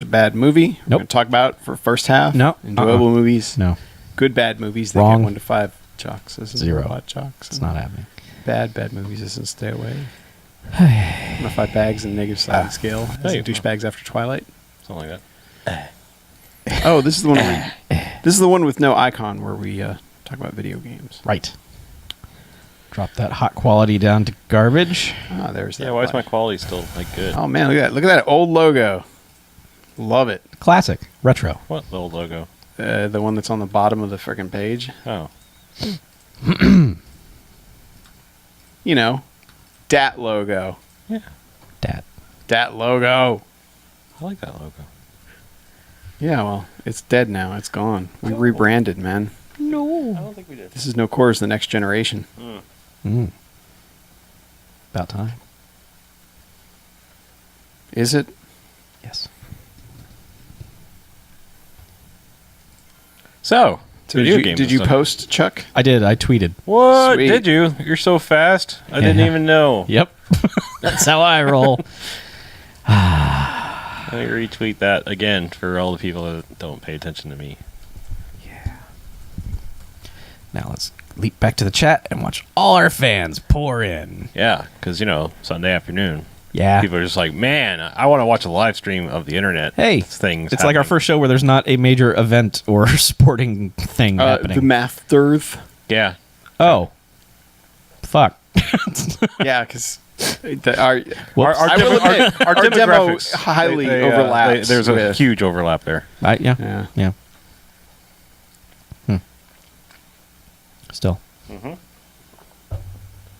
A bad movie. We're Nope. going to talk about for first half. No. Enjoyable movies. No. Good bad movies. They Wrong. get 1 to 5 chalks. This is 0. robot chalks. It's not happening. Bad movies. This is stay away. 1 to 5 bags and negative sliding scale. Hey. Douchebags after Twilight. Something like that. Oh, this is the one. This is the one with no icon where we talk about video games. Right. Drop that hot quality down to garbage. Ah, there's that. Yeah, why is my button. quality still like good? Oh man, look at that! Look at that old logo. Love it. Classic. Retro. What little logo? The one that's on the bottom of the freaking page. Oh, You know, dat logo. yeah. Dat logo. I like that logo. Yeah, well, it's dead now. It's gone. We rebranded, man. I don't think we did. This is no Coors, the next generation. About time. Is it? Yes. So, So video did you, games did and you stuff. post, Chuck? I did. I tweeted. What? Sweet. Did you? You're so fast. I didn't Yeah. even know. Yep. That's how I roll. Let me retweet that again for all the people that don't pay attention to me. Now let's leap back to the chat and watch all our fans pour in. Yeah, because, Sunday afternoon, Yeah. people are just like, man, I want to watch a live stream of the internet. Hey, things. it's like our first show where there's not a major event or sporting thing happening. The math thirth. Yeah. Oh. Fuck. Yeah, because our Whoops. I will admit, our demo demographics highly they, overlaps. there's a with- huge overlap there. Yeah. Yeah. Still.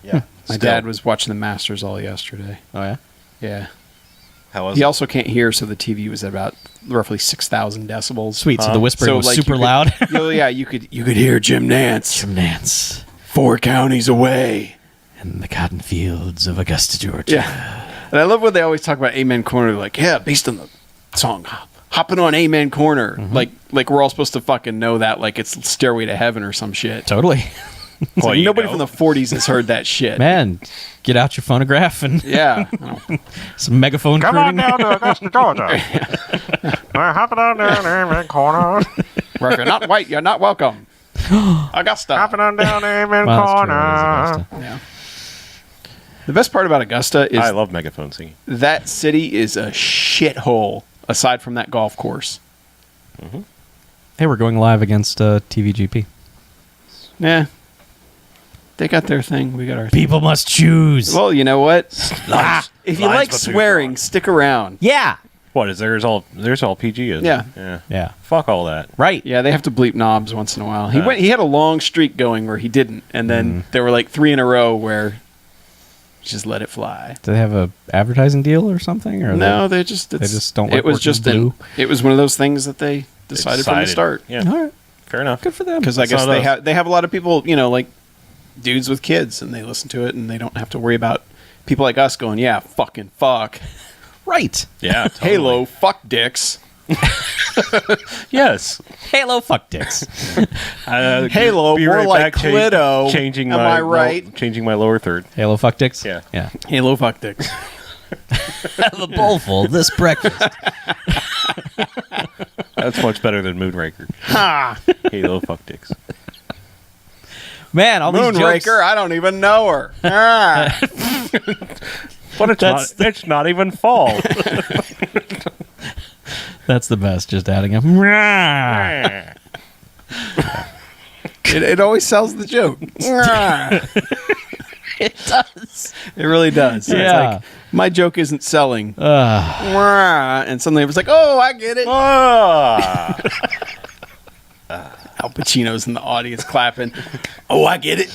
Yeah. My dad was watching the Masters all yesterday. Oh, yeah? Yeah. How was He it? also can't hear, so the TV was at about roughly 6,000 decibels. Sweet. So the whispering So, was like, super you could- loud. Yeah, you could hear Jim Nance Jim Nance 4 counties away. in the cotton fields of Augusta, Georgia. Yeah. And I love when they always talk about Amen Corner. Like, yeah, based on the song Hopping on Amen Corner. Like we're all supposed to fucking know that like it's Stairway to Heaven or some shit. Totally. It's Well, like you nobody know. from the 40s has heard that shit. Man, get out your phonograph and Yeah. some megaphone Come on crooning. down to Augusta, Georgia. We're hopping on down Amen Corner. If you're not white, you're not welcome. Augusta. Hopping on down Amen Well, that's true. Corner. It is Augusta. Yeah. The best part about Augusta is I love megaphone singing. that city is a shithole aside from that golf course. Hey, we're going live against TVGP. Yeah. They got their thing. We got our thing. People must choose. Well, you know what? If you Lies like but too swearing, stick around. Yeah. What is there's all PG? Isn't Yeah. it? Yeah. Yeah. Fuck all that. Right. Yeah, they have to bleep knobs once in a while. He had a long streak going where he didn't, and then there were like 3 in a row where just let it fly. Do they have a advertising deal or something? Or No, they just don't like It was working just blue? it was one of those things that they decided from the start. Yeah. All right. Fair enough. Good for them. Because I That's guess not us. they have a lot of people, like dudes with kids, and they listen to it, and they don't have to worry about people like us going, yeah, fucking fuck. Right. Yeah. Totally. Halo, fuck dicks. Yes. Halo fuck dicks. Halo, be more right like back, Clito. Changing Am my I right? changing my lower third. Halo fuck dicks? Yeah. Yeah. Halo, fuck dicks. Have a bowl full this breakfast. That's much better than Moonraker. Ha! Halo fuck dicks. Man, all these jokes. Moonraker, I don't even know her. Ah. But it's not even fall. That's the best. Just adding a. It always sells the joke. It does. It really does. Yeah. It's like, my joke isn't selling. And suddenly it was like, oh, I get it. Ah. Al Pacino's in the audience clapping. Oh, I get it.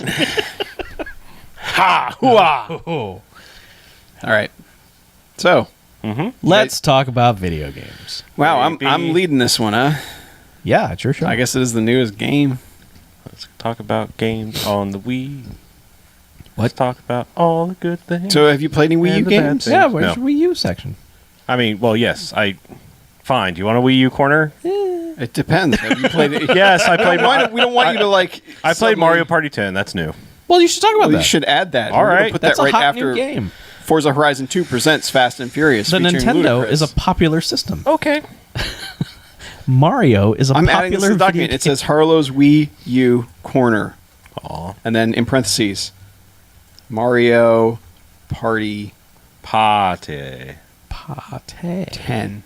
Ha! Hoo-ah! Oh. All right. So, Let's talk about video games. wow, Maybe. I'm leading this one, huh? Yeah, it's your show. I guess it is the newest game. Let's talk about games on the Wii. What? Let's talk about all the good things. So, have you played any Wii U And the bad games? things. Yeah, where's No. your Wii U section? I mean, well, yes. Fine. Do you want a Wii U corner? It depends. Have you played it? Yes, I played. We don't want you to like. I played Mario Party 10. That's new. Well, you should talk about Well, that. you should add that. All We're gonna right. put That's that a right hot after. new game. Forza Horizon 2 presents Fast and Furious. The featuring Nintendo Ludacris. is a popular system. Okay. Mario is a I'm adding this popular to the video document. game. It says Harlow's Wii U corner. Aw. And then in parentheses, Mario Party Party. Pate. 10,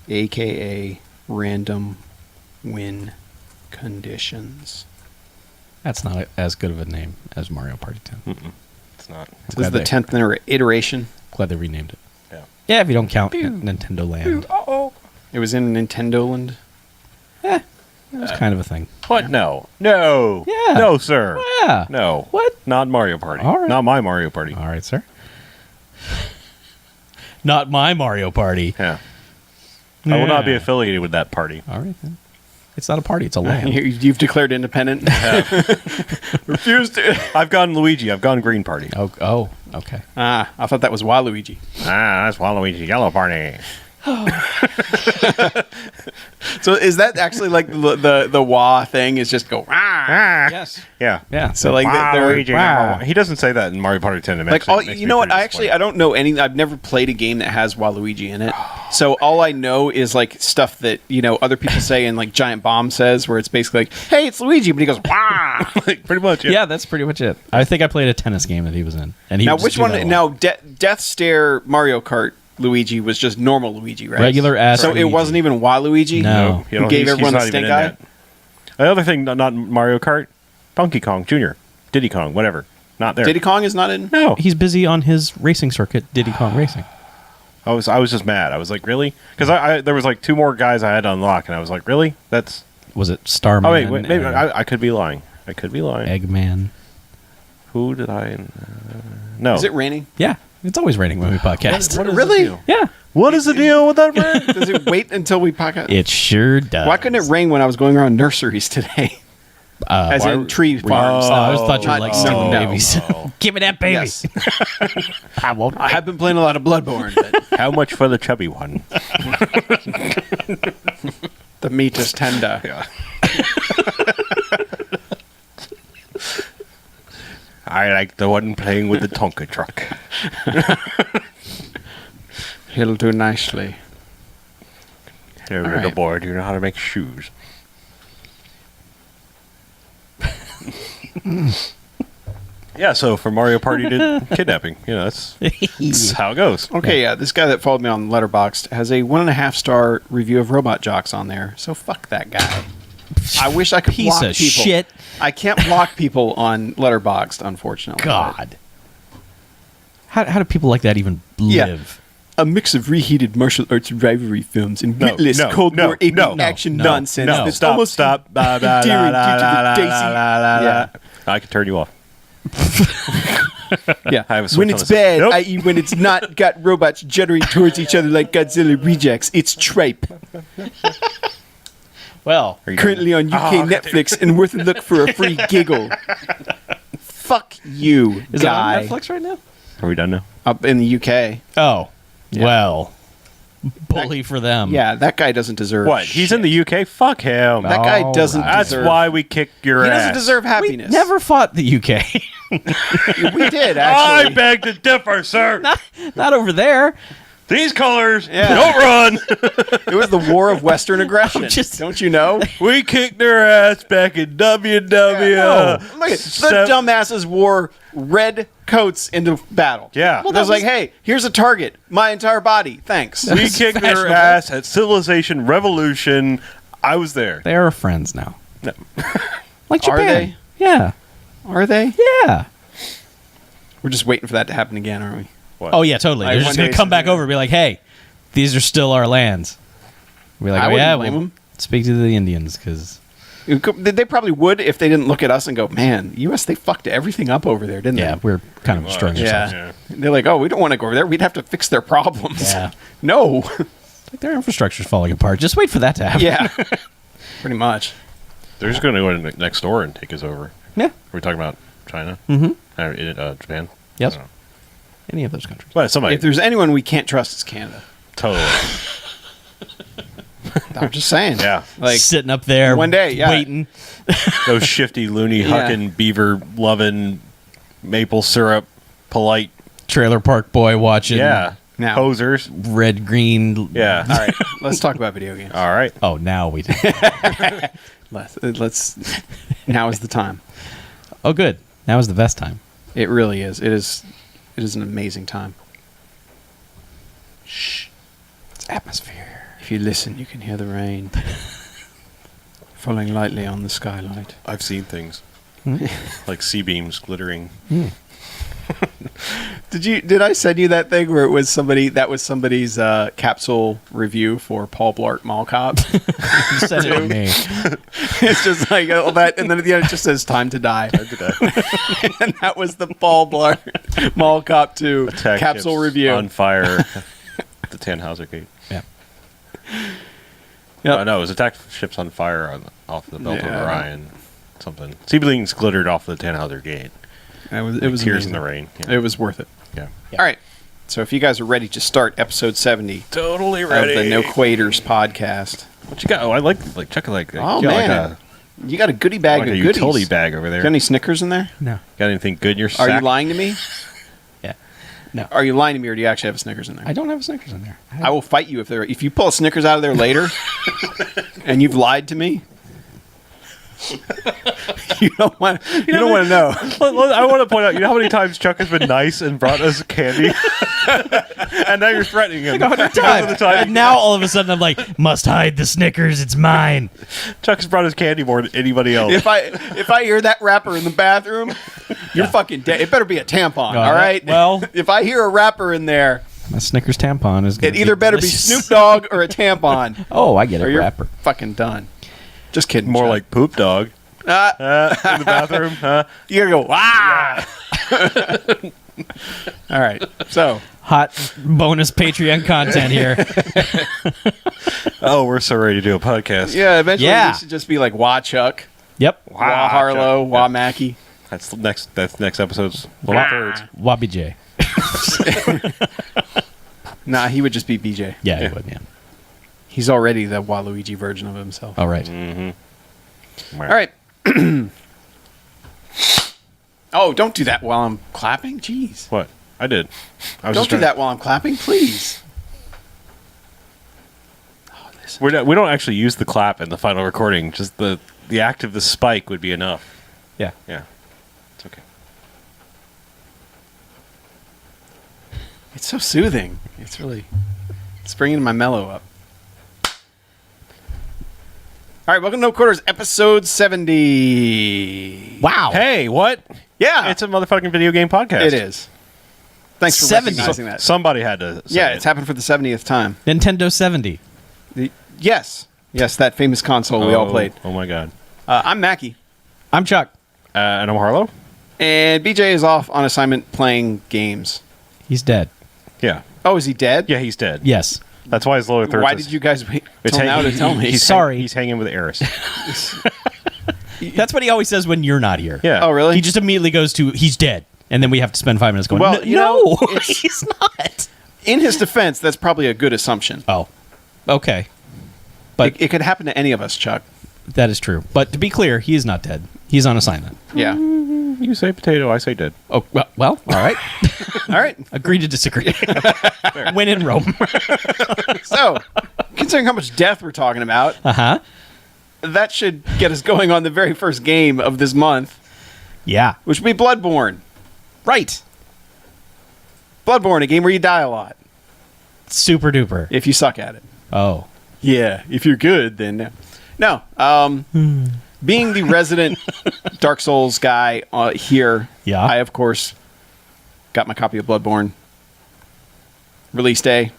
a.k.a. random win conditions. That's not as good of a name as Mario Party 10. It's not. This is the 10th iteration. Glad they renamed it. Yeah. Yeah, if you don't count Nintendo Land. It was in Nintendo Land. It was kind of a thing. What? No. No. Yeah. No, sir. Yeah. No. What? Not Mario Party. All right. Not my Mario Party. All right, sir. Not my Mario Party. Yeah. I will not be Yeah. affiliated with that party. All right, then. It's not a party. It's a land. You've declared independent. Refused to. I've gone Luigi. I've gone Green Party. Oh, okay. I thought that was Waluigi. That's Waluigi Yellow Party. So is that actually like the wah thing? Is just go rah? Yes. Yeah. Yeah. So like Waluigi they're number one. He doesn't say that in Mario Party 10. It like actually all, makes you me know what? pretty I don't know any. I've never played a game that has Waluigi in it. So all I know is like stuff that other people say and like Giant Bomb says, where it's basically like, "Hey, it's Luigi," but he goes wah. disappointed. Pretty much. Yeah, that's pretty much it. I think I played a tennis game that he was in, and he Now would just which do that a one? lot. Now Death Stare Mario Kart Luigi was just normal Luigi, right? Regular ass So it Luigi. wasn't even Waluigi. No. You know, Who gave he's everyone the not even stink in eye. that. Another thing, not Mario Kart, Donkey Kong Jr., Diddy Kong, whatever. Not there. Diddy Kong is not in. No. He's busy on his racing circuit, Diddy Kong Racing. I was just mad. I was like, really? Because I there was like 2 more guys I had to unlock, and I was like, really? That's... Was it Starman? Oh, wait maybe I could be lying. I could be lying. Eggman. Who did I... no. Is it raining? Yeah, it's always raining when we podcast. What is Really? the deal? Yeah, What is the deal with that rain? Does it wait until we podcast? it sure does. Why couldn't it rain when I was going around nurseries today? As in tree farms. Oh, I just thought you were Not- like no, stealing no. babies. Give me that baby. Yes. I won't. I have been playing a lot of Bloodborne, but How much for the chubby one? the meat is tender. Yeah. I like the one playing with the Tonka truck. He'll do nicely. Hello, All little right. boy. Do you know how to make shoes? Yeah, so for Mario Party did kidnapping. That's how it goes. Okay, yeah, this guy that followed me on Letterboxd has a 1.5 star review of Robot Jocks on there. So fuck that guy. I wish I could Piece block of people. shit. I can't block people on Letterboxd, unfortunately. God. How do people like that even Yeah. live? A mix of reheated martial arts rivalry films and No, witless no, Cold no, War aping no, action no, nonsense. No, that's stop, almost stop. Blah, blah, endearing blah, due to blah, the blah, daisy. blah, blah, Yeah. I can turn you off. Yeah. I have a switch When on it's this. bad, Nope. i.e. when it's not got robots juddering towards each other like Godzilla rejects, it's tripe. Well, Are you Currently on UK Netflix and worth a look for a free giggle. Fuck you, is guy. it on Netflix right now? Are we done now? Up in the UK. Oh, Yeah. well, bully for them. Yeah, that guy doesn't deserve What? He's in the UK? Fuck him. That guy All doesn't right. That's deserve... why we kicked your He ass. doesn't deserve We happiness. never fought the UK. We did, I actually. beg to differ, sir. Not over there. These colors Yeah. don't run. It was the war of Western aggression. just- Don't you know? We kicked their ass back in WW. Look at the dumbasses wore red coats into battle. Yeah. Well, I was like, hey, here's a target. My entire body. Thanks. We kicked their fashionable. ass at Civilization Revolution. I was there. They are friends now. No. Like Are Japan. they? Yeah. Are they? Yeah. We're just waiting for that to happen again, aren't we? What? Oh yeah, totally. Like, They're one just gonna day come back something- over and be like, "Hey, these are still our lands." We're like, I "Oh wouldn't yeah, blame we'll 'em. speak to the Indians because They probably would if they didn't look at us and go, man, U.S., they fucked everything up over there, didn't yeah, they? we're kind of destroying Yeah. ourselves." They're like, oh, we don't want to go over there. We'd have to fix their problems. Yeah. No. Like their infrastructure's falling apart. Just wait for that to happen. Yeah. Pretty much. They're just going to go in next door and take us over. Yeah. Are we talking about China? Mm-hmm. Japan? Yes. Oh. Any of those countries. Well, somebody. If there's anyone we can't trust, it's Canada. Totally. I'm just saying. Yeah. Like, Sitting up there one day, yeah. waiting. Those shifty, loony, Yeah. hucking, beaver loving, maple syrup, polite Trailer Park Boy watching. Yeah. Now. Posers. Red, green. Yeah. All right, let's talk about video games. All right. Oh, now we do. Let's. Now is the time. Oh, good. Now is the best time. It really is. It is. It is an amazing time. Shh. It's atmosphere. If you listen, you can hear the rain falling lightly on the skylight. I've seen things. Like C-beams glittering. Did I send you that thing where it was somebody's capsule review for Paul Blart Mall Cop? You said it to me. It's just like all that, and then at the end it just says "Time to Die," and that was the Paul Blart Mall Cop 2 Attack capsule ships review. on fire at the Tannhauser Gate. Yeah. Yep. No, it was attack ships on fire off the Belt of Yeah. Orion. Something. Sea-beams glittered off the Tannhauser Gate. It was Tears amazing. in the rain. Yeah. It was worth it. Yeah. All right. So if you guys are ready to start episode 70 Totally of the No Quaters podcast. What you got? Oh, I like check it like. Oh, you got man. You got a goodie bag like a of utility goodies. bag over there. Got any Snickers in there? No. Got anything good in your Are sack? you lying to me? Yeah. No. Are you lying to me, or do you actually have a Snickers in there? I don't have Snickers in there. I will fight you if you pull a Snickers out of there later, and you've lied to me. You don't want to know. I want to point out, you know how many times Chuck has been nice and brought us candy? And now you're threatening him. All the time. And now all of a sudden I'm like, must hide the Snickers. It's mine. Chuck has brought us candy more than anybody else. If I hear that rapper in the bathroom, you're fucking dead. It better be a tampon, all right? well- if I hear a rapper in there, My Snickers tampon is going it either better be Snoop Dogg or a tampon, Oh, I get it. or you're Rapper. fucking done. Just kidding. More Chuck. like poop dog. In the bathroom. You gotta go. Ah! All right. So Hot bonus Patreon content here. Oh, we're so ready to do a podcast. yeah, eventually Yeah. we should just be like Wah Chuck, Yep. Wah Harlow, Chuck. Wah Mackey. That's next episode's little thirds. Wabi J. Nah, he would just be BJ. Yeah, Yeah. he would, yeah. He's already the Waluigi version of himself. All right. All right. Oh, don't do that while I'm clapping. Jeez. What? I did. I was Don't just do trying- that while I'm clapping, please. Oh, listen. We don't actually use the clap in the final recording. Just the act of the spike would be enough. Yeah. Yeah. It's okay. It's so soothing. It's bringing my mellow up. All right, welcome to No Quarters, episode 70. Wow. Hey, what? Yeah, It's a motherfucking video game podcast. it is. Thanks for 70. recognizing that. Somebody had to say Yeah, it. it's happened for the 70th time. Nintendo 70. Yes, that famous console we all played. Oh my god. I'm Mackie, I'm Chuck. And I'm Harlow? and BJ is off on assignment playing games. He's dead. Yeah. Oh, is he dead? Yeah, he's dead. Yes. That's why his lower third. Why did you guys wait till now to tell me? He's Sorry. He's hanging with Eris. That's what he always says when you're not here. Yeah. Oh, really? He just immediately goes to, he's dead. And then we have to spend 5 minutes going, Well, no, you know, no, it's- he's not. In his defense, that's probably a good assumption. Oh, okay. But It could happen to any of us, Chuck. that is true. But to be clear, he is not dead. He's on assignment. Yeah. You say potato, I say dead. Oh, well, all right. All right. Agree to disagree. When in Rome. So, considering how much death we're talking about, Uh-huh. that should get us going on the very first game of this month, Yeah. which would be Bloodborne. Right. Bloodborne, a game where you die a lot Super duper. if you suck at it. Oh. Yeah, if you're good, then no. Being the resident Dark Souls guy here, Yeah. I of course got my copy of Bloodborne. Release day.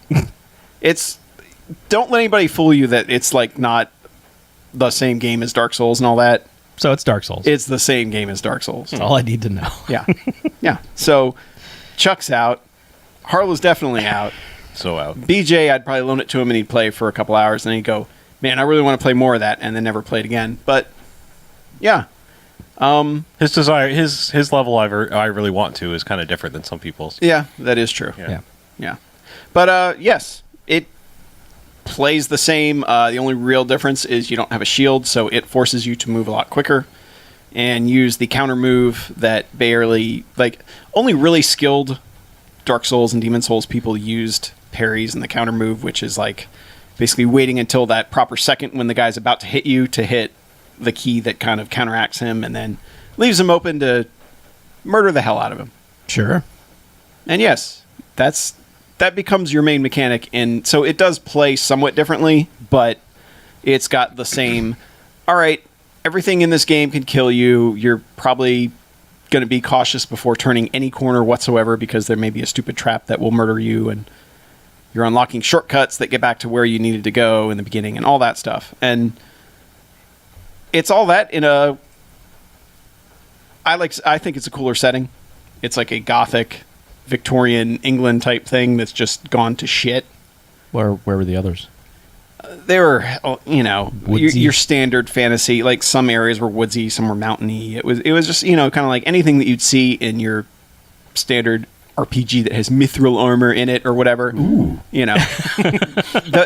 Don't let anybody fool you that it's like not the same game as Dark Souls and all that. So it's Dark Souls. It's the same game as Dark Souls. That's all I need to know. Yeah, yeah. So Chuck's out. Harlow's definitely out. So out. BJ, I'd probably loan it to him and he'd play for a couple hours, and then he'd go, "Man, I really want to play more of that," and then never play it again. But yeah, His desire, his level, I really want to, is kind of different than some people's. yeah, that is true. Yeah. Yeah. Yeah. But yes, it plays the same. The only real difference is you don't have a shield, so it forces you to move a lot quicker and use the counter move that barely, like, only really skilled Dark Souls and Demon Souls, people used parries and the counter move, which is like basically waiting until that proper second when the guy's about to hit you to hit the key that kind of counteracts him and then leaves him open to murder the hell out of him. Sure. And yes, that becomes your main mechanic, and so it does play somewhat differently, but it's got the same, all right, everything in this game can kill you. You're probably going to be cautious before turning any corner whatsoever because there may be a stupid trap that will murder you, and you're unlocking shortcuts that get back to where you needed to go in the beginning and all that stuff. And it's all that in a... I think it's a cooler setting. It's like a gothic Victorian England type thing that's just gone to shit. Where were the others? They were, Woodsy. your standard fantasy. Like some areas were woodsy, some were mountainy. It was just kind of like anything that you'd see in your standard RPG that has mithril armor in it or whatever. Ooh.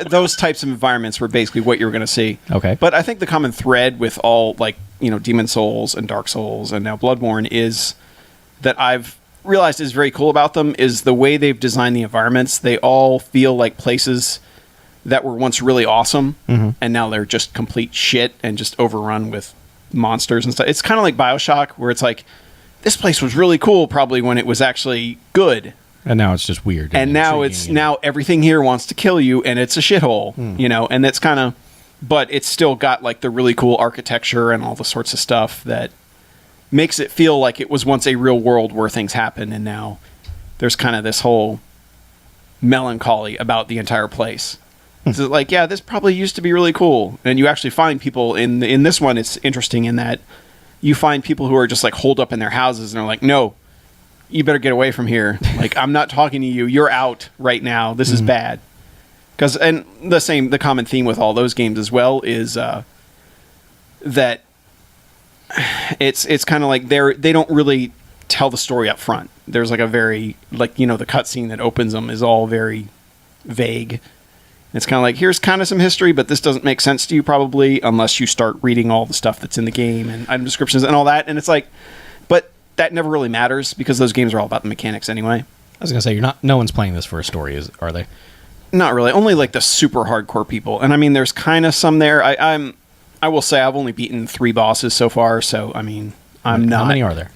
Those types of environments were basically what you were going to see. Okay. But I think the common thread with all Demon Souls and Dark Souls and now Bloodborne is that I've realized is very cool about them is the way they've designed the environments. They all feel like places that were once really awesome, and now they're just complete shit and just overrun with monsters and stuff. It's kind of like BioShock, where it's like, this place was really cool probably when it was actually good. And now it's just weird. And now everything here wants to kill you, and it's a shithole, and that's kind of... But it's still got like the really cool architecture and all the sorts of stuff that makes it feel like it was once a real world where things happen, and now there's kind of this whole melancholy about the entire place. It's like, yeah, this probably used to be really cool. And you actually find people in this one, it's interesting in that you find people who are just like holed up in their houses and are like, no, you better get away from here. Like, I'm not talking to you. You're out right now. This is bad. And the common theme with all those games as well is that it's kind of like they don't really tell the story up front. There's like a very, the cutscene that opens them is all very vague. It's kind of like, here's kind of some history, but this doesn't make sense to you probably unless you start reading all the stuff that's in the game and item descriptions and all that. And it's like, but that never really matters because those games are all about the mechanics anyway. I was going to say, no one's playing this for a story, are they? Not really. Only like the super hardcore people. And I mean, there's kind of some there. I will say I've only beaten 3 bosses so far. So, I mean, I'm not... How many are there?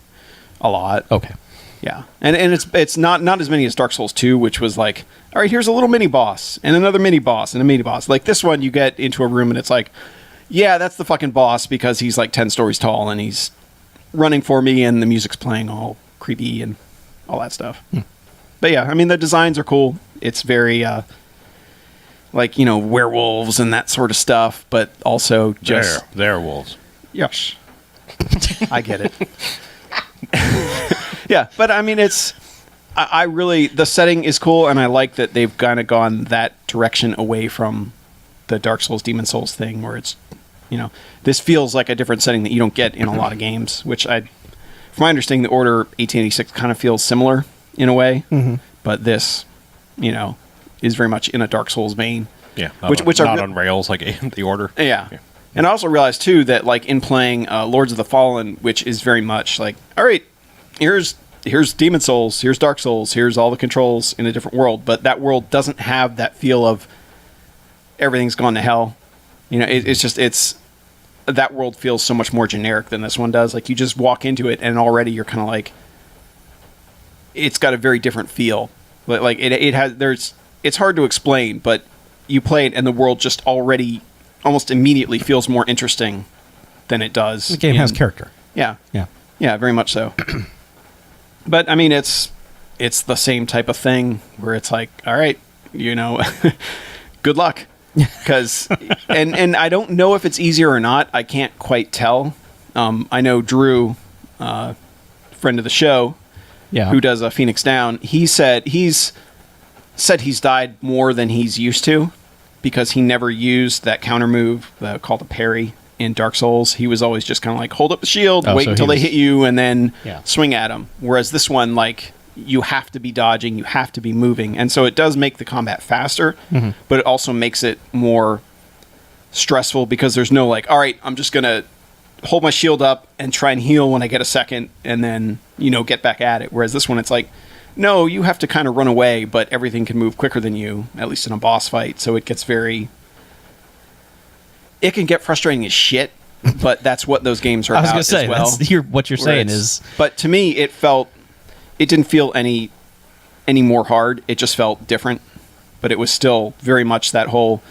A lot. Okay. Yeah. And it's not as many as Dark Souls 2, which was like, all right, here's a little mini boss and another mini boss and a mini boss. Like this one, you get into a room and it's like, yeah, that's the fucking boss because he's like 10 stories tall and he's running for me and the music's playing all creepy and all that stuff. But yeah, I mean, the designs are cool. It's very, werewolves and that sort of stuff, but also just... They're wolves. Yes. I get it. Yeah, but I mean, I really, the setting is cool, and I like that they've kind of gone that direction away from the Dark Souls, Demon Souls thing, where it's, this feels like a different setting that you don't get in a lot of games, which from my understanding, the Order 1886 kind of feels similar in a way, but this, is very much in a Dark Souls vein. Yeah, which not on rails like the Order. Yeah. And I also realized, too, that, like, in playing Lords of the Fallen, which is very much like, all right, here's Demon Souls, here's Dark Souls, here's all the controls in a different world, but that world doesn't have that feel of everything's gone to hell. That world feels so much more generic than this one does. Like, you just walk into it, and already you're kind of like, it's got a very different feel. Like, it's hard to explain, but you play it, and the world just already... almost immediately feels more interesting than it does. The game has character. Yeah. Yeah. Yeah, very much so. But, I mean, it's the same type of thing where it's like, all right, good luck. Because, and I don't know if it's easier or not. I can't quite tell. I know Drew, friend of the show, who does Phoenix Down, he's said he's died more than he's used to. Because he never used that counter move called a parry in Dark Souls. He was always just kind of like, hold up the shield, wait until they hit you, and then swing at them. Whereas this one, like, you have to be dodging, you have to be moving. And so it does make the combat faster, but it also makes it more stressful because there's no like, all right, I'm just going to hold my shield up and try and heal when I get a second and then, get back at it. Whereas this one, it's like, No, you have to kind of run away, but everything can move quicker than you, at least in a boss fight. So it gets very... It can get frustrating as shit, but that's what those games are I was about going to say, as well. what you're Where saying it's- is... But to me, it didn't feel any more hard. It just felt different. But it was still very much that whole...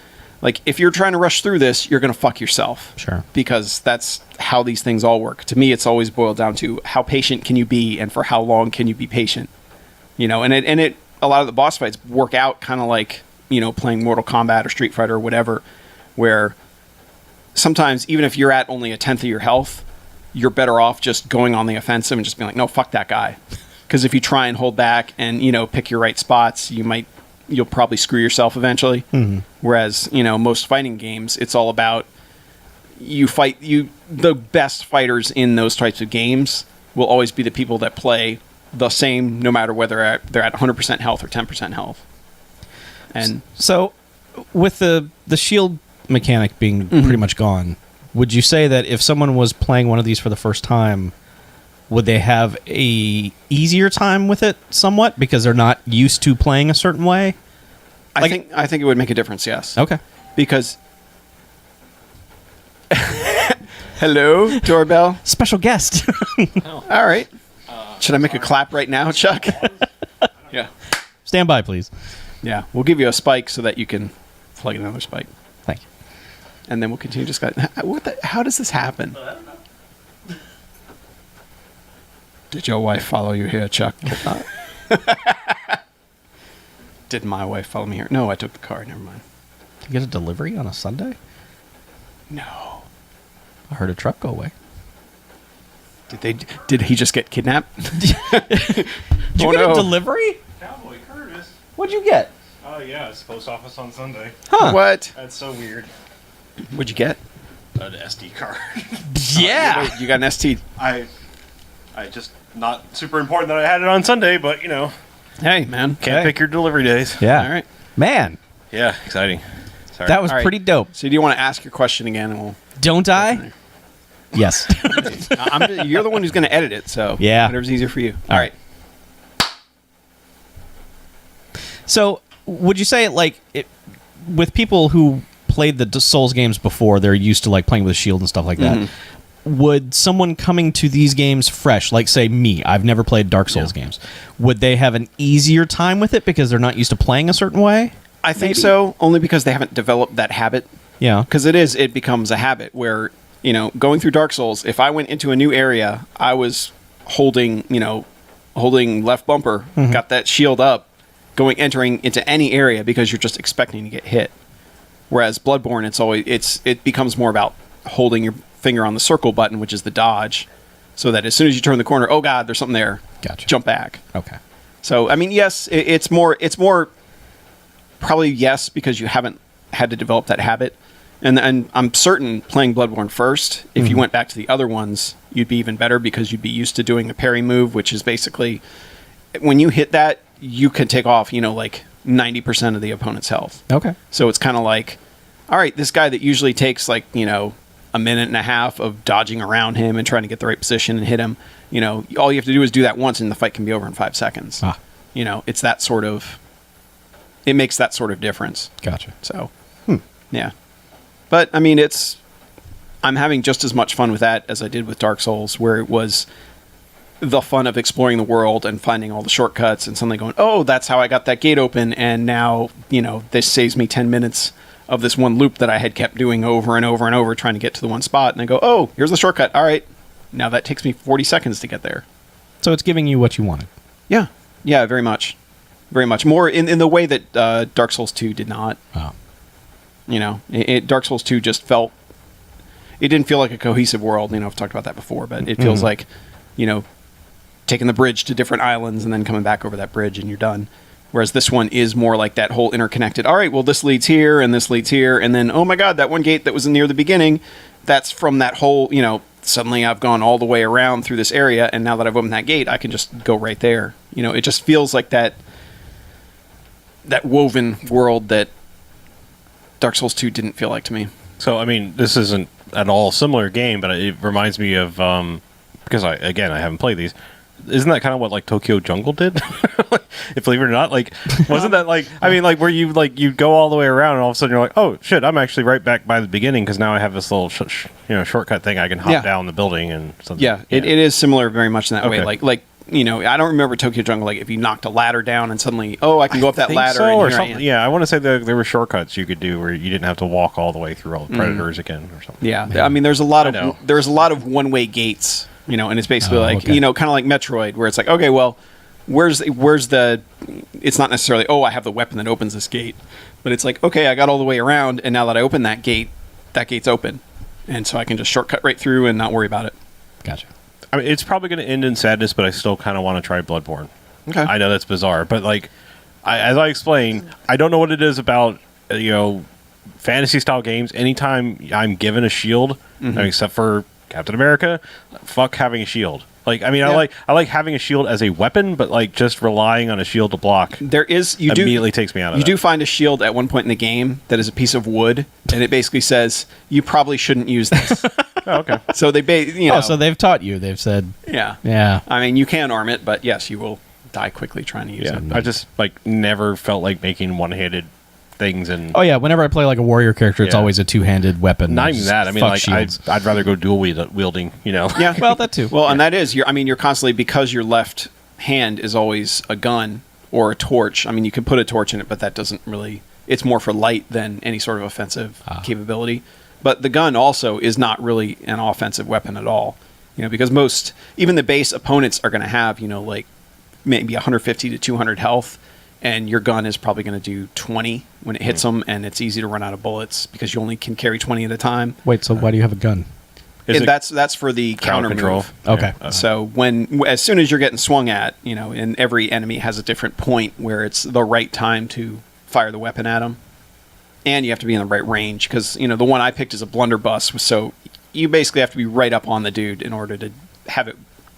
Like, if you're trying to rush through this, you're going to fuck yourself. Sure. Because that's how these things all work. To me, it's always boiled down to how patient can you be and for how long can you be patient. You know, and it a lot of the boss fights work out kind of like, you know, playing Mortal Kombat or Street Fighter or whatever, where sometimes even if you're at only a tenth of your health, you're better off just going on the offensive and just being like, no, fuck that guy. Because if you try and hold back and, you know, pick your right spots, you'll probably screw yourself eventually. Mm-hmm. Whereas, you know, most fighting games, it's all about the best fighters in those types of games will always be the people that play the same, no matter whether they're at 100% health or 10% health. And so, with the shield mechanic being pretty much gone, would you say that if someone was playing one of these for the first time, would they have a easier time with it somewhat because they're not used to playing a certain way? I think it would make a difference, yes. Okay. Because hello, doorbell. Special guest. All right. Should I make a clap right now, Chuck? Yeah. Stand by, please. Yeah. We'll give you a spike so that you can plug another spike. Thank you. And then we'll continue discussing. How does this happen? I don't know. Did your wife follow you here, Chuck? Did my wife follow me here? No, I took the car. Never mind. Did you get a delivery on a Sunday? No. I heard a truck go away. Did he just get kidnapped? Did you get a delivery? Cowboy Curtis. What'd you get? Oh, yeah, it's post office on Sunday. Huh. What? That's so weird. What'd you get? An SD card. Yeah. You got an ST. I just, not super important that I had it on Sunday, but, you know, Hey, man. can't pick your delivery days. Yeah. All right. Man, Yeah, exciting. Sorry. that was All right. pretty dope. So do you want to ask your question again? And Don't I? Yes. you're the one who's going to edit it, so Yeah. whatever's easier for you. All right. So, would you say with people who played the Souls games before, they're used to like playing with a shield and stuff like that. Would someone coming to these games fresh, like say me, I've never played Dark Souls games, would they have an easier time with it because they're not used to playing a certain way? I think Maybe. so, only because they haven't developed that habit. Yeah. Because it becomes a habit where, you know, going through Dark Souls, if I went into a new area, I was holding left bumper, got that shield up, entering into any area because you're just expecting to get hit. Whereas Bloodborne, it becomes more about holding your finger on the circle button, which is the dodge, so that as soon as you turn the corner, oh god, there's something there. Gotcha. Jump back. Okay. So I mean, yes, it's more probably yes because you haven't had to develop that habit, and I'm certain playing Bloodborne first, if you went back to the other ones, you'd be even better because you'd be used to doing the parry move, which is basically when you hit that, you can take off, you know, like 90% of the opponent's health. Okay. So it's kind of like, all right, this guy that usually takes like, you know, a minute and a half of dodging around him and trying to get the right position and hit him, you know, all you have to do is do that once and the fight can be over in 5 seconds. Ah. You know, it makes that sort of difference. Gotcha. So, yeah. But, I mean, I'm having just as much fun with that as I did with Dark Souls, where it was the fun of exploring the world and finding all the shortcuts and suddenly going, oh, that's how I got that gate open, and now, you know, this saves me 10 minutes of this one loop that I had kept doing over and over and over trying to get to the one spot, and I go, oh, here's the shortcut. All right. Now that takes me 40 seconds to get there. So it's giving you what you wanted. Yeah. Yeah, very much. Very much. More in the way that Dark Souls 2 did not. Oh. You know, Dark Souls 2 just felt... It didn't feel like a cohesive world. You know, I've talked about that before, but it feels like, you know, taking the bridge to different islands and then coming back over that bridge and you're done. Whereas this one is more like that whole interconnected, all right, well, this leads here and this leads here. And then, oh my God, that one gate that was near the beginning, that's from that whole, you know, suddenly I've gone all the way around through this area. And now that I've opened that gate, I can just go right there. You know, it just feels like that woven world that Dark Souls 2 didn't feel like to me. So, I mean, this isn't at all a similar game, but it reminds me of, because I haven't played these, isn't that kind of what like Tokyo Jungle did? If believe it or not, like wasn't that like I mean like where you go all the way around and all of a sudden you're like, oh shit, I'm actually right back by the beginning because now I have this little shortcut thing I can hop down the building and something. Yeah, it is similar very much in that way. Okay. Like I don't remember Tokyo Jungle. Like if you knocked a ladder down and suddenly I can go up that Think ladder so, and or here I something. am. Yeah, I want to say that there were shortcuts you could do where you didn't have to walk all the way through all the predators again or something. Yeah, I mean there's a lot I know. of one-way gates, and it's basically okay. kind of like Metroid where it's like, okay, well, where's the it's not necessarily I have the weapon that opens this gate, but it's like, okay, I got all the way around and now that I open that gate's open. And so I can just shortcut right through and not worry about it. Gotcha. I mean, it's probably going to end in sadness, but I still kind of want to try Bloodborne. Okay. I know that's bizarre, but like, as I explained, I don't know what it is about fantasy style games. Anytime I'm given a shield, except for Captain America, fuck having a shield. Like, I mean, Yeah. I like having a shield as a weapon, but like just relying on a shield to block immediately takes me out of You that. do find a shield at one point in the game that is a piece of wood, and it basically says you probably shouldn't use this. Oh, okay. So they Oh, so they've taught you. They've said, yeah. yeah. I mean, you can arm it, but yes, you will die quickly trying to use Yeah, it. I just like never felt like making one-handed things and Oh yeah, whenever I play like a warrior character, it's Yeah. always a two-handed weapon. not even Just that. I mean, fuck like shields. I'd rather go dual wielding. Yeah. Well, that too. Well, and that is you're constantly, because your left hand is always a gun or a torch. I mean, you can put a torch in it, but that doesn't really. It's more for light than any sort of offensive capability. But the gun also is not really an offensive weapon at all. Because even the base opponents are going to have like maybe 150 to 200 health, and your gun is probably going to do 20 when it hits them, and it's easy to run out of bullets because you only can carry 20 at a time. Wait, so why do you have a gun? Is And it that's for the crowd counter control? move. Okay. Yeah. So as soon as you're getting swung at, and every enemy has a different point where it's the right time to fire the weapon at them, and you have to be in the right range because the one I picked is a blunderbuss, so you basically have to be right up on the dude in order to have it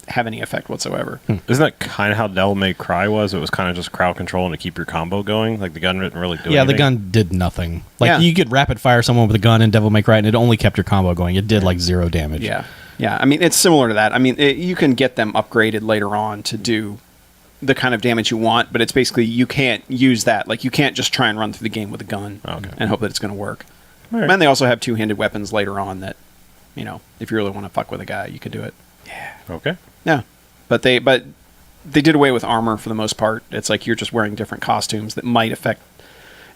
have any effect whatsoever. Isn't that kind of how Devil May Cry was? It was kind of just crowd control and to keep your combo going. Like the gun didn't really do anything. Yeah, the gun did nothing. Like Yeah. you could rapid fire someone with a gun in Devil May Cry, and it only kept your combo going. It did like 0 damage. Yeah. I mean, it's similar to that. I mean, you can get them upgraded later on to do the kind of damage you want, but it's basically you can't use that. Like you can't just try and run through the game with a gun and hope that it's going to work. All right. And they also have two-handed weapons later on that, if you really want to fuck with a guy, you could do it. Okay. Yeah, but they did away with armor for the most part. It's like you're just wearing different costumes that might affect.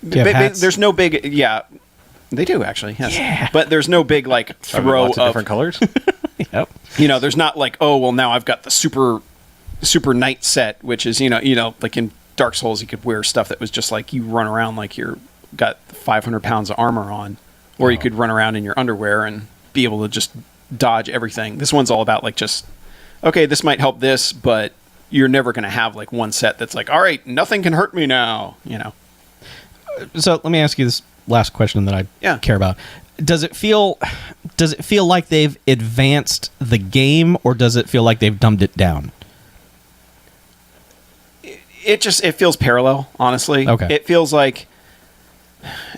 Do you have hats? There's no big. Yeah, they do actually. Yes. Yeah. But there's no big like Are there throw lots of different colors. Yep. There's not like, oh well, now I've got the super knight set, which is like in Dark Souls you could wear stuff that was just like you run around like you're got 500 pounds of armor on, or you could run around in your underwear and be able to just dodge everything. This one's all about like just, okay, this might help this, but you're never going to have like one set that's like, all right, nothing can hurt me now. So let me ask you this last question that I care about. Does it feel like they've advanced the game, or does it feel like they've dumbed it down? It feels parallel, honestly. Okay. It feels like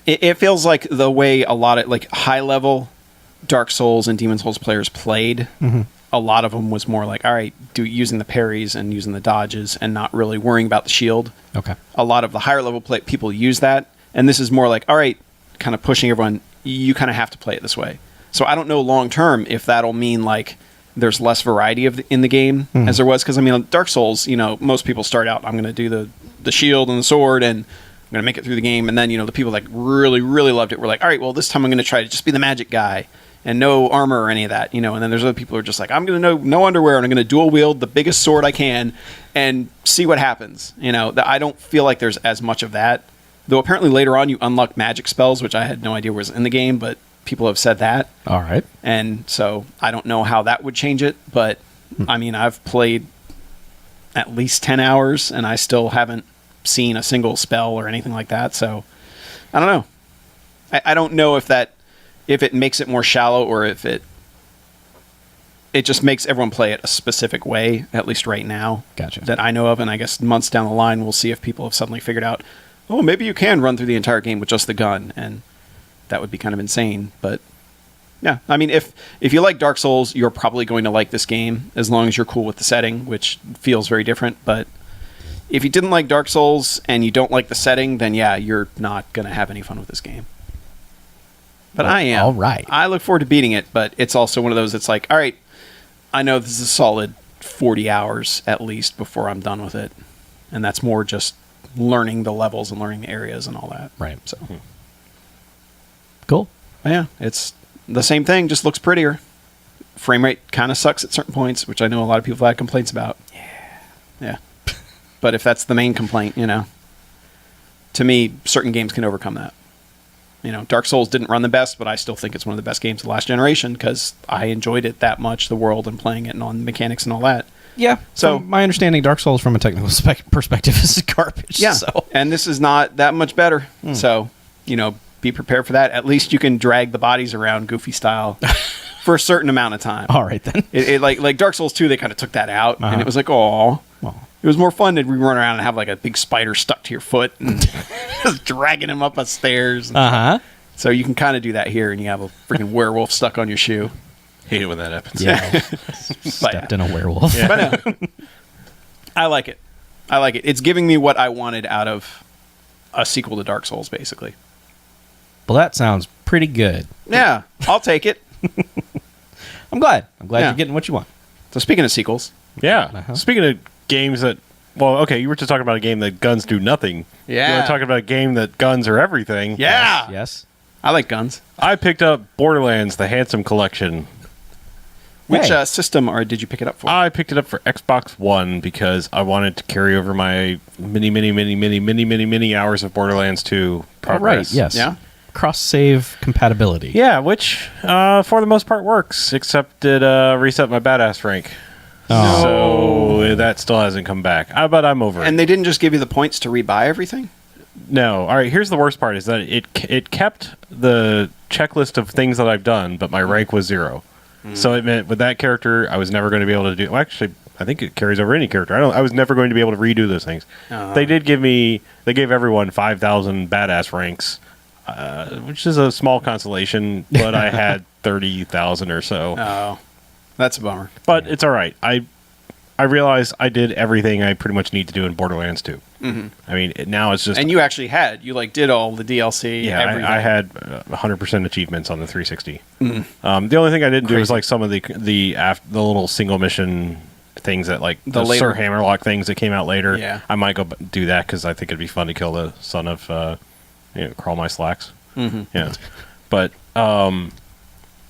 the way a lot of like high level Dark Souls and Demon Souls players played. Mm-hmm. A lot of them was more like, all right, using the parries and using the dodges and not really worrying about the shield. Okay. A lot of the higher level people use that, and this is more like, all right, kind of pushing everyone. You kind of have to play it this way. So I don't know long term if that'll mean like there's less variety in the game as there was, because I mean on Dark Souls, most people start out, I'm going to do the shield and the sword and I'm going to make it through the game, and then the people that really really loved it were like, all right, well this time I'm going to try to just be the magic guy and no armor or any of that, and then there's other people who are just like, I'm going to no underwear and I'm going to dual wield the biggest sword I can and see what happens. I don't feel like there's as much of that, though apparently later on you unlock magic spells, which I had no idea was in the game, but people have said that. All right. And so I don't know how that would change it, but I mean, I've played at least 10 hours and I still haven't seen a single spell or anything like that. So I don't know. I don't know if it makes it more shallow or if it just makes everyone play it a specific way, at least right now. Gotcha. That I know of. And I guess months down the line, we'll see if people have suddenly figured out, oh, maybe you can run through the entire game with just the gun. And that would be kind of insane, but Yeah, I mean, if you like Dark Souls, you're probably going to like this game as long as you're cool with the setting, which feels very different. But if you didn't like Dark Souls and you don't like the setting, then yeah, you're not going to have any fun with this game. But I am. All right. I look forward to beating it, but it's also one of those that's like, all right, I know this is a solid 40 hours at least before I'm done with it. And that's more just learning the levels and learning the areas and all that. Right. So, Cool. yeah, it's the same thing, just looks prettier. Frame rate kind of sucks at certain points, which I know a lot of people have had complaints about. Yeah. But if that's the main complaint, to me, certain games can overcome that. Dark Souls didn't run the best, but I still think it's one of the best games of the last generation because I enjoyed it that much, the world and playing it and on mechanics and all that. Yeah. So from my understanding, Dark Souls from a technical perspective is garbage. Yeah. So. And this is not that much better. So, be prepared for that. At least you can drag the bodies around goofy style for a certain amount of time. All right, then. It like Dark Souls 2, they kind of took that out, and it was like, oh, it was more fun to run around and have like a big spider stuck to your foot and just dragging him up a stairs. Uh-huh. So you can kind of do that here, and you have a freaking werewolf stuck on your shoe. Hate it when that happens. Yeah. Stepped in a werewolf. Yeah. But no, I like it. It's giving me what I wanted out of a sequel to Dark Souls, basically. Well, that sounds pretty good. Yeah, I'll take it. I'm glad. Yeah. You're getting what you want. So speaking of sequels, Yeah. Speaking of games that, well, okay, you were just talking about a game that guns do nothing. Yeah. You want to talk about a game that guns are everything. yeah, Yes. I like guns. I picked up Borderlands, the Handsome Collection. Which Hey. System or did you pick it up for? I picked it up for Xbox One because I wanted to carry over my many hours of Borderlands 2 progress. All right. Yes. Yeah. Cross-save compatibility. Yeah, which for the most part works, except it reset my badass rank. Oh. So that still hasn't come back. But I'm over it. And they didn't just give you the points to rebuy everything? No. All right, here's the worst part is that it kept the checklist of things that I've done, but my rank was 0. So it meant with that character, I was never going to be able to do... Well, actually, I think it carries over any character. I was never going to be able to redo those things. They gave everyone 5,000 badass ranks, which is a small consolation, but I had 30,000 or so. Oh, that's a bummer. But it's all right. I realized I did everything I pretty much need to do in Borderlands 2. Mm-hmm. I mean, now it's just... And you actually did all the DLC, yeah, everything. I had 100% achievements on the 360. The only thing I didn't do was like some of the little single mission things that like the Sir Hammerlock things that came out later. Yeah. I might go do that because I think it'd be fun to kill the son of Crawl My Slacks. Mm-hmm. Yeah, but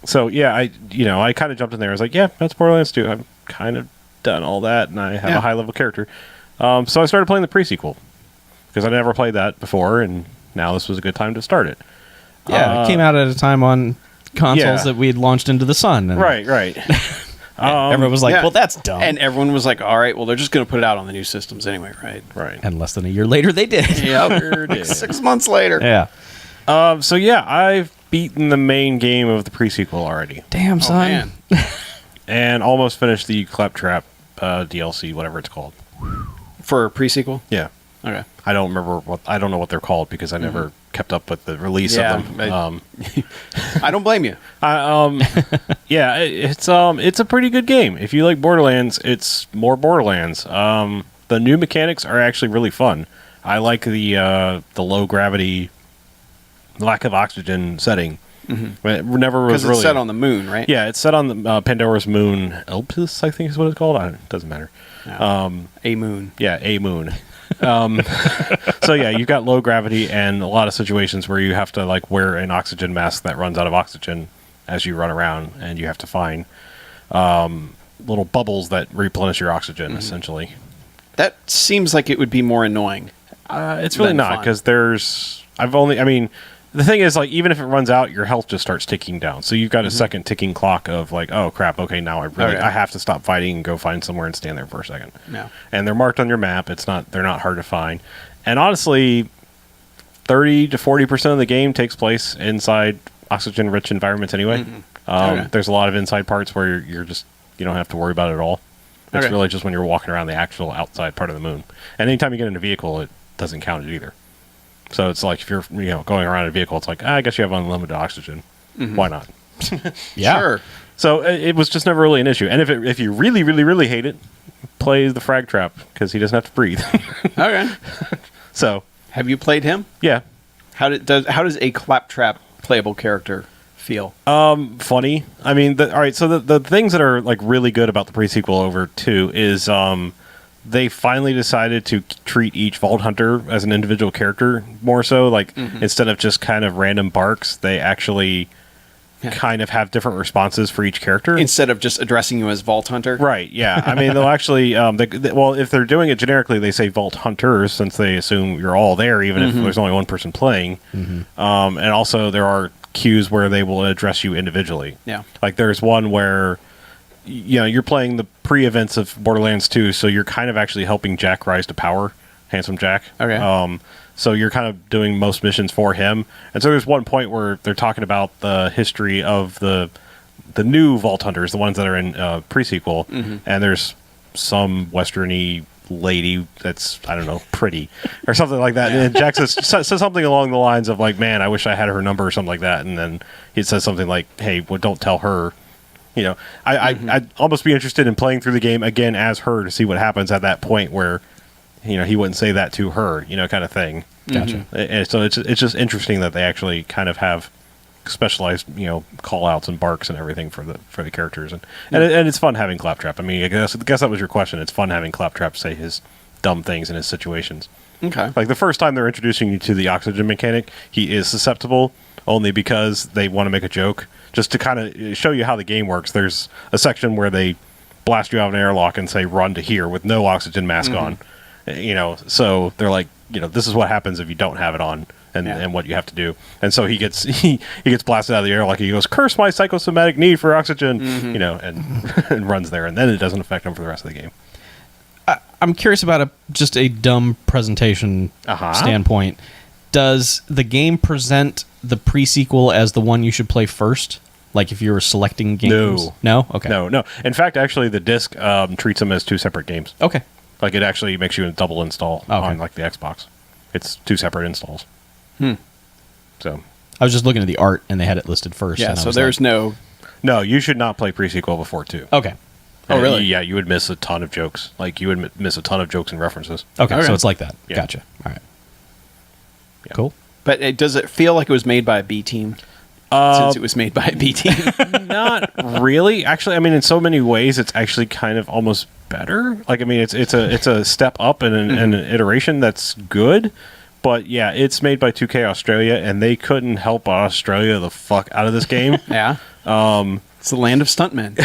so yeah, I kind of jumped in there. I was like, yeah, that's Borderlands 2. I've kind of done all that, and I have a high level character. So I started playing the pre-sequel because I never played that before, and now this was a good time to start it. Yeah, it came out at a time on consoles that we had launched into the sun. And Right. everyone was like, yeah. well, that's dumb. And everyone was like, all right, well, they're just going to put it out on the new systems anyway, right? Right. And less than a year later, they did. Yep. 6 months later. Yeah. So yeah, I've beaten the main game of the pre-sequel already, Damn, Oh, son. man. and almost finished the Claptrap DLC, whatever it's called. For a pre-sequel? Yeah. Okay. I don't know what they're called because I never kept up with the release Yeah, of them. I don't blame you. Yeah, it's a pretty good game. If you like Borderlands, it's more Borderlands. The new mechanics are actually really fun. I like the low gravity, lack of oxygen setting. Mm-hmm. It never was Because really it's set on the moon, right? Yeah, it's set on the Pandora's moon, Elpis, I think is what it's called. It doesn't matter. No. A moon. Yeah, a moon. So yeah, you've got low gravity and a lot of situations where you have to like wear an oxygen mask that runs out of oxygen as you run around, and you have to find little bubbles that replenish your oxygen, essentially. That seems like it would be more annoying. It's really Then not, fun. because the thing is, like, even if it runs out, your health just starts ticking down. So you've got a second ticking clock of like, oh crap, okay, now I have to stop fighting and go find somewhere and stand there for a second. Yeah. And they're marked on your map. They're not hard to find. And honestly, 30 to 40% of the game takes place inside oxygen-rich environments anyway. There's a lot of inside parts where you don't have to worry about it at all. It's really just when you're walking around the actual outside part of the moon. And anytime you get in a vehicle, it doesn't count it either. So it's like if you're going around in a vehicle, it's like, I guess you have unlimited oxygen. Why not? Yeah. Sure. So it was just never really an issue. And if you really, really, really hate it, play the frag trap because he doesn't have to breathe. Okay. So Have you played him? yeah, How does a claptrap playable character feel? funny. I mean, all right. So the things that are like really good about the pre-sequel over 2 is they finally decided to treat each Vault Hunter as an individual character more so. Like instead of just kind of random barks, they actually kind of have different responses for each character. Instead of just addressing you as Vault Hunter? Right, yeah. I mean, they'll actually, well, if they're doing it generically, they say Vault Hunters, since they assume you're all there, even if there's only one person playing. And also, there are cues where they will address you individually. Yeah. Like, there's one where, you know, you're playing the pre-events of Borderlands 2, so you're kind of actually helping Jack rise to power, Handsome Jack. Okay. So you're kind of doing most missions for him. And so there's one point where they're talking about the history of the new Vault Hunters, the ones that are in pre-sequel, and there's some westerny lady that's, I don't know, pretty or something like that. And Jack says something along the lines of like, man, I wish I had her number or something like that. And then he says something like, hey, well, don't tell her. You know, I'd almost be interested in playing through the game again as her to see what happens at that point where, you know, he wouldn't say that to her, you know, kind of thing. Gotcha. And so it's just interesting that they actually kind of have specialized, you know, call outs and barks and everything for the characters, and it's fun having Claptrap. I mean, I guess that was your question. It's fun having Claptrap say his dumb things in his situations. Okay. Like the first time they're introducing you to the oxygen mechanic, he is susceptible only because they want to make a joke, just to kind of show you how the game works. There's a section where they blast you out of an airlock and say run to here with no oxygen mask on. You know, so they're like, you know, this is what happens if you don't have it on, and what you have to do. And so he gets blasted out of the air, like he goes, curse my psychosomatic need for oxygen, you know, and runs there, and then it doesn't affect him for the rest of the game. I'm curious about just a dumb presentation standpoint. Does the game present the pre-sequel as the one you should play first? Like if you were selecting games? No? Okay. No. In fact, actually, the disc treats them as two separate games. Okay. Like it actually makes you a double install on like the Xbox. It's two separate installs. So I was just looking at the art and they had it listed first. Yeah, and I so was there's like, no, you should not play pre-sequel before 2. Okay. Oh, really? Yeah, you would miss a ton of jokes. Like you would miss a ton of jokes and references. Okay, so it's like that. Yeah. Gotcha. All right. Yeah. Cool. But does it feel like it was made by a B team? Since it was made by a B team. Not really. Actually, I mean, in so many ways, it's actually kind of almost better. Like, I mean, it's a step up and an iteration that's good. But yeah, it's made by 2K Australia, and they couldn't help Australia the fuck out of this game. Yeah. It's the land of stuntmen.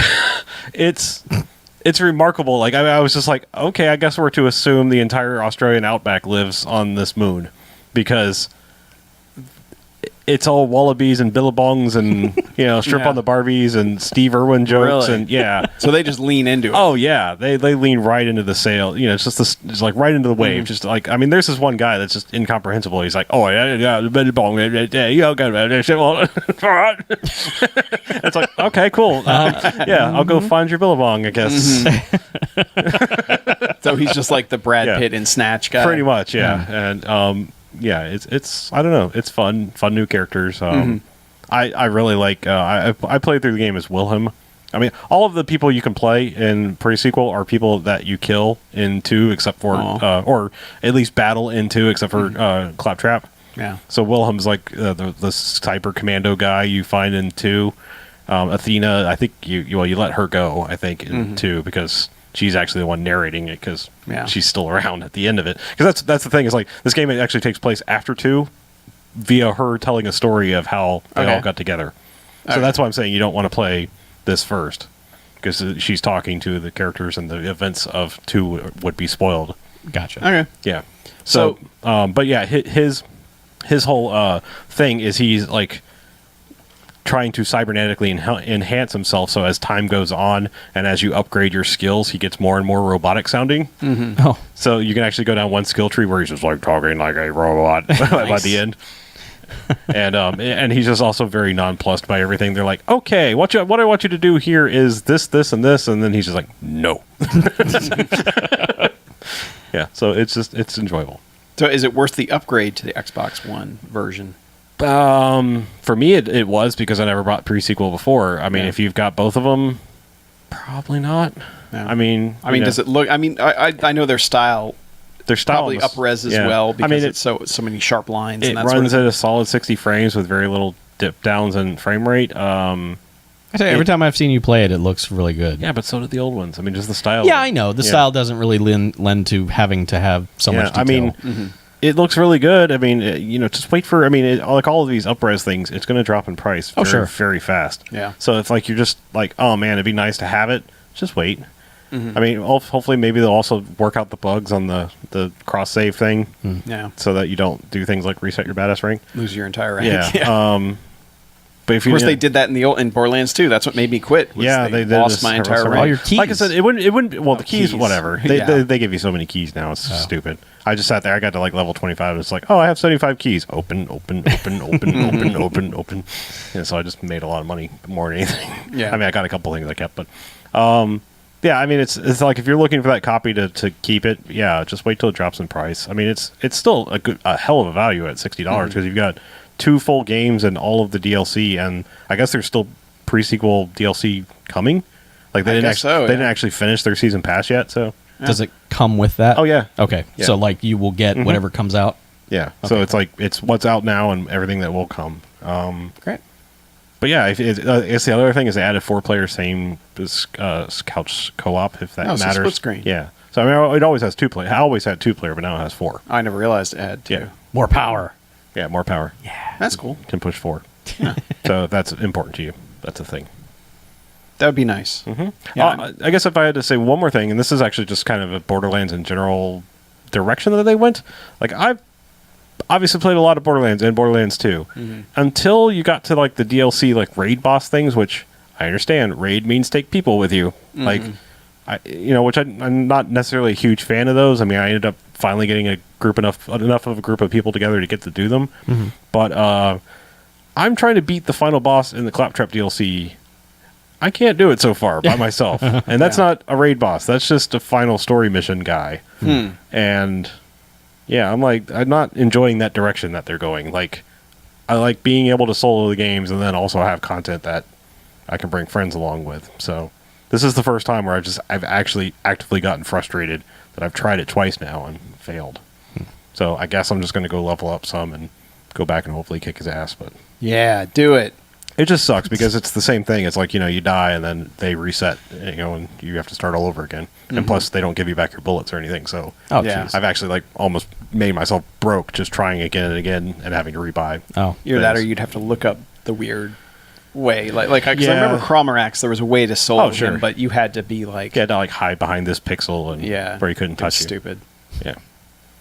It's remarkable. Like, I was just like, okay, I guess we're to assume the entire Australian outback lives on this moon, because it's all wallabies and billabongs and, you know, strip on the Barbies and Steve Irwin jokes. Really? And yeah. So they just lean into it. Oh yeah, they lean right into the sail. You know, it's just this, it's like right into the wave. Just like, I mean, there's this one guy that's just incomprehensible. He's like, oh yeah, billabong, yeah, you okay, it's like, okay, cool. Yeah, I'll go find your billabong, I guess. So he's just like the Brad Pitt in Snatch guy. Pretty much, yeah. And yeah, it's I don't know, it's fun new characters. I really like. I played through the game as Wilhelm. I mean, all of the people you can play in pre-sequel are people that you kill in 2, except for or at least battle in 2, except for Claptrap. Yeah. So Wilhelm's like the cyber commando guy you find in 2. Athena, I think you let her go. I think in 2 because she's actually the one narrating it because she's still around at the end of it. Because that's the thing, is like this game actually takes place after 2 via her telling a story of how they all got together. So that's why I'm saying you don't want to play this first, because she's talking to the characters and the events of 2 would be spoiled. Gotcha. Okay. Yeah. So but yeah, his whole thing is he's like trying to cybernetically enhance himself, so as time goes on and as you upgrade your skills, he gets more and more robotic sounding. Oh. So you can actually go down one skill tree where he's just like talking like a robot by the end. And he's just also very nonplussed by everything. They're like, okay, what I want you to do here is this, and this, and then he's just like, no. Yeah, so it's enjoyable. So is it worth the upgrade to the Xbox One version? For me, it was because I never bought pre-sequel before. I mean, Yeah. if you've got both of them, probably not. Yeah. I mean, you know, does it look? I mean, I know their style their style probably was- up-res as yeah. well because I mean, it's so many sharp lines. it and that runs sort of at a solid 60 frames with very little dip downs in frame rate. I tell you, every time I've seen you play it, it looks really good. Yeah, but so did the old ones. I mean, just the style. Yeah, of it. I know. The Yeah. style doesn't really lend to having to have so Yeah, much detail. I mean, it looks really good. I mean, you know, just wait for. I mean, like all of these up-res things, it's going to drop in price. Oh, Very, sure. very fast. Yeah. So if like you're just like, oh man, it'd be nice to have it. Just wait. Mm-hmm. I mean, hopefully, maybe they'll also work out the bugs on the cross save thing, yeah, so that you don't do things like reset your badass rank. lose your entire rank. Yeah. But if Of course, they did that in Borderlands too. That's what made me quit. was Yeah, they did lost just my have entire some- rank. All your keys. Like I said, it wouldn't. Well, the keys, keys. whatever. Yeah. They give you so many keys now. It's stupid. I just sat there. I got to like level 25. And it's like, oh, I have 75 keys. Open. Open. And so I just made a lot of money more than anything. Yeah. I mean, I got a couple things I kept, but yeah. I mean, it's like if you're looking for that copy to keep it, yeah, just wait till it drops in price. I mean, it's still a hell of a value at $60 because you've got 2 full games and all of the DLC, and I guess there's still pre-sequel DLC coming. Like they guess so, didn't yeah. actually finish their season pass yet. So Does it come with that? Oh, yeah. Okay. Yeah. So like you will get whatever comes out. yeah, so it's like it's what's out now and everything that will come. Great. But yeah, it's the other thing is they added 4-player same couch co-op if that Oh, so matters. split screen. Yeah. So I mean, it always has 2-player. I always had 2-player, but now it has 4. I never realized it had two. Yeah. More power. Yeah, more power. That's cool. Can push 4. So if that's important to you. That's a thing. That would be nice. Mm-hmm. Yeah, I guess if I had to say one more thing, and this is actually just kind of a Borderlands in general direction that they went, like I've obviously played a lot of Borderlands and Borderlands 2 until you got to like the DLC like raid boss things, which I understand raid means take people with you. Like which I'm not necessarily a huge fan of those. I mean, I ended up finally getting enough of a group of people together to get to do them. But I'm trying to beat the final boss in the Claptrap DLC. I can't do it so far by myself. And that's not a raid boss. That's just a final story mission guy. And yeah, I'm not enjoying that direction that they're going. Like, I like being able to solo the games and then also have content that I can bring friends along with. So this is the first time where I've actually actively gotten frustrated that I've tried it twice now and failed. So I guess I'm just going to go level up some and go back and hopefully kick his ass. But yeah, do it. it just sucks because it's the same thing. It's like, you die and then they reset, and you have to start all over again. And plus, they don't give you back your bullets or anything. So Oh, Yeah. jeez. I've actually almost made myself broke just trying again and again and having to rebuy. Oh. Either that or things. you'd have to look up the weird way. Because I Yeah. remember Cromarax, there was a way to solo Oh, sure. him, but you had to be like, You had to hide behind this pixel and where you couldn't it was touch you. stupid. Yeah.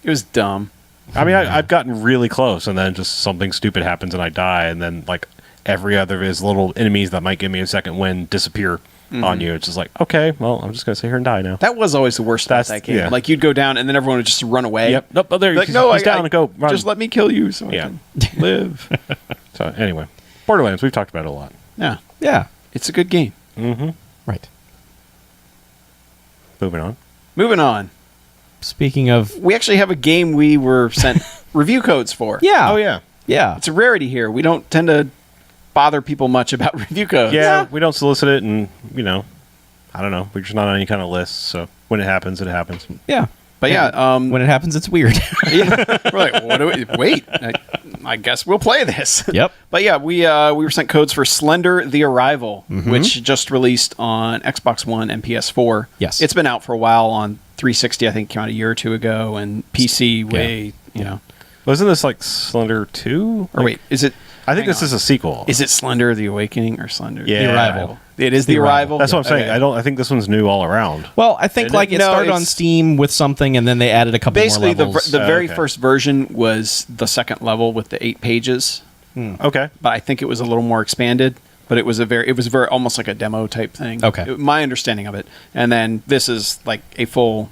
It was dumb. I mean, I've gotten really close, and then just something stupid happens, and I die, and then every other of his little enemies that might give me a second win disappear on you. It's just like, okay, well, I'm just gonna sit here and die now. That was always the worst about that game. yeah. Like, you'd go down, and then everyone would just run away. Yep. Nope. Oh, there. Like, he's, no, he's down. Go. Run. Just let me kill you so Yeah. I can live. So anyway, Borderlands. We've talked about it a lot. Yeah. Yeah. It's a good game. Right. Moving on. Moving on. Speaking of, We actually have a game we were sent review codes for. yeah. Oh yeah. Yeah. It's a rarity here. We don't tend to bother people much about review codes. Yeah. We don't solicit it, and I don't know. We're just not on any kind of list. So when it happens, it happens. Yeah. But yeah, When it happens, it's weird. yeah, we're like, what do we wait? I guess we'll play this. Yep. But yeah, we were sent codes for Slender: The Arrival, which just released on Xbox One and PS4. Yes. It's been out for a while on 360. I think it came out a year or two ago, and PC way, Wasn't this Slender 2? Or wait, is it? I think hang this on. is a sequel. Is it Slender: The Awakening or Slender? Yeah. The Arrival. It is The Arrival. That's what I'm saying. Okay. I think this one's new all around. Well, I think Did it? it No, started on it's- Steam with something, and then they added a couple Basically, more levels. the very okay. first version was the second level with the 8 pages. Okay. But I think it was a little more expanded. But it was very almost like a demo type thing. Okay. My understanding of it. And then this is like a full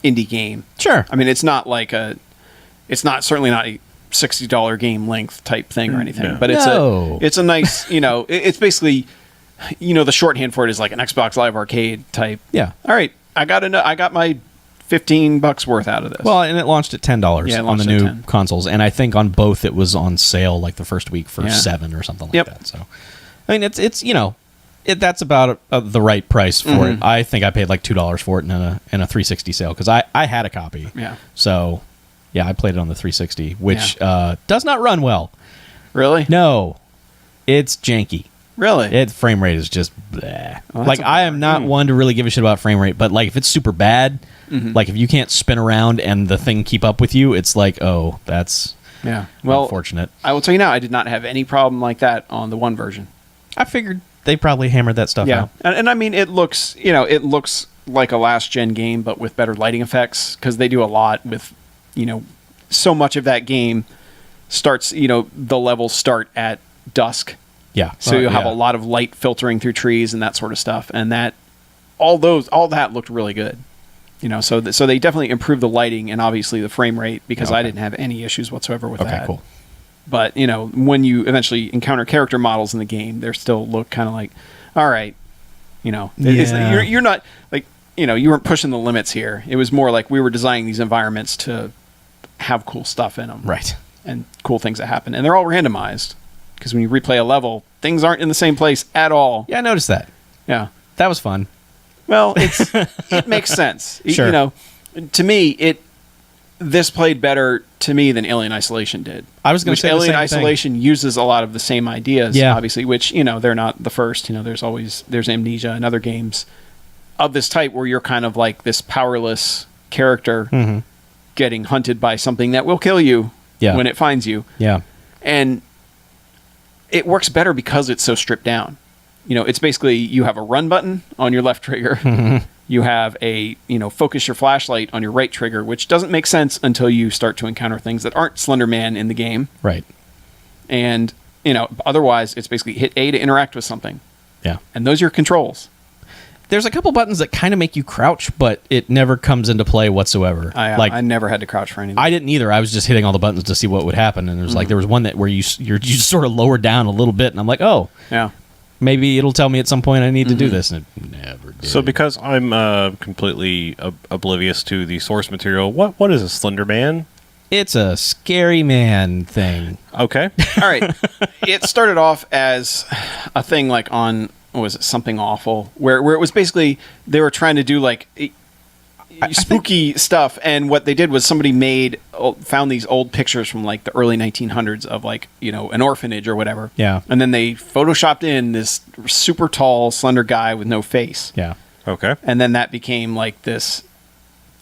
indie game. Sure. I mean, it's certainly not a $60 game length type thing or anything. No. But No. it's a nice, it's basically, the shorthand for it is like an Xbox Live Arcade type. Yeah. All right, I got my $15 worth out of this. Well, and it launched at $10 Yeah, it on the launched at new 10. consoles, and I think on both it was on sale like the first week for Yeah. $7 or something like Yep. that. So, I mean, it's that's about the right price for it. I think I paid like $2 for it in a 360 sale because I had a copy. Yeah. So, yeah, I played it on the 360, which does not run well. Really? No, it's janky. Really? Its frame rate is just bleh. Oh, that's Like a I am not one to really give a shit about frame rate, but like if it's super bad, like if you can't spin around and the thing keep up with you, it's like, oh, that's Yeah. Well, unfortunate. I will tell you now, I did not have any problem like that on the one version. I figured they probably hammered that stuff out. And I mean, it looks like a last gen game, but with better lighting effects because they do a lot with, so much of that game starts, the levels start at dusk. Yeah. So you'll have a lot of light filtering through trees and that sort of stuff. And all that looked really good. So they definitely improved the lighting and obviously the frame rate because I didn't have any issues whatsoever with that. Okay, cool. But, when you eventually encounter character models in the game, they still look kind of like, all right, Yeah. you're not like, you weren't pushing the limits here. It was more like we were designing these environments to have cool stuff in them. Right. And cool things that happen. And they're all randomized because when you replay a level, things aren't in the same place at all. Yeah, I noticed that. Yeah. That was fun. Well, it makes sense. Sure. To me, this played better to me than Alien Isolation did. I was going to say the Alien same Isolation uses a lot of the same ideas, Yeah. obviously, which, they're not the first. There's Amnesia and other games of this type where you're kind of like this powerless character getting hunted by something that will kill you when it finds you. Yeah. And it works better because it's so stripped down. It's basically you have a run button on your left trigger. You have a, focus your flashlight on your right trigger, which doesn't make sense until you start to encounter things that aren't Slender Man in the game. Right. And, otherwise it's basically hit A to interact with something. Yeah. And those are your controls. There's a couple buttons that kind of make you crouch, but it never comes into play whatsoever. I never had to crouch for anything. I didn't either. I was just hitting all the buttons to see what would happen, and there was one that where you sort of lower down a little bit, and I'm like, oh, yeah. maybe it'll tell me at some point I need to do this, and it never did. So because I'm completely oblivious to the source material, what is a Slender Man? It's a scary man thing. Okay. All right. It started off as a thing like on, what was it, Something Awful, where it was basically they were trying to do like spooky stuff, and what they did was somebody found these old pictures from like the early 1900s of like an orphanage or whatever. Yeah. And then they photoshopped in this super tall, slender guy with no face. Yeah. Okay. And then that became like this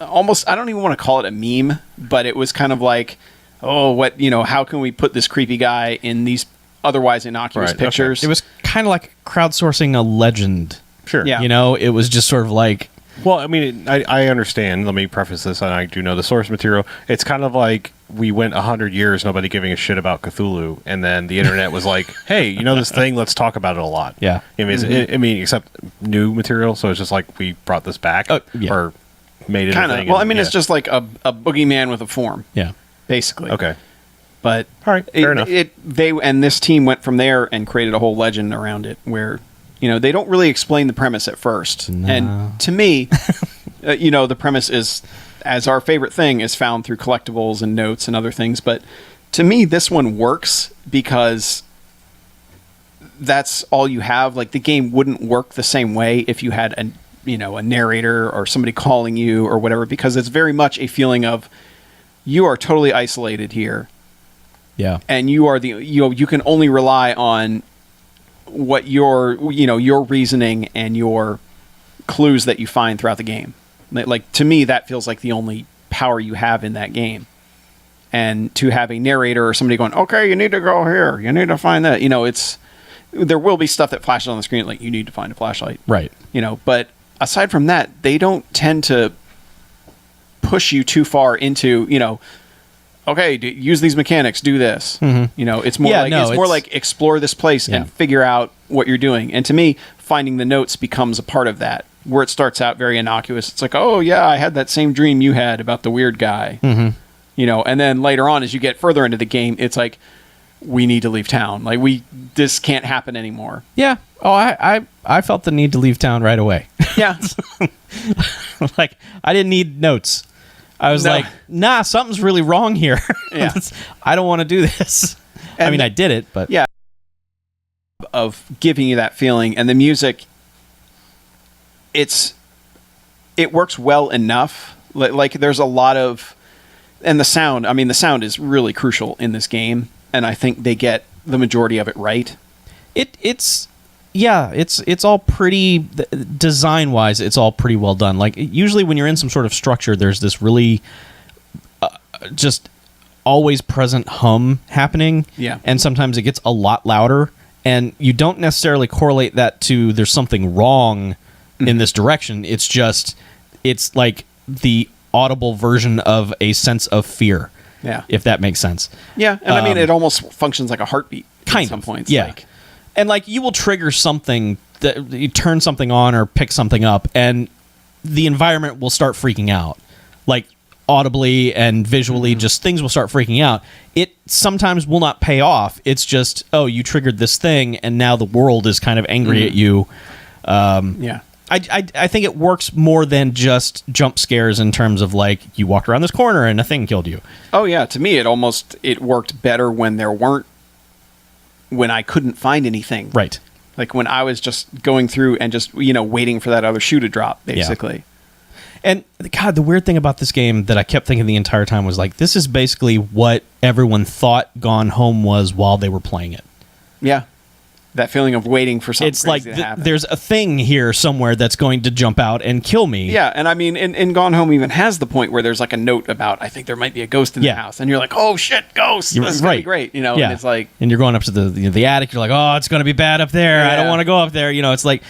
almost, I don't even want to call it a meme, but it was kind of like, oh, how can we put this creepy guy in these otherwise innocuous Right, okay. pictures? It was kind of like crowdsourcing a legend. Sure. Yeah. It was just sort of like, Well, I mean, I understand. Let me preface this, and I do know the source material. It's kind of like we went 100 years, nobody giving a shit about Cthulhu, and then the internet was like, hey, this thing, let's talk about it a lot. Yeah. I mean, except new material, so it's just like we brought this back, yeah. or made it kind a of. thing. Well, I and- mean, it's yeah. just like a boogeyman with a form, yeah. basically. Okay. But All right, fair enough. And this team went from there and created a whole legend around it where, they don't really explain the premise at first. No. And to me, the premise is, as our favorite thing, is found through collectibles and notes and other things. But to me, this one works because that's all you have. Like the game wouldn't work the same way if you had a narrator or somebody calling you or whatever, because it's very much a feeling of you are totally isolated here. Yeah. And you are you can only rely on what your reasoning and your clues that you find throughout the game. Like to me, that feels like the only power you have in that game. And to have a narrator or somebody going, okay, you need to go here, you need to find that. There will be stuff that flashes on the screen like you need to find a flashlight. Right. But aside from that, they don't tend to push you too far into okay, use these mechanics, do this. It's more like explore this place and figure out what you're doing. And to me, finding the notes becomes a part of that, where it starts out very innocuous. It's like, oh yeah, I had that same dream you had about the weird guy. And then later on, as you get further into the game, it's like, we need to leave town. Like this can't happen anymore. Yeah. Oh, I felt the need to leave town right away. Yeah. Like, I didn't need notes. I was No. like, nah, something's really wrong here. Yeah. I don't want to do this. I And mean, I did it, but yeah. Of giving you that feeling, and the music, it works well enough. Like there's a lot of, and the sound. I mean, the sound is really crucial in this game, and I think they get the majority of it right. it's all pretty design wise. It's all pretty well done. Like, usually when you're in some sort of structure, there's this really just always present hum happening. Yeah. And sometimes it gets a lot louder, and you don't necessarily correlate that to there's something wrong in this direction. It's just, it's like the audible version of a sense of fear. Yeah. If that makes sense. Yeah, and I mean, it almost functions like a heartbeat Kind at some of, points. yeah. Like, And like, you will trigger something that you turn something on or pick something up, and the environment will start freaking out, like audibly and visually. Just things will start freaking out. It sometimes will not pay off. It's just, oh, you triggered this thing, and now the world is kind of angry at you. yeah. I think it works more than just jump scares in terms of like, you walked around this corner and a thing killed you. Oh yeah, to me it worked better when when I couldn't find anything. Right. Like when I was just going through and just, waiting for that other shoe to drop, basically. And God, the weird thing about this game that I kept thinking the entire time was like, this is basically what everyone thought Gone Home was while they were playing it. Yeah. That feeling of waiting for something It's like crazy to happen. there's a thing here somewhere that's going to jump out and kill me. Yeah, and I mean, in Gone Home even has the point where there's like a note about, I think there might be a ghost in the house. And you're like, oh shit, ghost. You're This is going to be right. great. Yeah. And it's like, and you're going up to the attic. You're like, oh, it's going to be bad up there. I don't Yeah. want to go up there. It's like,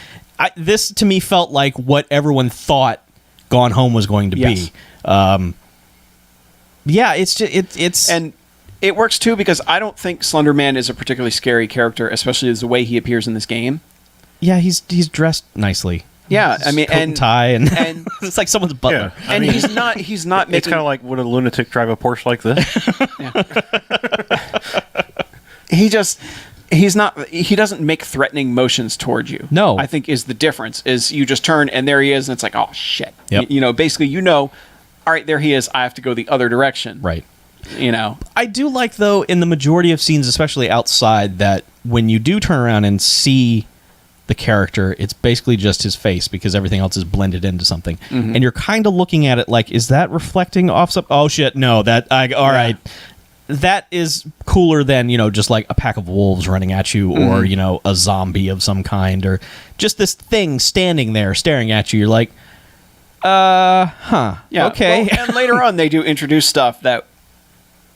this to me felt like what everyone thought Gone Home was going to Yes. be. Yeah, it's just, it's and it works too because I don't think Slender Man is a particularly scary character, especially as the way he appears in this game. yeah, he's dressed nicely. Yeah, I mean, Coat and tie, and and it's like someone's butler. Yeah. and he's not It's making. kind of like, would a lunatic drive a Porsche like this? He doesn't make threatening motions towards you. No. I think is the difference is you just turn and there he is and it's like, oh shit. Yep. Basically, all right, there he is. I have to go the other direction. Right. I do like, though, in the majority of scenes, especially outside, that when you do turn around and see the character, it's basically just his face because everything else is blended into something. And you're kind of looking at it like, is that reflecting off something? Oh, shit, no. All right. That is cooler than, just like a pack of wolves running at you or, a zombie of some kind or just this thing standing there staring at you. You're like, Yeah. okay. Well, and later on, they do introduce stuff that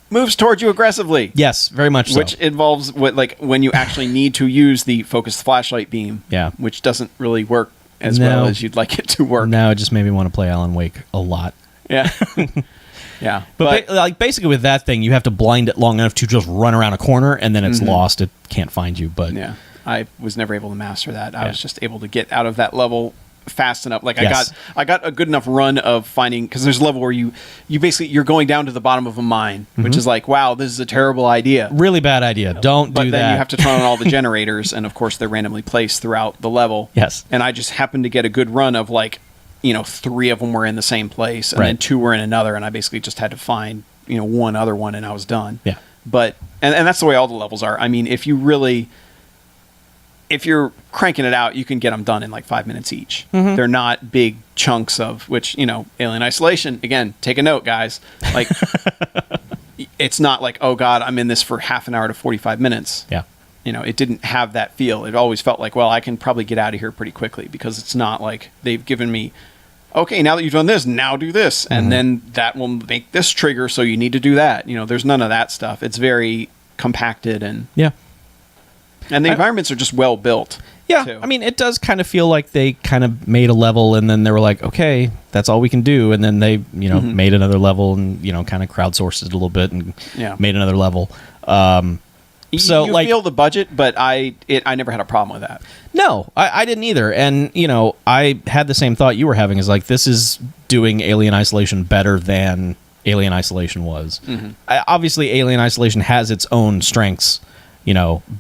moves towards you aggressively. Yes, very much so. Which involves when you actually need to use the focused flashlight beam. Yeah. Which doesn't really work as No. well as you'd like it to work. Now it just made me want to play Alan Wake a lot. Yeah. Yeah. But basically with that thing, you have to blind it long enough to just run around a corner, and then it's lost. It can't find you. But yeah, I was never able to master that. I was just able to get out of that level fast enough. Like Yes. I got a good enough run of finding, because there's a level where you basically you're going down to the bottom of a mine, which is like, wow, this is a terrible idea. really bad idea. Don't But do then that. you have to turn on all the generators, and of course they're randomly placed throughout the level. Yes. And I just happened to get a good run of like, 3 of them were in the same place, and then Right. 2 were in another, and I basically just had to find, one other one, and I was done. Yeah. But and that's the way all the levels are. I mean, if you're cranking it out, you can get them done in like 5 minutes each. They're not big chunks of which, Alien Isolation, again, take a note, guys. Like, it's not like, oh God, I'm in this for half an hour to 45 minutes. Yeah. It didn't have that feel. It always felt like, well, I can probably get out of here pretty quickly because it's not like they've given me, okay, now that you've done this, now do this. And then that will make this trigger, so you need to do that. There's none of that stuff. It's very compacted and Yeah. the environments are just well built. Yeah. too. I mean, it does kind of feel like they kind of made a level, and then they were like, okay, that's all we can do. And then they, made another level and, kind of crowdsourced it a little bit and made another level. So, you like, feel the budget, but I never had a problem with that. no, I didn't either. And, I had the same thought you were having, is like, this is doing Alien Isolation better than Alien Isolation was. Obviously, Alien Isolation has its own strengths.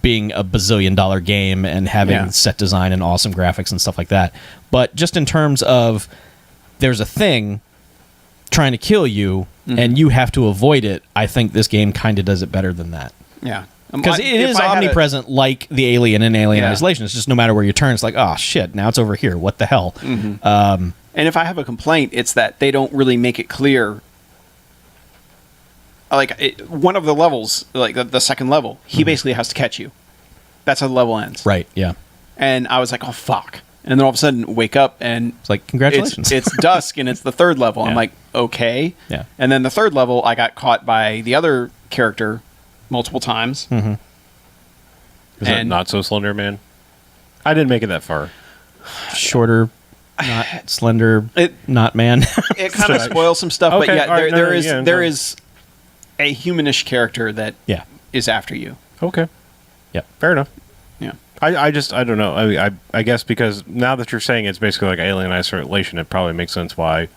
being a bazillion-dollar game and having set design and awesome graphics and stuff like that. But just in terms of there's a thing trying to kill you and you have to avoid it, I think this game kind of does it better than that. Yeah. Because it is omnipresent like the Alien and Alien Isolation. It's just no matter where you turn, it's like, oh, shit, now it's over here. What the hell? And if I have a complaint, it's that they don't really make it clear. Like, one of the levels, like the second level, he basically has to catch you. That's how the level ends. Right, yeah. And I was like, oh, fuck. And then all of a sudden, wake up, and it's like, congratulations. It's dusk, and it's the third level. Yeah. I'm like, okay. Yeah. And then the third level, I got caught by the other character multiple times. Mm-hmm. Is that not so Slender Man? I didn't make it that far. Shorter, not slender, not man. It kind of spoils some stuff, but Okay, yeah, all right, there is a humanish character that is after you. Okay. Yeah. Fair enough. Yeah. I don't know. I guess because now that you're saying it's basically like Alien Isolation, it probably makes sense why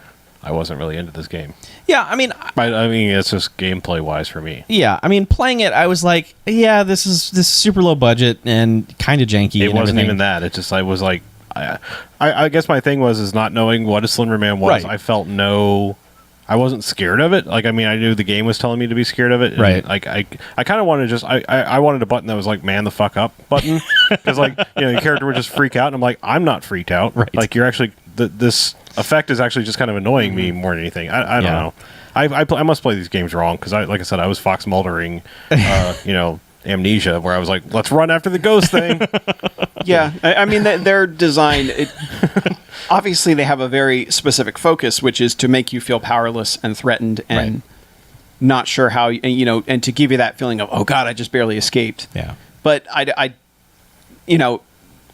I wasn't really into this game. Yeah, I mean, it's just gameplay wise for me. Yeah, I mean, playing it, I was like, yeah, this is super low budget and kind of janky. It wasn't even that. It just I was like, I guess my thing is not knowing what a Slender Man was. Right. I felt I wasn't scared of it. Like, I mean, I knew the game was telling me to be scared of it. And right. Like, I kind of wanted to just, I wanted a button that was like, man the fuck up button. Because, like, the character would just freak out. And I'm like, I'm not freaked out. Right. Like, you're actually, this effect is actually just kind of annoying me more than anything. I don't know. I must play these games wrong. Because, like I said, I was Fox Muldering, Amnesia, where I was like, let's run after the ghost thing. Yeah. I mean, their design, obviously they have a very specific focus, which is to make you feel powerless and threatened and not sure how, and to give you that feeling of, oh God, I just barely escaped. Yeah. But I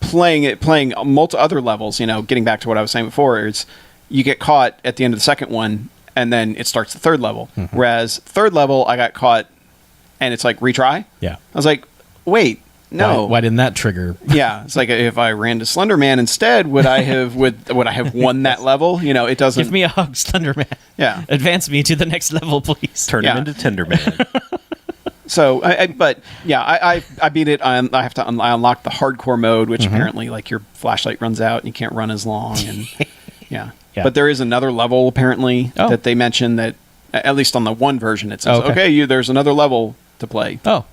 playing multiple other levels, getting back to what I was saying before, is you get caught at the end of the second one and then it starts the third level. Mm-hmm. Whereas third level, I got caught and it's like retry. Yeah. I was like, wait, no. Why didn't that trigger? Yeah, it's like if I ran to Slender Man instead, would I have won that level? It doesn't. Give me a hug, Slender Man. Yeah, advance me to the next level, please. Turn him into Tender Man. So, I beat it. I have to I unlock the hardcore mode, which apparently like your flashlight runs out and you can't run as long. And yeah. But there is another level apparently that they mentioned that at least on the one version it says there's another level to play. Oh,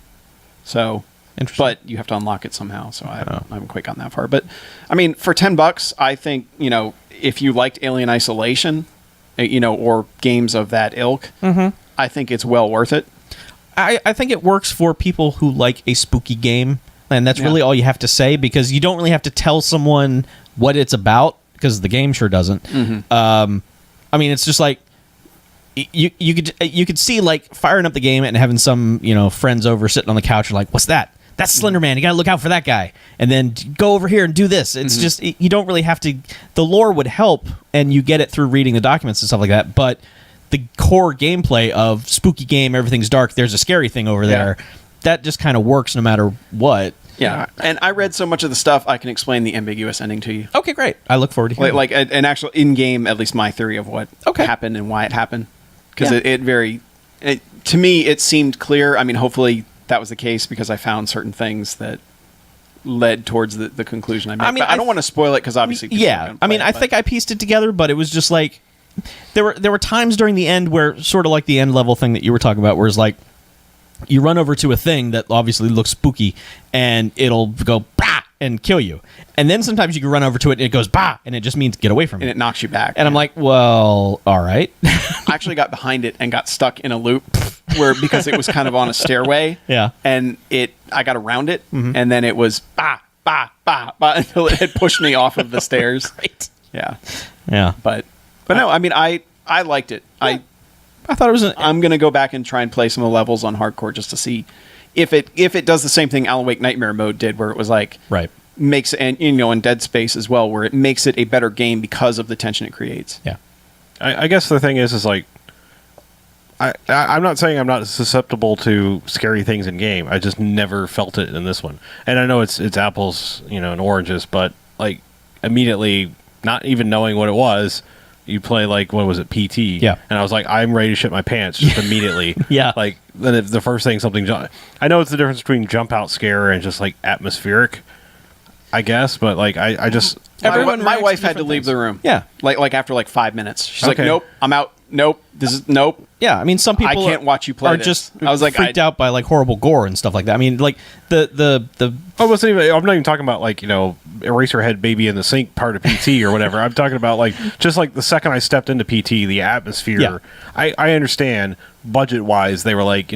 so. Interesting. But you have to unlock it somehow, so I haven't quite gotten that far. But I mean, for $10, I think if you liked Alien Isolation, or games of that ilk, I think it's well worth it. I think it works for people who like a spooky game, and that's really all you have to say, because you don't really have to tell someone what it's about, because the game sure doesn't. I mean, it's just like you could see like firing up the game and having some friends over sitting on the couch and like, what's that? That's Slender Man. You got to look out for that guy. And then go over here and do this. It's just, you don't really have to. The lore would help, and you get it through reading the documents and stuff like that. But the core gameplay of spooky game, everything's dark, there's a scary thing over there, that just kind of works no matter what. Yeah. And I read so much of the stuff, I can explain the ambiguous ending to you. Okay, great. I look forward to hearing like an actual in-game, at least my theory of what happened and why it happened. Because to me, it seemed clear. I mean, hopefully that was the case, because I found certain things that led towards the conclusion I made. I mean, I don't want to spoil it, because obviously I think I pieced it together, but it was just like there were times during the end where, sort of like the end level thing that you were talking about, where it's like you run over to a thing that obviously looks spooky and it'll go bah and kill you, and then sometimes you can run over to it and it goes bah and it just means get away from it and it knocks you back. And I'm like, well, all right. I actually got behind it and got stuck in a loop because it was kind of on a stairway. Yeah. And I got around it, and then it was bah, bah, bah, bah, until it had pushed me off of the stairs. Right. Yeah. Yeah. But no, I mean, I liked it. Yeah. I thought it was I'm going to go back and try and play some of the levels on hardcore just to see if it does the same thing Alan Wake Nightmare Mode did, where it was like makes, and in Dead Space as well, where it makes it a better game because of the tension it creates. Yeah. I guess the thing is like, I'm not saying I'm not susceptible to scary things in game. I just never felt it in this one. And I know it's apples, and oranges, but like immediately, not even knowing what it was, you play like, what was it, PT? Yeah. And I was like, I'm ready to shit my pants just immediately. Yeah. Like then if the first thing something, I know it's the difference between jump out scare and just like atmospheric, I guess, but like I just My wife had to leave the room. Yeah. Like after like 5 minutes. She's like, Okay. nope, I'm out. Nope, this is nope. Yeah, I mean, some I people can't watch you play are this. just I was like, freaked out by like horrible gore and stuff like that. I mean, like the I wasn't even. I'm not even talking about like Eraserhead baby in the sink part of PT or whatever. I'm talking about like just like the second I stepped into PT, the atmosphere. Yeah. I understand budget wise, they were like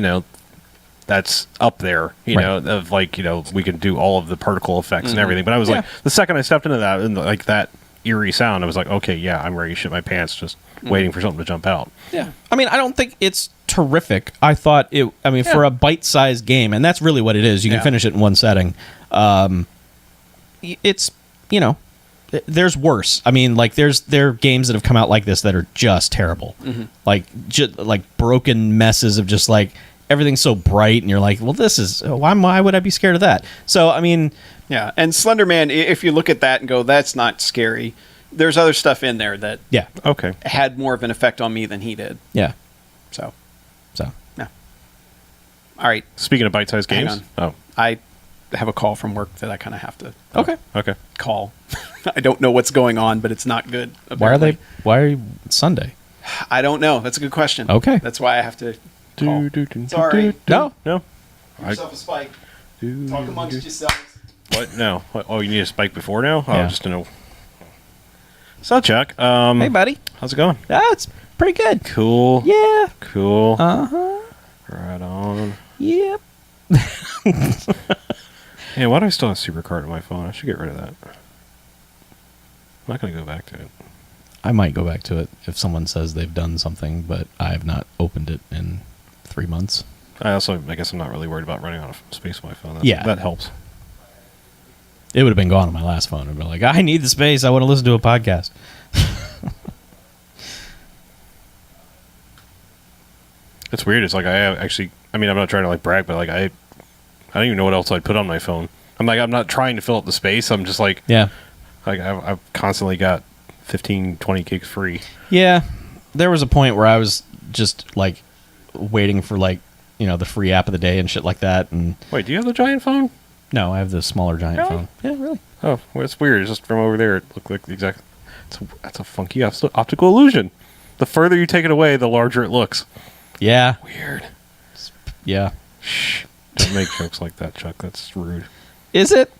that's up there. Right. Of like we can do all of the particle effects and everything. But I was like the second I stepped into that and like that eerie sound, I was like, okay, yeah, I'm ready to shit my pants, just waiting for something to jump out. Yeah. I mean, I don't think it's terrific. I thought it, I mean, for a bite-sized game, and that's really what it is. You can finish it in one setting. It's, there's worse. I mean, like there are games that have come out like this that are just terrible. Like broken messes of just like everything's so bright and you're like, well, this is, why would I be scared of that? So, I mean, Yeah, and Slender Man, if you look at that and go, that's not scary, there's other stuff in there that yeah. Okay. had more of an effect on me than he did. Yeah. So, So, yeah. All right, Speaking of bite-sized Hang games. on. I have a call from work that I kind of have to okay. Okay. call. I don't know what's going on, but it's not good. Why apparently. are Sunday? I don't know. That's a good question. Okay. That's why I have to call. Do, Sorry. No. No. Give yourself a spike. Talk amongst yourselves. What? No. What? Oh, you need a spike before now? Oh, Yeah. just to know. So, Chuck. Hey, buddy. How's it going? That's pretty good. Cool. Yeah. Cool. Uh-huh. Right on. Yep. Hey, why do I still have Supercard on my phone? I should get rid of that. I'm not going to go back to it. I might go back to it if someone says they've done something, but I have not opened it in 3 months. I guess I'm not really worried about running out of space on my phone. Yeah. That helps. It would have been gone on my last phone. I'd be like, I need the space. I want to listen to a podcast. It's weird. It's like I actually, I mean, I'm not trying to like brag, but like I don't even know what else I'd put on my phone. I'm not trying to fill up the space. I'm just like, Yeah. like I've constantly got 15, 20 gigs free. Yeah. There was a point where I was just like waiting for like, the free app of the day and shit like that. And Wait, do you have the giant phone? no, I have the smaller giant Really? phone. Yeah, really. Oh, well, it's weird. It's just from over there. It looked like the exact. That's a funky optical illusion. The further you take it away, the larger it looks. Yeah. Weird. Yeah. Shh. Don't make jokes like that, Chuck. That's rude. Is it?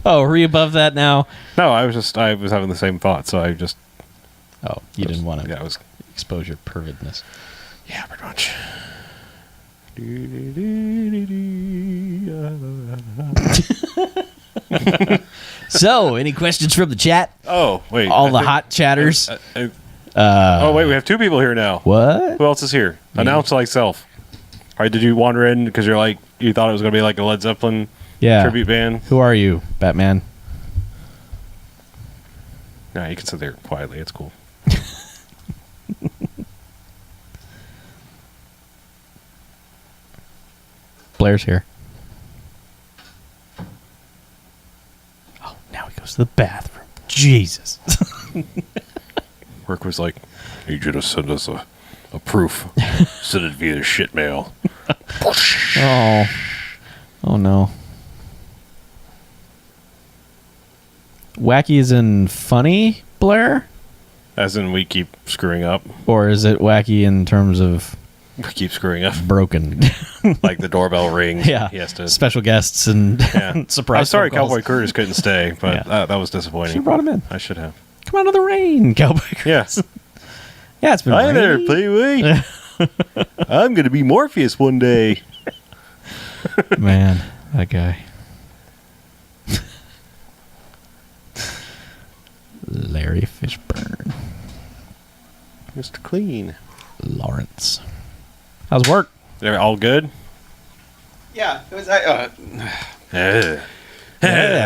Oh, are we above that now? No, I was having the same thought, so I just. Oh, you didn't want to Yeah, I was. expose your pervidness. Yeah, pretty much. So, any questions from the chat? Oh, wait. All I the think- hot chatters. Oh, wait. We have two people here now. What? Who else is here? Announce thyself. All right, did you wander in because you thought it was going to be like a Led Zeppelin Yeah. tribute band? Who are you, Batman? No, you can sit there quietly. It's cool. Blair's here. Oh, now he goes to the bathroom. Jesus. Work was like, need you to send us a proof. Send it via shit mail. Oh. Oh, no. Wacky is in funny, Blair? As in, we keep screwing up. Or is it wacky in terms of We keep screwing up. broken? Like the doorbell rings. Yeah. He has to. Special guests and Yeah. surprise I'm sorry, phone calls. Cowboy Curtis couldn't stay, but Yeah. that was disappointing. You brought him in. I should have. Come out of the rain, Cowboy. Yeah. Yeah, it's been Hi there, rainy. Playway. I'm going to be Morpheus one day. Man, that guy. Larry Fishburne. Mr. Clean. Lawrence. How's work? They're all good? Yeah, it was, Yeah.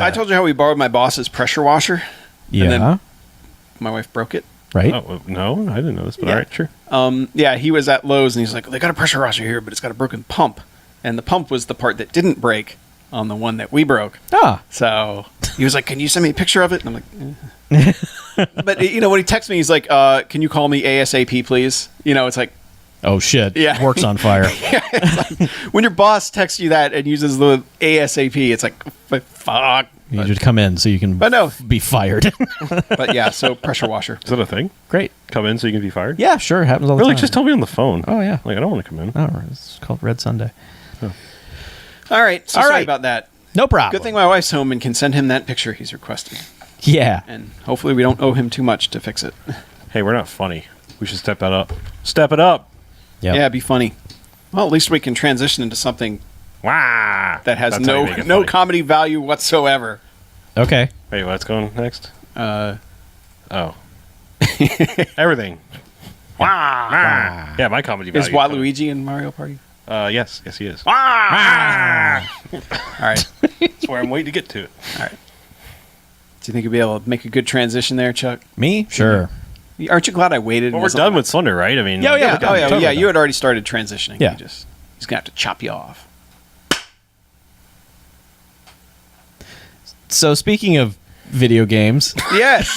I told you how we borrowed my boss's pressure washer. Yeah. And then my wife broke it. Right? Oh, no, I didn't know this, but Yeah. all right, sure. Yeah, he was at Lowe's and he's like, they got a pressure washer here, but it's got a broken pump. And the pump was the part that didn't break on the one that we broke. Ah. So he was like, can you send me a picture of it? And I'm like, But, when he texts me, he's like, can you call me ASAP, please? It's like, Oh shit! Yeah. Works on fire. When your boss texts you that and uses the ASAP, it's like, fuck. You need you to come in so you can But no. be fired. But yeah, so pressure washer. Is that a thing? Great. Come in so you can be fired? Yeah, sure. It happens all the Really? time. Just tell me on the phone. Oh, yeah. Like, I don't want to come in. Oh, right. It's called Red Sunday. All right, so All sorry right. about that. No problem. Good thing my wife's home and can send him that picture he's requested. Yeah. And hopefully we don't owe him too much to fix it. Hey, we're not funny. We should step that up. Step it up. Yep. Yeah, be funny. Well, at least we can transition into something Wow. that has That's how you make it no funny. comedy value whatsoever. Okay. Wait, what's going next? Uh, Oh. Everything. Wow. Yeah, my comedy value. is Waluigi in Mario Party? Yes, he is. All right. That's where I'm waiting to get to it. Do you think you'll be able to make a good transition there, Chuck? Me? Sure. Aren't you glad I waited? Well, and we're wasn't done like- with Slender, right? I mean, Yeah, Yeah, we're done. oh yeah, Totally yeah. done. You had already started transitioning. Yeah. He's gonna have to chop you off. So speaking of video games, Yes.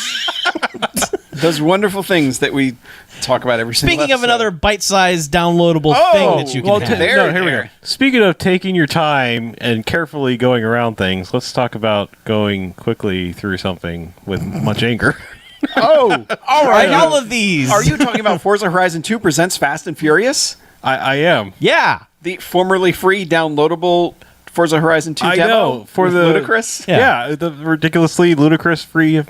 Those wonderful things that we talk about every single speaking of episode. another bite-sized downloadable Oh, thing that you can well, have. there. here we go. Speaking of taking your time and carefully going around things, let's talk about going quickly through something with much anger. Oh, All right, all of these. are you talking about Forza Horizon 2 presents Fast and Furious? I am. Yeah. The formerly free downloadable Forza Horizon 2 I demo know, for with the- Ludicrous? Yeah. Yeah, the ridiculously ludicrous free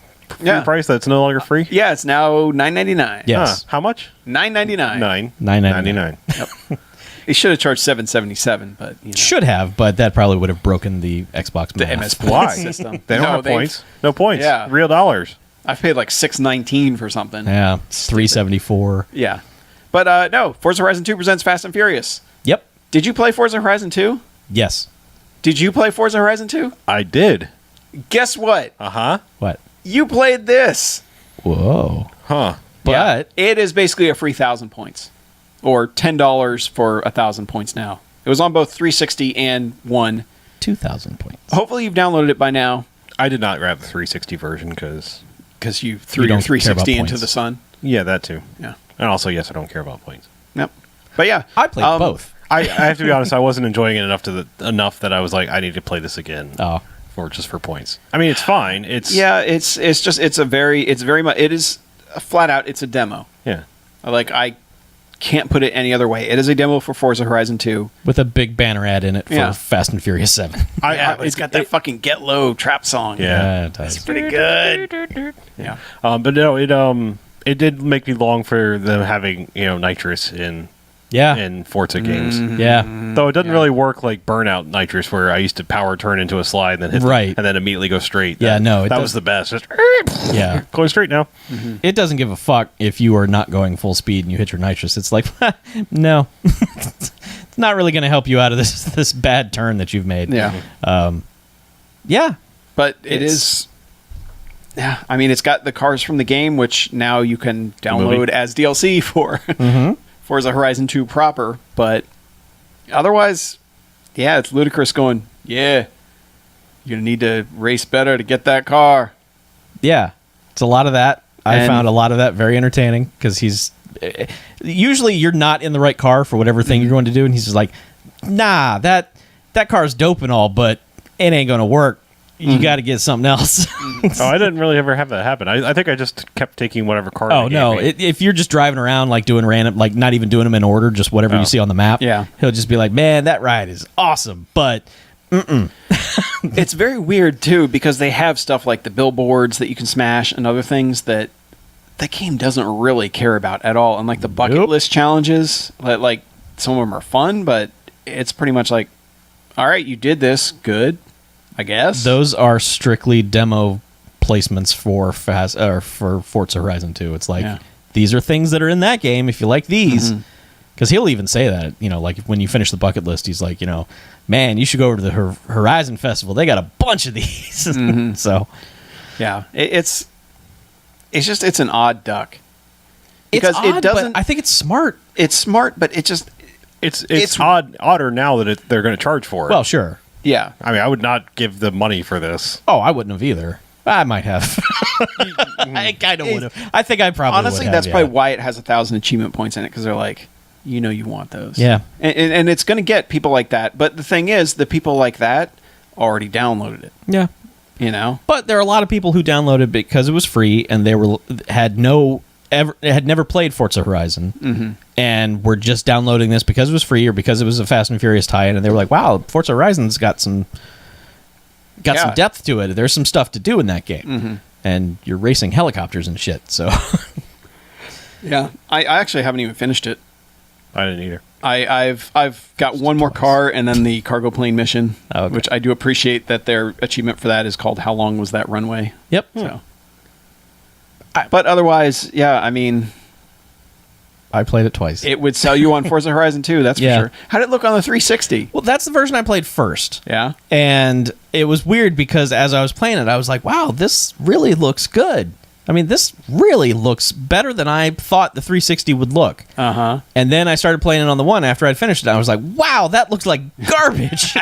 Yeah. price that's no longer free. Yeah, it's now $9.99. Yes. How much? $9.99. $9.99. They should have charged $7.77, but you know, Should have, but that probably would have broken the Xbox the math. MS Why? points system. They don't No, have they've- points. No points. Yeah. Real dollars. I've paid like $6.19 for something. Yeah, $374. Yeah. But no, Forza Horizon 2 presents Fast and Furious. Yep. Did you play Forza Horizon 2? Yes. Did you play Forza Horizon 2? I did. Guess what? Uh-huh. What? You played this. Whoa. Huh. But It is basically a free 1,000 points. Or $10 for 1,000 points now. It was on both 360 and 1. 2,000 points. Hopefully you've downloaded it by now I did not grab the 360 version because, because you threw You your don't care about 360 into points. the sun. yeah, that too. Yeah. And also, yes, I don't care about points. Yep. But yeah. I played both. I have to be honest, I wasn't enjoying it enough that I was like, I need to play this again Oh. for points. I mean, it's fine. It's Yeah, it's very much, it is flat out, it's a demo. yeah. Like, I can't put it any other way. It is a demo for Forza Horizon 2. With a big banner ad in it for Yeah. Fast and Furious 7. But it's got that fucking Get Low trap song. Yeah. it does. It's pretty good. Yeah. But no, it did make me long for them having nitrous in Yeah. Forza games. Yeah. Though it doesn't really work like Burnout nitrous, where I used to power turn into a slide and then hit Right. and then immediately go straight. Yeah, no, it that does- was the best. Just Yeah. going straight now. It doesn't give a fuck if you are not going full speed and you hit your nitrous. It's like, no. It's not really going to help you out of this bad turn that you've made. Yeah. Yeah. But it is. Yeah, I mean, it's got the cars from the game, which now you can download movie. as DLC for Forza Horizon 2 proper. But otherwise, yeah, it's ludicrous going, yeah, you're going to need to race better to get that car. Yeah. It's a lot of that. I And- found a lot of that very entertaining because he's usually you're not in the right car for whatever thing you're going to do, and he's just like, nah, that car's dope and all, but it ain't going to work. You got to get something else. Oh, I didn't really ever have that happen. I think I just kept taking whatever car. Oh they no! gave me. If you're just driving around like doing random, like not even doing them in order, just whatever Oh. you see on the map, Yeah. he'll just be like, "Man, that ride is awesome," but It's very weird, too, because they have stuff like the billboards that you can smash and other things that the game doesn't really care about at all. And like the bucket Nope. list challenges, like some of them are fun, but it's pretty much like, all right, you did this, good, I guess. those are strictly demo placements for for Forza Horizon 2. It's like Yeah. these are things that are in that game. If you like these, because he'll even say that, like when you finish the bucket list, he's like, man, you should go over to the Horizon Festival. They got a bunch of these. So Yeah, it's an odd duck. Because it's it odd, doesn't- But I think it's smart. It's smart, but it just, It's odder now that they're going to charge for it. Well, sure. yeah. I mean, I would not give the money for this. Oh, I wouldn't have either. I might have. I kind of would have. I think I probably Honestly, would have, that's yeah. probably why it has 1,000 achievement points in it, because they're like, you know you want those. Yeah. And it's going to get people like that. But the thing is, the people like that already downloaded it. Yeah. You know? But there are a lot of people who downloaded because it was free and they had never played Forza Horizon and were just downloading this because it was free or because it was a Fast and Furious tie-in, and they were like, "Wow, Forza Horizon's got some depth to it. There's some stuff to do in that game." And you're racing helicopters and shit. So yeah, I actually haven't even finished it. I didn't either. I've got one more car and then the cargo plane mission, which I do appreciate that their achievement for that is called "How long was that runway?" Yep. So, but otherwise, yeah, I mean, I played it twice. it would sell you on Forza Horizon 2, that's Yeah. for sure. How did it look on the 360? Well, that's the version I played first. Yeah. And it was weird because as I was playing it, I was like, wow, this really looks good. I mean, this really looks better than I thought the 360 would look. Uh-huh. And then I started playing it on the one after I'd finished it. I was like, wow, that looks like garbage.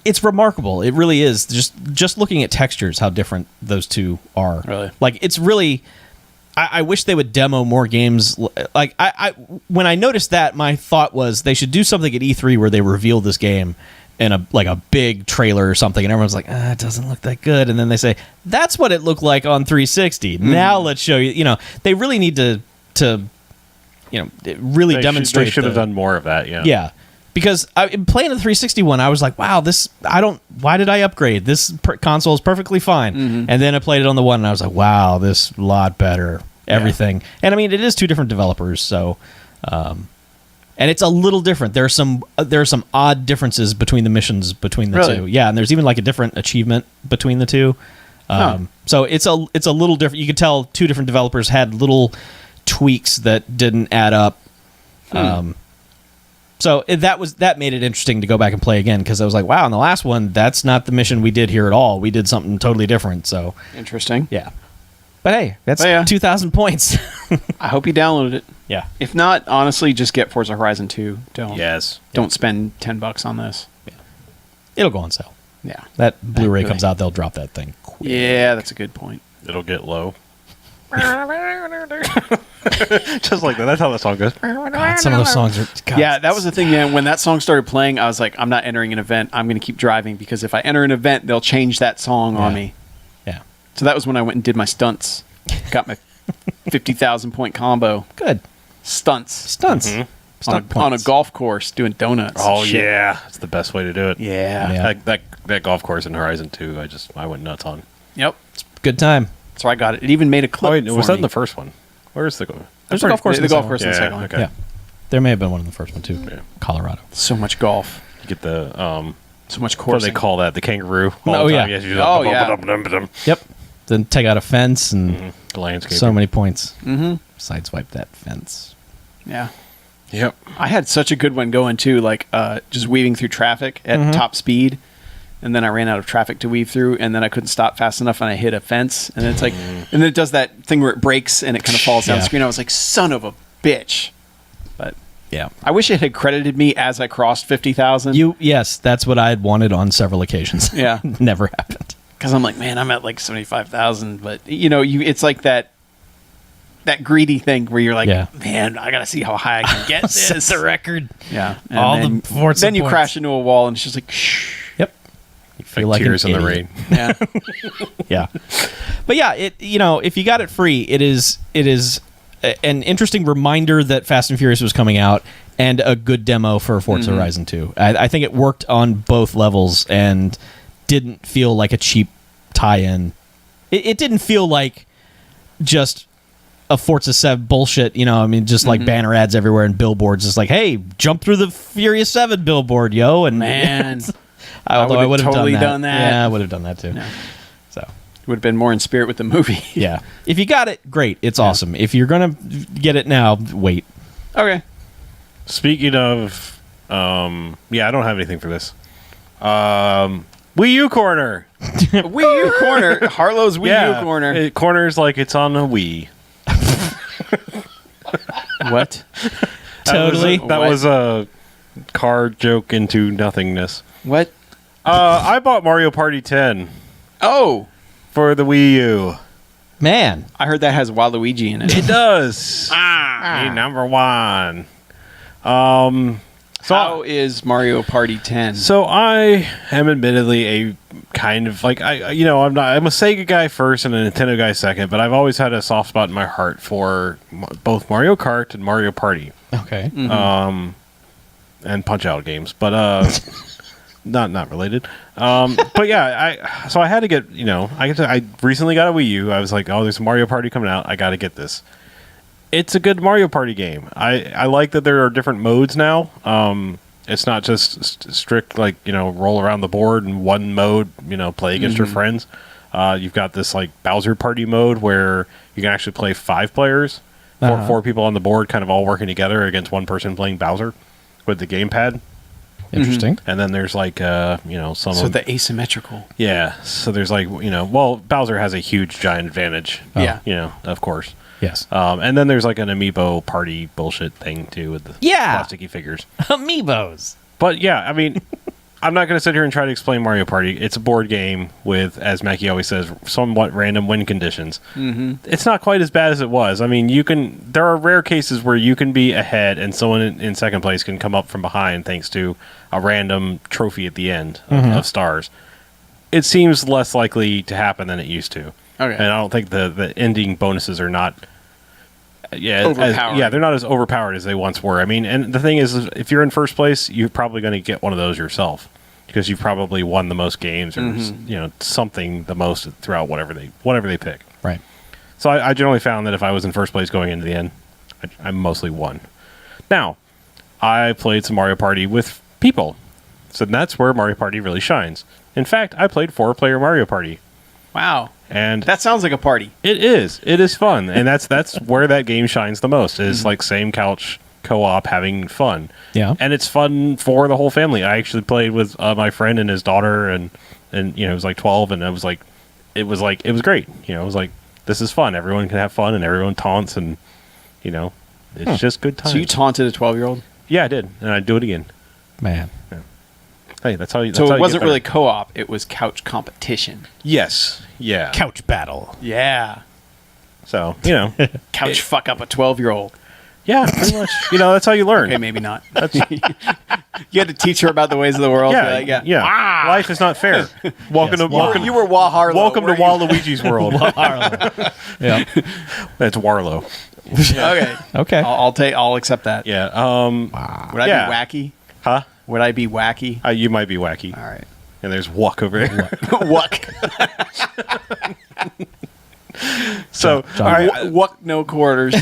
It's remarkable. It really is. Just looking at textures, how different those two are. Really? Like, it's really... I wish they would demo more games. Like, when I noticed that, my thought was they should do something at E3 where they reveal this game in a big trailer or something, and everyone's like, it doesn't look that good. And then they say, that's what it looked like on 360. Now let's show you. You know, they really need to really demonstrate. They should have done more of that. Yeah. Yeah. Because playing the 360 one, I was like, wow, why did I upgrade? This console is perfectly fine. And then I played it on the one, and I was like, wow, this is a lot better. Everything. And I mean, it is two different developers, so... and it's a little different. There are some odd differences between the missions between the two. Yeah, and there's even like a different achievement between the two. So it's a little different. You could tell two different developers had little tweaks that didn't add up. So that made it interesting to go back and play again, because I was like, wow, in the last one, that's not the mission we did here at all. We did something totally different. So Interesting. yeah. But hey, that's 2,000 points. I hope you downloaded it. Yeah. If not, honestly, just get Forza Horizon 2. Don't spend $10 on this. It'll go on sale. Yeah. That Blu-ray comes out, they'll drop that thing quick. Yeah, that's a good point. It'll get low. Just like that. That's how the song goes. God, some of those songs are... God, Yeah, that was the thing, man. When that song started playing, I was like, I'm not entering an event. I'm going to keep driving, because if I enter an event, they'll change that song on me. Yeah. So that was when I went and did my stunts. Got my 50,000 point combo. Good. Stunts. On a golf course doing donuts. Oh, yeah. That's the best way to do it. Yeah. That golf course in Horizon 2, I went nuts on. Yep. Good time. So I got it. It even made a clip. Oh, wait, was that me. in the first one? Where's the golf? There's a golf course. The golf course in the second one. Okay. Yeah. There may have been one in the first one, too. Yeah. Colorado. So much golf. You get the So much what do coursing. they call that? The kangaroo. Oh, yeah. Oh, yeah. Yep. Then take out a fence and The landscape. so many points. Mm-hmm. Sideswipe that fence. Yeah. Yep. I had such a good one going too, like just weaving through traffic at top speed, and then I ran out of traffic to weave through, and then I couldn't stop fast enough, and I hit a fence, and it's like, and then it does that thing where it breaks and it kind of falls down the screen. I was like, son of a bitch. But Yeah. I wish it had credited me as I crossed 50,000. Yes, that's what I had wanted on several occasions. Yeah. Never happened. Because I'm like, man, I'm at like 75,000, but it's like that greedy thing where you're like, man, I gotta see how high I can get this. Set the record. Yeah, and All then, the Forza then you points. crash into a wall, and it's just like, shh. Yep. You feel like tears an in the idiot. rain. Yeah, Yeah. But yeah, if you got it free, it is an interesting reminder that Fast and Furious was coming out, and a good demo for Forza Horizon 2. I think it worked on both levels and didn't feel like a cheap tie-in. It didn't feel like just a Forza 7 bullshit, just like banner ads everywhere and billboards. It's like, hey, jump through the Furious 7 billboard, yo. And man, although I would have totally done that. Yeah, I would have done that too. No. So It would have been more in spirit with the movie. yeah, if you got it, great. It's awesome. If you're gonna get it now, wait. Okay. Speaking of, I don't have anything for this. Wii U corner. Wii U corner. Harlow's Wii U corner. It corners like it's on a Wii. What? Totally. That was a car joke into nothingness. What? I bought Mario Party 10 Oh, for the Wii U. Man, I heard that has Waluigi in it. It does. Party number one. So how is Mario Party 10? So I am admittedly a kind of like I'm a Sega guy first and a Nintendo guy second, but I've always had a soft spot in my heart for both Mario Kart and Mario Party. Okay. And Punch-Out games, but not related. But yeah, I had to get I recently got a Wii U. I was like, oh, there's a Mario Party coming out. I got to get this. It's a good Mario Party game. I like that there are different modes now. It's not just strict roll around the board and one mode. Play against your friends. You've got this like Bowser Party mode where you can actually play 5 players, four people on the board, kind of all working together against one person playing Bowser with the gamepad. Interesting. And then there's like some so the asymmetrical. Yeah. So there's Bowser has a huge giant advantage. Yeah. Of course. Yes. And then there's like an amiibo party bullshit thing too with the plasticky figures. Amiibos. But yeah, I mean, I'm not going to sit here and try to explain Mario Party. It's a board game with, as Mackie always says, somewhat random win conditions. Mm-hmm. It's not quite as bad as it was. I mean, there are rare cases where you can be ahead and someone in second place can come up from behind thanks to a random trophy at the end of stars. It seems less likely to happen than it used to. Okay. And I don't think the ending bonuses are not overpowered. they're not as overpowered as they once were. I mean, and the thing is if you're in first place, you're probably going to get one of those yourself because you've probably won the most games or something the most throughout whatever they pick. Right. So I generally found that if I was in first place going into the end, I mostly won. Now, I played some Mario Party with people, so that's where Mario Party really shines. In fact, I played 4-player Mario Party. Wow. And that sounds like a party. It is. It is fun. And that's where that game shines the most is like same couch co-op having fun. Yeah. And it's fun for the whole family. I actually played with my friend and his daughter and it was like 12 and it was great. It was like, this is fun. Everyone can have fun and everyone taunts and it's just good times. So you taunted a 12-year-old? Yeah, I did. And I'd do it again. Man. Yeah. Hey, that's how you. So it wasn't really co-op; it was couch competition. Yes. Yeah. Couch battle. Yeah. So couch fuck up a 12-year-old. Yeah, pretty much. That's how you learn. Okay, maybe not. You had to teach her about the ways of the world. Yeah. Ah! Life is not fair. Welcome to you were Waharlow. Welcome to Waluigi's world. Yeah. That's Warlow. Okay. I'll accept that. Yeah. Would I be wacky? Huh? Would I be wacky? You might be wacky. All right. And there's Wuck over there. Wuck. So, John. all right, Wuck no quarters.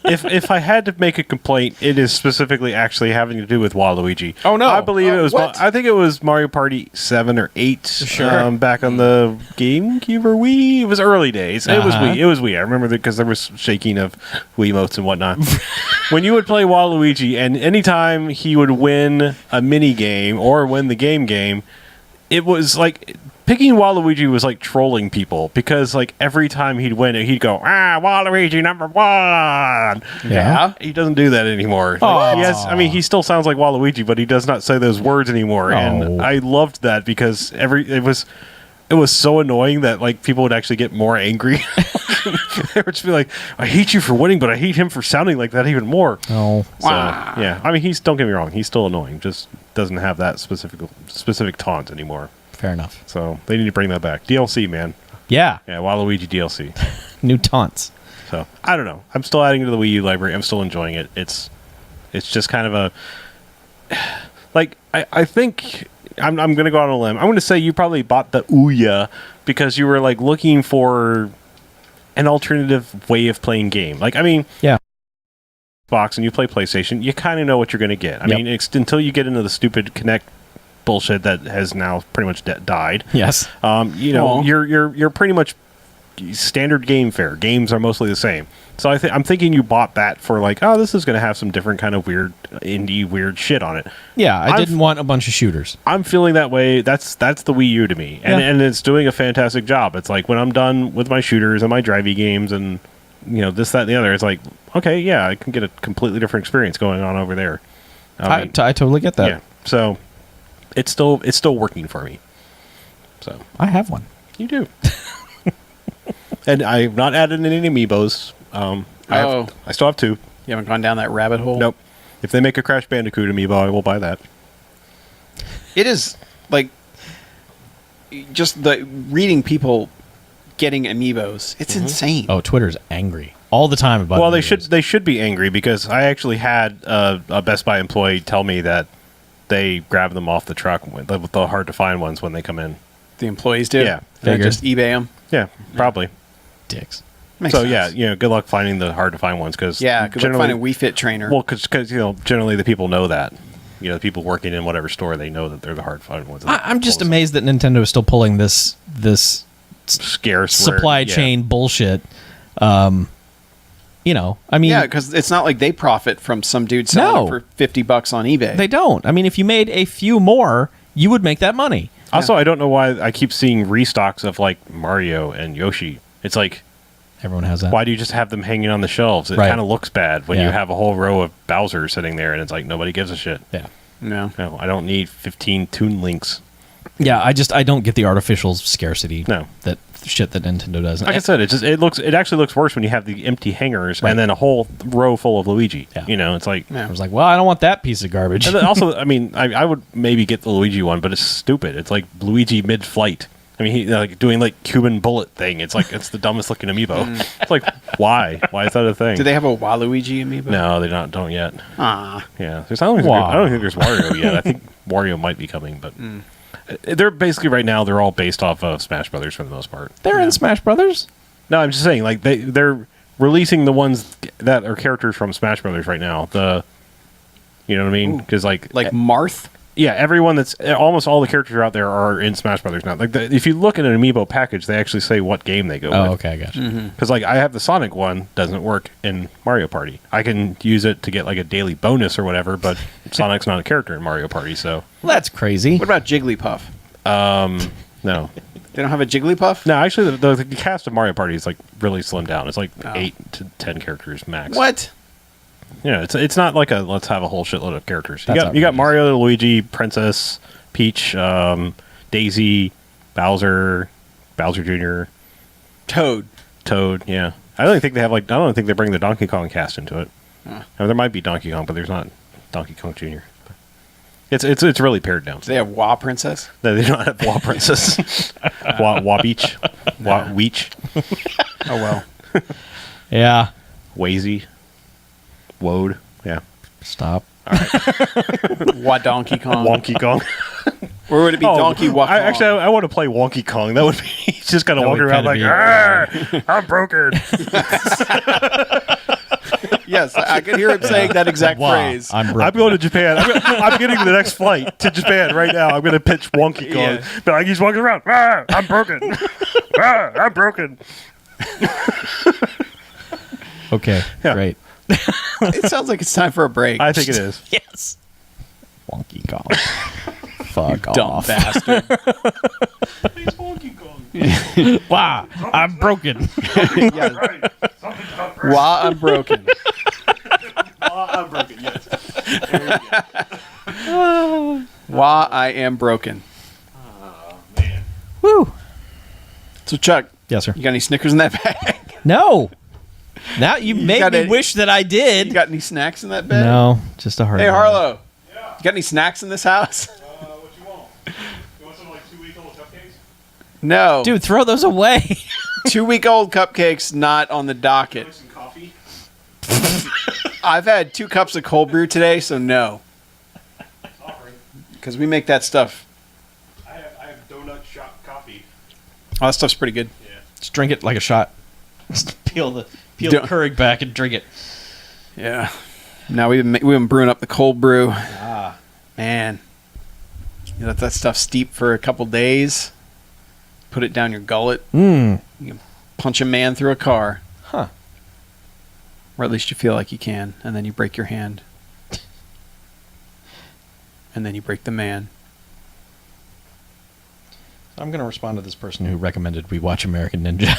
if I had to make a complaint, it is specifically actually having to do with Waluigi. Oh, no. I believe it was. What? I think it was Mario Party 7 or 8. Sure. Back on the GameCube or Wii. It was early days. It was Wii. It was Wii. I remember that because there was shaking of Wiimotes and whatnot. When you would play Waluigi, and anytime he would win a mini game or win the game, it was like picking Waluigi was like trolling people because like every time he'd win it, he'd go, Waluigi number 1. Yeah. He doesn't do that anymore. Like, he still sounds like Waluigi, but he does not say those words anymore. Oh. And I loved that because it was so annoying that like people would actually get more angry. They would just be like, I hate you for winning, but I hate him for sounding like that even more. Oh. So, yeah. I mean, don't get me wrong. He's still annoying. Just doesn't have that specific taunt anymore. Fair enough. So they need to bring that back. DLC, man. Yeah. Yeah, Waluigi DLC. New taunts. So I don't know. I'm still adding to the Wii U library. I'm still enjoying it. It's just kind of a like I think I'm going to go out on a limb. I'm going to say you probably bought the Ouya because you were like looking for an alternative way of playing game. Like I mean, yeah. Xbox and you play PlayStation, you kind of know what you're going to get. I mean, until you get into the stupid Kinect bullshit that has now pretty much died. Yes. You're pretty much standard game fare. Games are mostly the same. So I'm thinking you bought that for like, oh, this is going to have some different kind of weird indie shit on it. Yeah, I didn't want a bunch of shooters. I'm feeling that way. That's the Wii U to me, and it's doing a fantastic job. It's like when I'm done with my shooters and my drivey games and this, that, and the other. It's like, okay, yeah, I can get a completely different experience going on over there. I totally get that. Yeah. So it's still working for me. So I have one. You do. And I've not added any amiibos. I still have 2. You haven't gone down that rabbit hole? Nope. If they make a Crash Bandicoot amiibo, I will buy that. It is, like, just the reading people getting amiibos. It's insane. Oh, Twitter's angry all the time about. Well, amiibos. they should be angry because I actually had a Best Buy employee tell me that they grab them off the truck with the hard to find ones when they come in. The employees do? Yeah. They Figured. just eBay them? Yeah, probably. Dicks. Makes So sense. yeah, good luck finding the hard to find ones because Yeah, good luck finding a Wii Fit trainer. Well, because generally the people know that. The people working in whatever store, they know that they're the hard to find ones. I'm just amazed that Nintendo is still pulling this Scarce supply chain bullshit. I mean, yeah, because it's not like they profit from some dude selling No. it for $50 on eBay. they don't. I mean, if you made a few more, you would make that money. Also, I don't know why I keep seeing restocks of like Mario and Yoshi. It's like, Everyone has that. why do you just have them hanging on the shelves? It Right. kind of looks bad when Yeah. you have a whole row of Bowser sitting there and it's like nobody gives a shit. Yeah. No. No, I don't need 15 Toon Links. Yeah, I don't get the artificial scarcity. No. That shit that Nintendo does. Like I said, it actually looks worse when you have the empty hangers Right. and then a whole row full of Luigi. Yeah. It's like. Yeah. I was like, well, I don't want that piece of garbage. And then also, I mean, I would maybe get the Luigi one, but it's stupid. It's like Luigi mid-flight. I mean, he like doing like Cuban bullet thing. It's like it's the dumbest looking amiibo. It's like why? Why is that a thing? Do they have a Waluigi amiibo? No, they don't yet. Ah. Yeah, I don't think there's Wario yet. I think Wario might be coming, but they're basically right now they're all based off of Smash Brothers for the most part. They're in Smash Brothers. No, I'm just saying like they're releasing the ones that are characters from Smash Brothers right now. You know what I mean? Because like Marth? yeah, everyone that's almost all the characters out there are in Smash Brothers now. Like if you look at an amiibo package, they actually say what game they go with. Oh, okay, I got you. Because like I have the Sonic one, doesn't work in Mario Party. I can use it to get like a daily bonus or whatever, but Sonic's not a character in Mario Party, so Well, that's crazy. What about Jigglypuff? no. They don't have a Jigglypuff? No, actually, the cast of Mario Party is like really slimmed down. It's like 8 to 10 characters max. What? Yeah, it's not like a let's have a whole shitload of characters. You That's got outrageous. Mario, Luigi, Princess, Peach, Daisy, Bowser Jr., Toad. Toad. Yeah, I don't think they bring the Donkey Kong cast into it. I mean, there might be Donkey Kong, but there's not Donkey Kong Jr. It's really pared down. Do they have Wah Princess? No, they don't have Wah Princess, Wah Beach, Wah Weech, Oh, well. Yeah. Wazy, Woad. Yeah, Stop. Wah Donkey Kong. Wonky Kong. Or would it be Donkey Wah Kong? I want to play Wonky Kong. That would be he's just kind of That walking would around kinda like, be- "Arr, I'm broken. Yes, I could hear him saying that exact Wow, phrase. I'm going to Japan. I'm getting the next flight to Japan right now. I'm going to pitch Wonky Kong. Yeah. But like he's walking around. "Ah, I'm broken. Ah, I'm broken." Okay. Yeah. Great. It sounds like it's time for a break. I think it is. Yes. Wonky Kong. Fuck Dumb off. bastard. He's Wonky Kong. Wow. I'm broken. Yeah. Wah, I'm broken. I'm broken. Yes. Wah, I am broken. Woo. So, Chuck, Yes, sir. you got any Snickers in that bag? No. Now you made got me any- wish that I did. You got any snacks in that bag? No, just a hard. Hey, one. Harlow. Yeah. You got any snacks in this house? What you want? You want some like 2-week-old cupcakes? No. Dude, throw those away. 2-week-old cupcakes not on the docket. Some coffee? I've had 2 cups of cold brew today, so no. Because we make that stuff. I have donut shop coffee. Oh, that stuff's pretty good. Just drink it like a shot. Just peel the Don't- Keurig back and drink it. Yeah. Now we've been brewing up the cold brew. Man. You let that stuff steep for a couple days. Put it down your gullet. Mmm. You can punch a man through a car. Huh. Or at least you feel like you can. And then you break your hand. And then you break the man. I'm going to respond to this person who recommended we watch American Ninja.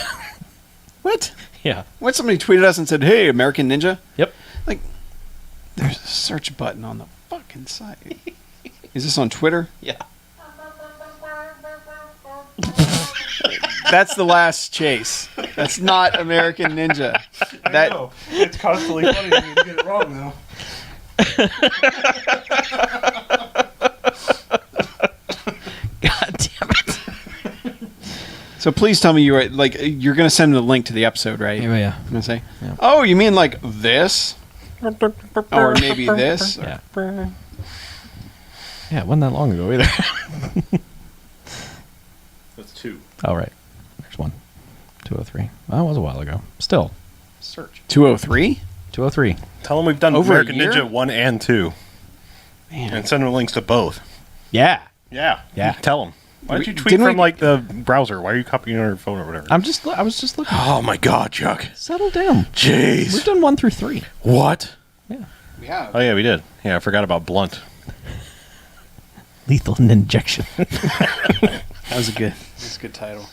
What? Yeah. What, somebody tweeted us and said, hey, American Ninja? Yep. Like, there's a search button on the fucking site. Is this on Twitter? Yeah. That's The Last Chase. That's not American Ninja. that It's constantly funny when you get it wrong, though. God damn it. So please tell me you're gonna send the link to the episode, right? Yeah. I'm gonna say, Yeah. oh, you mean like this, or maybe this? Yeah. Yeah, it wasn't that long ago either. That's 2. Oh, right. There's one. 203. Well, that was a while ago. Still. Search 203. 203. Tell them we've done Over a American year? Ninja 1 and 2. Man. And send them links to both. Yeah. Yeah. Yeah. Tell them. Why don't you tweet Didn't from we- like the browser? Why are you copying on your phone or whatever? I was just looking. Oh my god, Chuck. Settle down. Jeez. We've done 1 through 3. What? Yeah. Yeah. Oh yeah, we did. Yeah, I forgot about Blunt. Lethal injection. That was a good. That's a good title.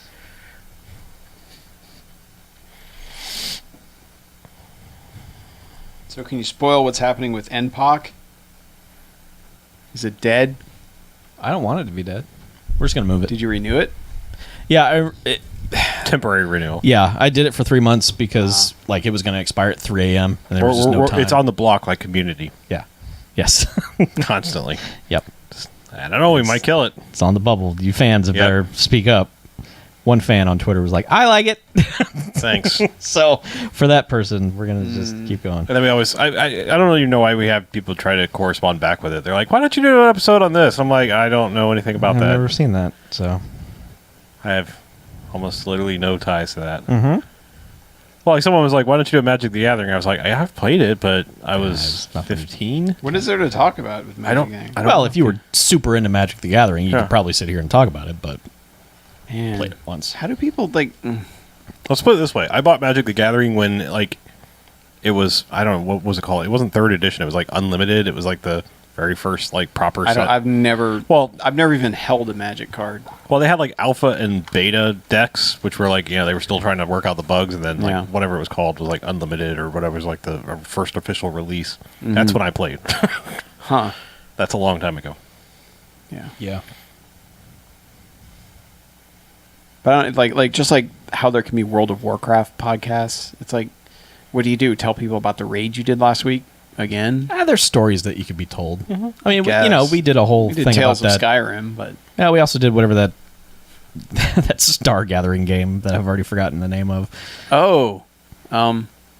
So can you spoil what's happening with NPOC? Is it dead? I don't want it to be dead. We're just gonna move it. Did you renew it? Yeah, Temporary renewal. yeah. I did it for 3 months because like it was gonna expire at 3 a.m. and there was just no time. It's on the block like Community. Yeah. Yes. Constantly. Yep. I don't know, we might kill it. It's on the bubble. You fans have Yep. better speak up. One fan on Twitter was like, "I like it." Thanks. And So for that person, we're gonna just keep going. then we always I don't even know why we have people try to correspond back with it. They're like, why don't you do an episode on this? I'm like, I don't know anything about I've that. never seen that. So. I have almost literally no ties to that. Mm-hmm. Well, like someone was like, why don't you do Magic the Gathering? I was like, I have played it, but I was it's nothing. 15. What is there to talk about with Magic I don't- Gang? I don't- Well, if you were super into Magic the Gathering, you Yeah. could probably sit here and talk about it, but Man. played it once. How do people like? Let's put it this way. I bought Magic the Gathering when, like, it was, I don't know, what was it called? It wasn't 3rd edition. It was, like, unlimited. It was, like, the very first, like, proper set. I've never. Well- I've never even held a Magic card. Well, they had, like, alpha and beta decks, which were, like, you know, they were still trying to work out the bugs, and then, like, Yeah. whatever it was called was, like, unlimited or whatever was, like, the first official release. Mm-hmm. That's when I played. Huh? That's a long time ago. Yeah. Yeah. But I don't, like just like how there can be World of Warcraft podcasts. It's like, what do you do? Tell people about the raid you did last week again? There's stories that you could be told. Mm-hmm. I mean, Guess. you know, we did a whole We did thing Tales about of that. Skyrim, but Yeah, we also did whatever that that Star Gathering game that I've already forgotten the name of.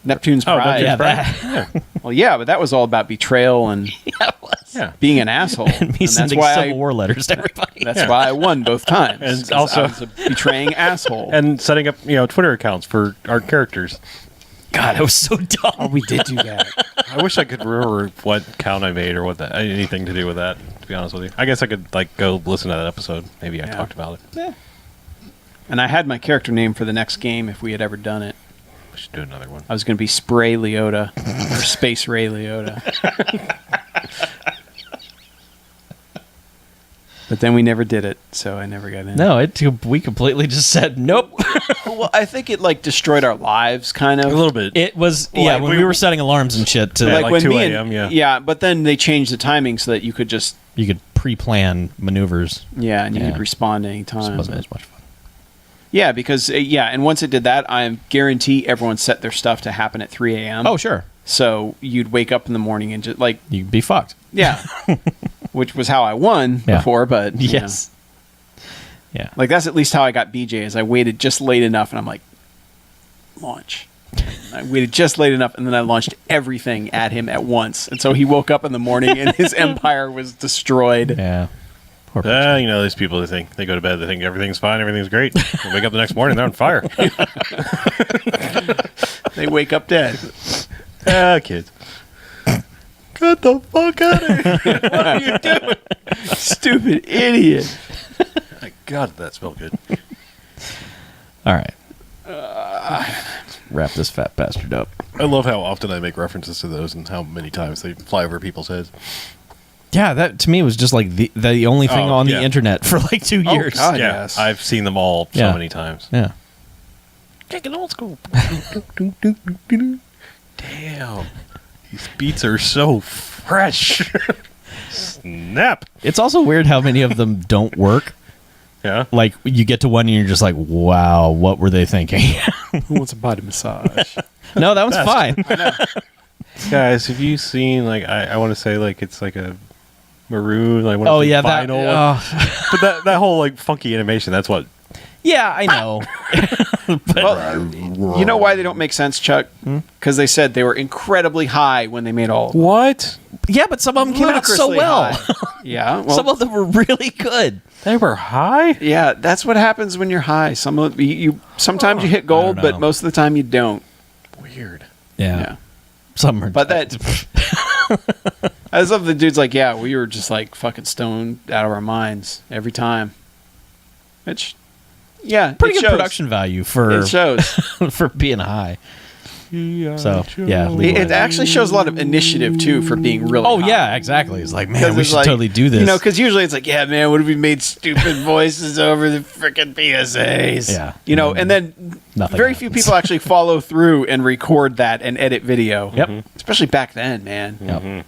Neptune's Oh, Pride. Neptune's Yeah, Pride? that. Well, yeah, but that was all about betrayal and Yeah, it was. Yeah. being an asshole. And me that's sending why Civil War letters to everybody. That's why I won both times. And 'cause also- I was a betraying asshole. And setting up, you know, Twitter accounts for our characters. God, it was so dumb. oh, we did do that. I wish I could remember what count I made or what that anything to do with that. To be honest with you, I guess I could like go listen to that episode. Maybe I Yeah. talked about it. Yeah. And I had my character name for the next game if we had ever done it. We should do another one. I was going to be Spray Leota or Space Ray Leota. But then we never did it, so I never got in. No, we completely just said nope. Well, I think it like destroyed our lives, kind of. A little bit. It was Like, when we were setting alarms and shit to like 2 me a.m., and, yeah. but then they changed the timing so that you could just you could pre-plan maneuvers. and you Yeah. could respond at any Just time. wasn't as much fun. Yeah, because and once it did that, I guarantee everyone set their stuff to happen at 3 a.m. Oh, sure. So you'd wake up in the morning and just like You'd be fucked. which was how I won Yeah. before, but you know. Yes. Yeah. Like that's at least how I got BJ. Is I waited just late enough, and I'm like, launch. I waited just late enough, and then I launched everything at him at once, and so he woke up in the morning, and his empire was destroyed. Yeah. Poor person. You know, these people, they go to bed, they think everything's fine, everything's great. They wake up the next morning, they're on fire. They wake up dead. Kids. Get the fuck out of here. What are you doing, stupid idiot? My God, that smelled good. All right. Let's wrap this fat bastard up. I love how often I make references to those and how many times they fly over people's heads. Yeah, that to me was just like the only thing Oh, on yeah. the internet for like 2 years. God. Yeah, Yes. I've seen them all so Yeah. many times. Yeah. Kicking old school. Damn. These beats are so fresh. Snap. It's also weird how many of them don't work. Yeah. Like you get to one and you're just like, wow, what were they thinking? Who wants a body massage? No, that one's fine. Guys, have you seen like I want to say like it's like a maroon like one of Oh the yeah, that. vinyl but that whole like funky animation, that's what. Yeah, I know. Well, you know why they don't make sense, Chuck? Because they said they were incredibly high when they made all of them. What? Yeah, but some of them came out so Ludicrously well. high. Yeah, well, Some of them were really good. They were high? yeah, that's what happens when you're high. Sometimes you hit gold, know. but most of the time you don't. Weird. Yeah. Some are. But that, I just love the dude's like, yeah, we were just like fucking stoned out of our minds every time. Which, yeah, pretty it good shows. production value for It shows. for being high. So yeah, It actually shows a lot of initiative too for being really. Oh high. yeah, exactly. It's like, man, 'Cause we it's should like, totally do this. You know, because usually it's like, yeah, man, what if we made stupid voices over the freaking PSAs? Yeah. You know, and then Nothing very few happens. people actually follow through and record that and edit video. Yep. Especially back then, man. Yep. I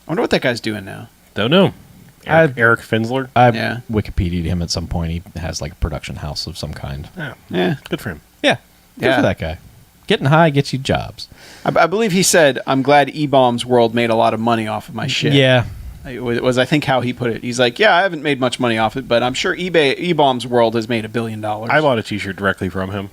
wonder what that guy's doing now. Don't know. I- Eric Finsler. I Yeah. Wikipedia'd him at some point. He has like a production house of some kind. Yeah. Yeah. Good for him. Yeah, good Yeah. for that guy. Getting high gets you jobs. I believe he said, I'm glad E-Bombs World made a lot of money off of my shit. Yeah, It was, I think, how he put it. He's like, yeah, I haven't made much money off it, but I'm sure E-Bombs World has made $1 billion. I bought a T-shirt directly from him,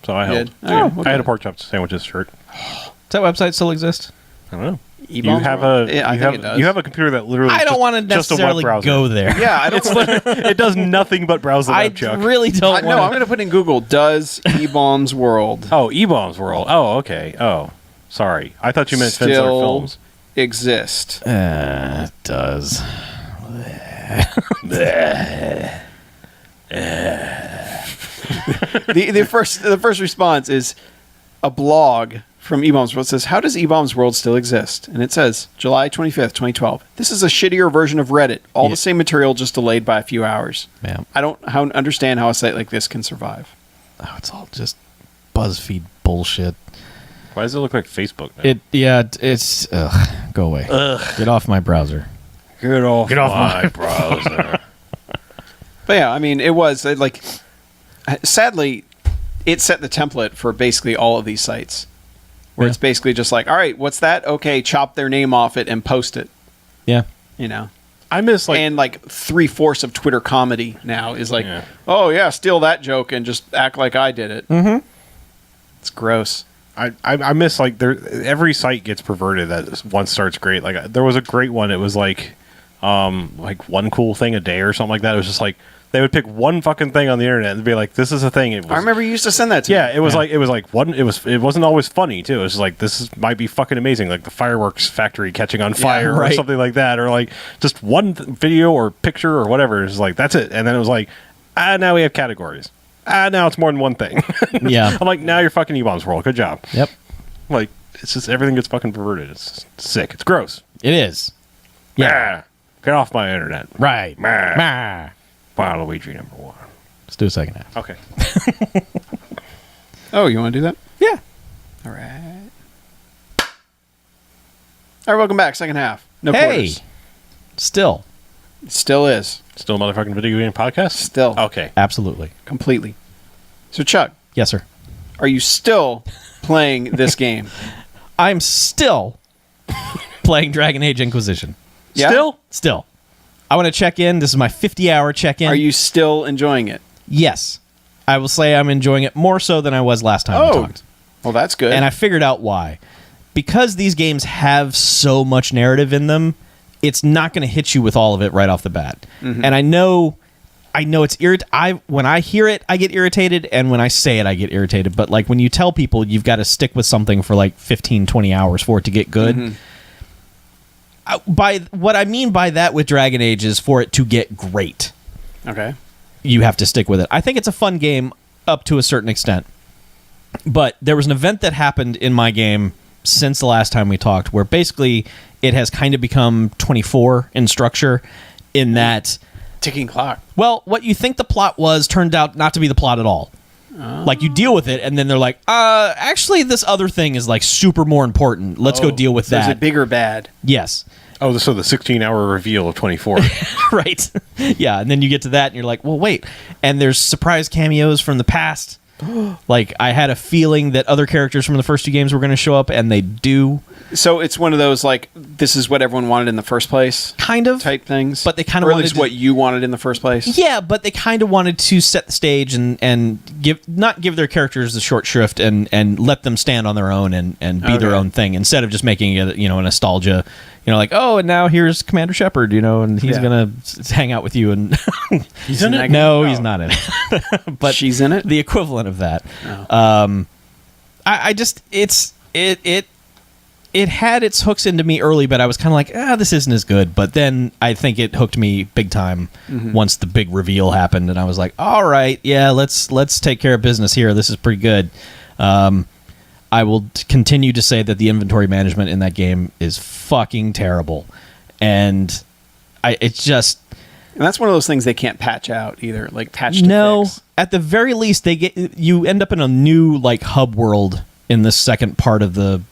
so I helped. Did? Okay, I had a pork chop sandwiches shirt. does that website still exist? I don't know. You E-Bombs have World? a Yeah, I you think have it does. you have a computer that literally I don't want to just a web necessarily browser. go there. Yeah, I don't. It does nothing but browse the I web, Chuck. really don't No, I'm want going to put in Google, does E-Bombs World Oh, E-Bombs World. Oh, okay. Oh, sorry. I thought you meant Finsler still Films. exist? It does. The first response is a blog from E-Bombs World. It says, how does E-Bombs World still exist? And it says, July 25th, 2012. This is a shittier version of Reddit. All the same material, just delayed by a few hours. Yeah. I don't understand how a site like this can survive. Oh, it's all just BuzzFeed bullshit. Why does it look like Facebook now? It's go away. Get off my browser. Get off my browser. But yeah, I mean, it was like, sadly, it set the template for basically all of these sites. Where Yeah. it's basically just like, all right, what's that? Okay, chop their name off it and post it. Yeah. You know? I miss like And like 3/4 of Twitter comedy now is like, Yeah. oh yeah, steal that joke and just act like I did it. Mm-hmm. It's gross. I miss like every site gets perverted that once starts great. Like there was a great one. It was like one cool thing a day or something like that. It was just like they would pick one fucking thing on the internet and be like, this is a thing. It was, I remember you used to send that to Yeah, me. it was it wasn't always funny too. It was just like might be fucking amazing, like the fireworks factory catching on fire or right. something like that, or like just one video or picture or whatever. It's like that's it, and then it was like now we have categories. Now it's more than one thing. Yeah. I'm like, now you're fucking E-Bombs World. Good job. Yep. Like it's just everything gets fucking perverted. It's sick. It's gross. It is. Yeah. Get off my internet. Right. Meh. Meh. Waluigi #1. Let's do a second half. Okay. Oh, you want to do that? Yeah. All right. All right, welcome back. Second half. No Hey. quarters. Still. It still is. Still a motherfucking video game podcast? Still. Okay. Absolutely. Completely. So, Chuck, Yes, sir. are you still playing this game? I'm still playing Dragon Age Inquisition. Yeah? Still. I want to check in. This is my 50-hour check-in. Are you still enjoying it? Yes. I will say I'm enjoying it more so than I was last time we talked. Well, that's good. And I figured out why. Because these games have so much narrative in them, it's not going to hit you with all of it right off the bat. And I know it's when I hear it, I get irritated, and when I say it, I get irritated. But like when you tell people you've got to stick with something for like 15, 20 hours for it to get good. By what I mean by that with Dragon Age is for it to get great, Okay. you have to stick with it. I think it's a fun game up to a certain extent. But there was an event that happened in my game since the last time we talked where basically it has kind of become 24 in structure in that, Ticking clock. well, what you think the plot was turned out not to be the plot at all. Like you deal with it and then they're like, actually this other thing is like super more important. Let's go deal with There's that. a bigger bad. Yes. Oh, so the 16-hour reveal of 24. Right. Yeah, and then you get to that and you're like, well, wait. And there's surprise cameos from the past. Like, I had a feeling that other characters from the first two games were going to show up, and they do. So it's one of those, like, this is what everyone wanted in the first place Kind of. type things? But they kind of Or at wanted least to- what you wanted in the first place? Yeah, but they kind of wanted to set the stage and not give their characters the short shrift and let them stand on their own and be their Okay. own thing instead of just making it, a nostalgia, like, oh, and now here's Commander Shepard, and he's Yeah. going to hang out with you. And He's in it? No, Oh. he's not in it. But She's in it? the equivalent of that. Oh. I just, it had its hooks into me early, but I was kind of like, this isn't as good. But then I think it hooked me big time once the big reveal happened, and I was like, all right, yeah, let's take care of business here. This is pretty good. I will continue to say that the inventory management in that game is fucking terrible, and it's just And that's one of those things they can't patch out either, like patch to no. fix. At the very least, you end up in a new like hub world in the second part of the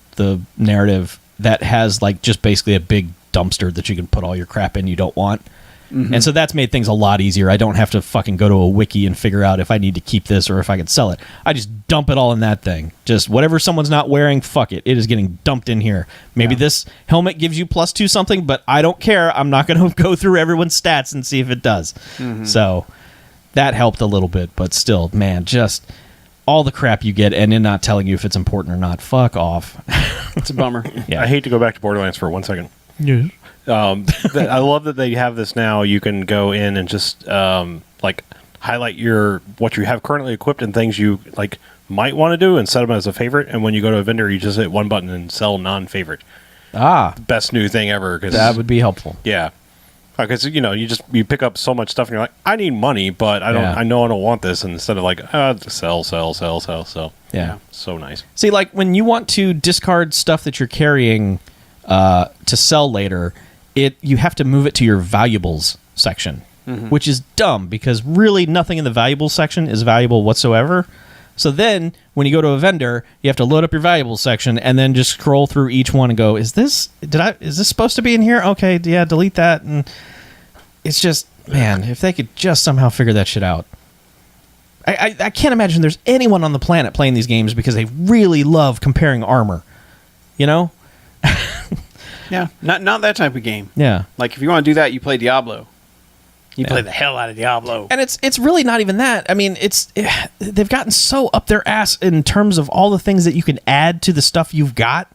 narrative that has like just basically a big dumpster that you can put all your crap in you don't want. And so that's made things a lot easier. I don't have to fucking go to a wiki and figure out if I need to keep this or if I can sell it. I just dump it all in that thing. Just whatever someone's not wearing, fuck it. It is getting dumped in here. Maybe this helmet gives you +2 something, but I don't care. I'm not going to go through everyone's stats and see if it does. So that helped a little bit, but still, man, just all the crap you get and then not telling you if it's important or not. Fuck off. It's a bummer. Yeah. I hate to go back to Borderlands for 1 second. Yes. I love that they have this now. You can go in and just like highlight what you have currently equipped and things you like might want to do and set them as a favorite. And when you go to a vendor, you just hit one button and sell non-favorite. Best new thing ever. Cause, That would be helpful. yeah. Because you pick up so much stuff and you're like, I need money, but I Yeah. know I don't want this. And instead of like sell. Yeah. So nice. See, like when you want to discard stuff that you're carrying to sell later, you have to move it to your valuables section, which is dumb because really nothing in the valuables section is valuable whatsoever. So then when you go to a vendor, you have to load up your valuables section and then just scroll through each one and go, is this supposed to be in here? Okay, yeah, delete that. And it's just, man, if they could just somehow figure that shit out. I can't imagine there's anyone on the planet playing these games because they really love comparing armor. You know? Yeah, not that type of game. Yeah. Like, if you want to do that, you play Diablo. You play the hell out of Diablo. And it's really not even that. I mean, they've gotten so up their ass in terms of all the things that you can add to the stuff you've got.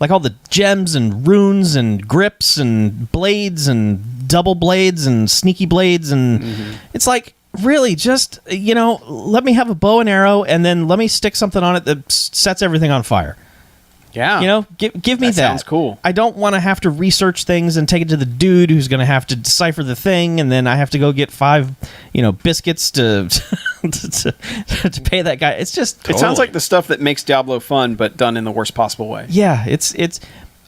Like all the gems and runes and grips and blades and double blades and sneaky blades. And it's like, really, just, let me have a bow and arrow and then let me stick something on it that sets everything on fire. Yeah. Give me that. Sounds cool. I don't want to have to research things and take it to the dude who's going to have to decipher the thing, and then I have to go get 5, biscuits to to pay that guy. It's just It sounds like the stuff that makes Diablo fun, but done in the worst possible way. yeah. It's.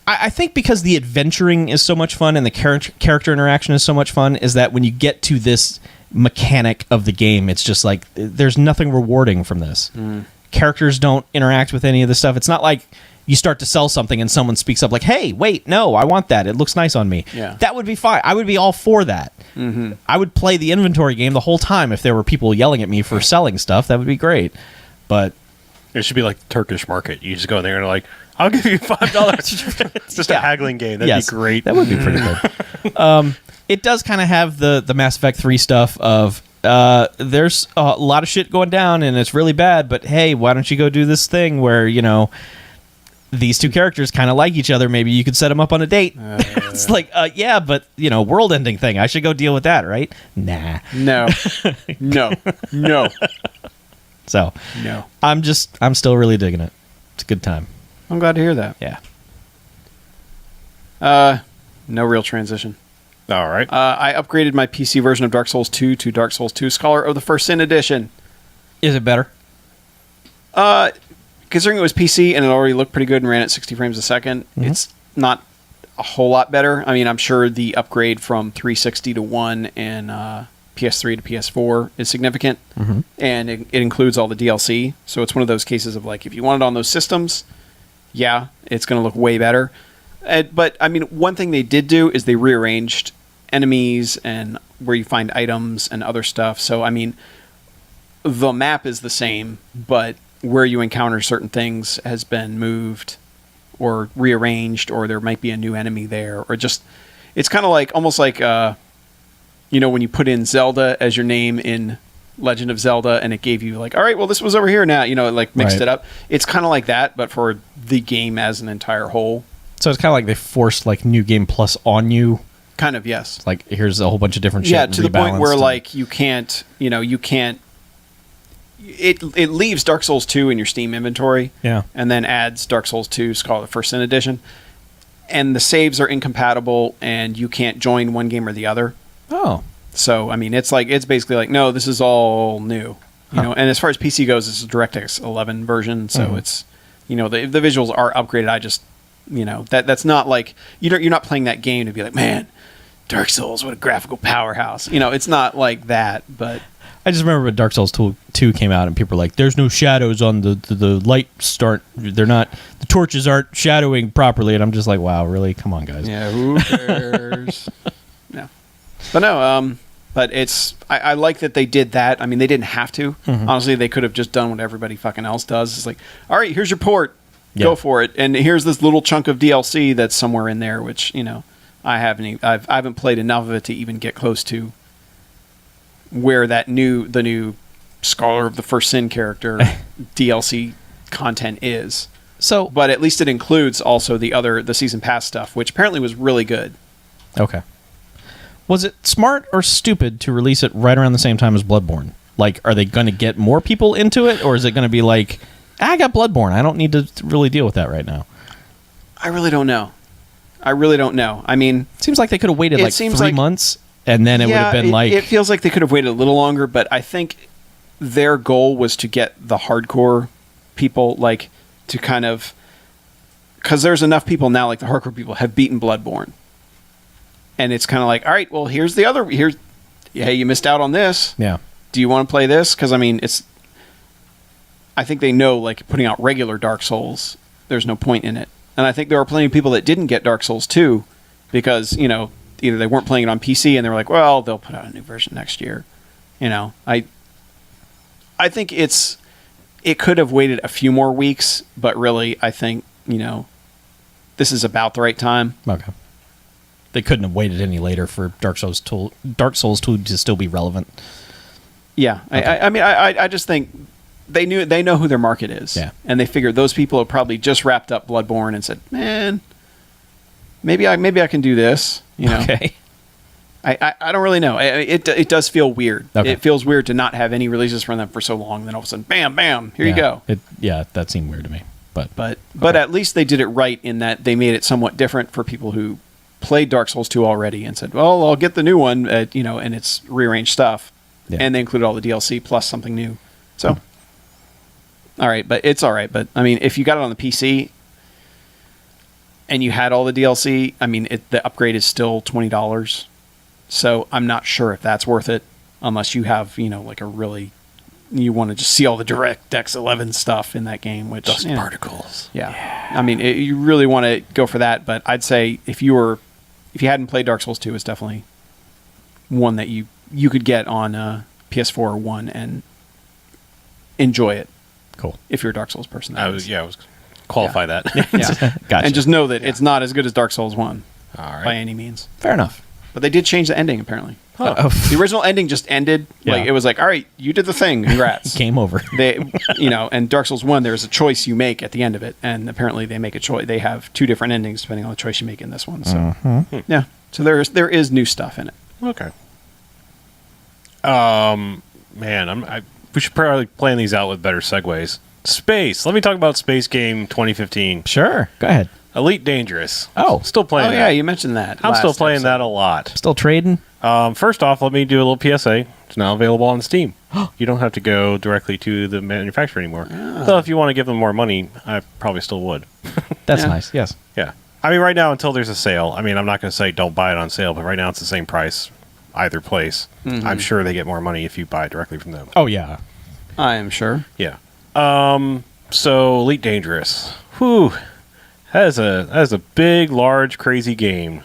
I think because the adventuring is so much fun and the character interaction is so much fun, is that when you get to this mechanic of the game, it's just like there's nothing rewarding from this. Characters don't interact with any of this stuff. It's not like you start to sell something and someone speaks up like, hey, wait, no, I want that. It looks nice on me. Yeah. That would be fine. I would be all for that. I would play the inventory game the whole time if there were people yelling at me for selling stuff. That would be great. But It should be like the Turkish market. You just go in there and like, I'll give you $5. It's just a haggling game. That'd be great. That would be pretty good. It does kind of have the Mass Effect 3 stuff of there's a lot of shit going down and it's really bad, but hey, why don't you go do this thing where, these two characters kind of like each other. Maybe you could set them up on a date. It's like, yeah, but, world-ending thing. I should go deal with that, right? Nah. No. No. So, No. I'm still really digging it. It's a good time. I'm glad to hear that. Yeah. No real transition. All right. I upgraded my PC version of Dark Souls 2 to Dark Souls 2 Scholar of the First Sin Edition. Is it better? Considering it was PC and it already looked pretty good and ran at 60 frames a second, it's not a whole lot better. I mean, I'm sure the upgrade from 360 to 1 and PS3 to PS4 is significant, and it includes all the DLC. So it's one of those cases of like, if you want it on those systems, yeah, it's going to look way better. But I mean, one thing they did do is they rearranged enemies and where you find items and other stuff. So I mean, the map is the same, but where you encounter certain things has been moved or rearranged, or there might be a new enemy there, or just it's kind of like almost like when you put in Zelda as your name in Legend of Zelda, and it gave you like, all right, well, this was over here now. It like mixed Right. it up. It's kind of like that, but for the game as an entire whole. So it's kind of like they forced like New Game Plus on you. Kind of, yes. Like here's a whole bunch of different shit. Yeah, to the point where rebalanced like you can't. It leaves Dark Souls 2 in your Steam inventory. Yeah. And then adds Dark Souls 2, it's called the First Sin Edition. And the saves are incompatible, and you can't join one game or the other. Oh. So I mean, it's basically like, no, this is all new. And as far as PC goes, this is a DirectX 11 version, so it's the visuals are upgraded. I just that's not like you're not playing that game to be like, man, Dark Souls, what a graphical powerhouse. It's not like that, but I just remember when Dark Souls 2 came out and people were like, there's no shadows on the light start. They're not, the torches aren't shadowing properly. And I'm just like, wow, really? Come on, guys. yeah, who cares? Yeah. But no, but I like that they did that. I mean, they didn't have to. Honestly, they could have just done what everybody fucking else does. It's like, all right, here's your port. Yeah. Go for it. And here's this little chunk of DLC that's somewhere in there, which, I haven't played enough of it to even get close to where the new Scholar of the First Sin character DLC content is. So, But at least it includes also the season pass stuff, which apparently was really good. okay. Was it smart or stupid to release it right around the same time as Bloodborne? Like, are they going to get more people into it, or is it going to be like, I got Bloodborne, I don't need to really deal with that right now? I really don't know. I mean, Seems like they could have waited It like seems 3 like- months, and then it would have been like... It feels like they could have waited a little longer, but I think their goal was to get the hardcore people, like, to kind of... Because there's enough people now, like the hardcore people, have beaten Bloodborne. And it's kind of like, all right, well, here's the other... Hey, you missed out on this. Yeah. Do you want to play this? Because, I mean, I think they know, like, putting out regular Dark Souls, there's no point in it. And I think there are plenty of people that didn't get Dark Souls 2 because, either they weren't playing it on PC and they were like, well, they'll put out a new version next year. I think it could have waited a few more weeks, but really, I think, this is about the right time. Okay. They couldn't have waited any later for Dark Souls 2 to still be relevant. Yeah. Okay. I just think they know who their market is. Yeah. And they figured those people have probably just wrapped up Bloodborne and said, man, maybe I can do this. Okay. I don't really know. It does feel weird. Okay. It feels weird to not have any releases from them for so long. Then all of a sudden, bam, bam, here you go. That seemed weird to me. But But at least they did it right in that they made it somewhat different for people who played Dark Souls 2 already and said, well, I'll get the new one, and it's rearranged stuff. Yeah. And they included all the DLC plus something new. So, all right, but it's all right. But, I mean, if you got it on the PC and you had all the DLC, I mean, the upgrade is still $20. So I'm not sure if that's worth it unless you have, like a really... You want to just see all the DirectX 11 stuff in that game, which... Dust particles. Yeah. I mean, you really want to go for that, but I'd say if you hadn't played Dark Souls 2, it's definitely one that you could get on PS4 or 1 and enjoy it. cool. If you're a Dark Souls person. I was qualify that. Yeah. Gotcha. And just know that it's not as good as Dark Souls 1 All by right. any means. Fair enough. But they did change the ending, apparently. Oh, The original ending just ended. Yeah. Like, it was like, all right, you did the thing. Congrats. game over. They, and Dark Souls 1, there's a choice you make at the end of it. And apparently they make a choice. They have two different endings depending on the choice you make in this one. So, yeah. So there is new stuff in it. Okay. Man, we should probably plan these out with better segues. Space. Let me talk about Space Game 2015. Sure. Go ahead. Elite Dangerous. Oh. Still playing Oh, that. yeah, you mentioned that. I'm still last playing episode. that a lot. Still trading? First off, let me do a little PSA. It's now available on Steam. You don't have to go directly to the manufacturer anymore. Though if you want to give them more money, I probably still would. That's Yeah. nice. Yes. Yeah. I mean, right now, until there's a sale, I mean, I'm not going to say don't buy it on sale, but right now it's the same price either place. I'm sure they get more money if you buy it directly from them. Oh, yeah. I am sure. Yeah. So, Elite Dangerous. Whew. That is a big, large, crazy game.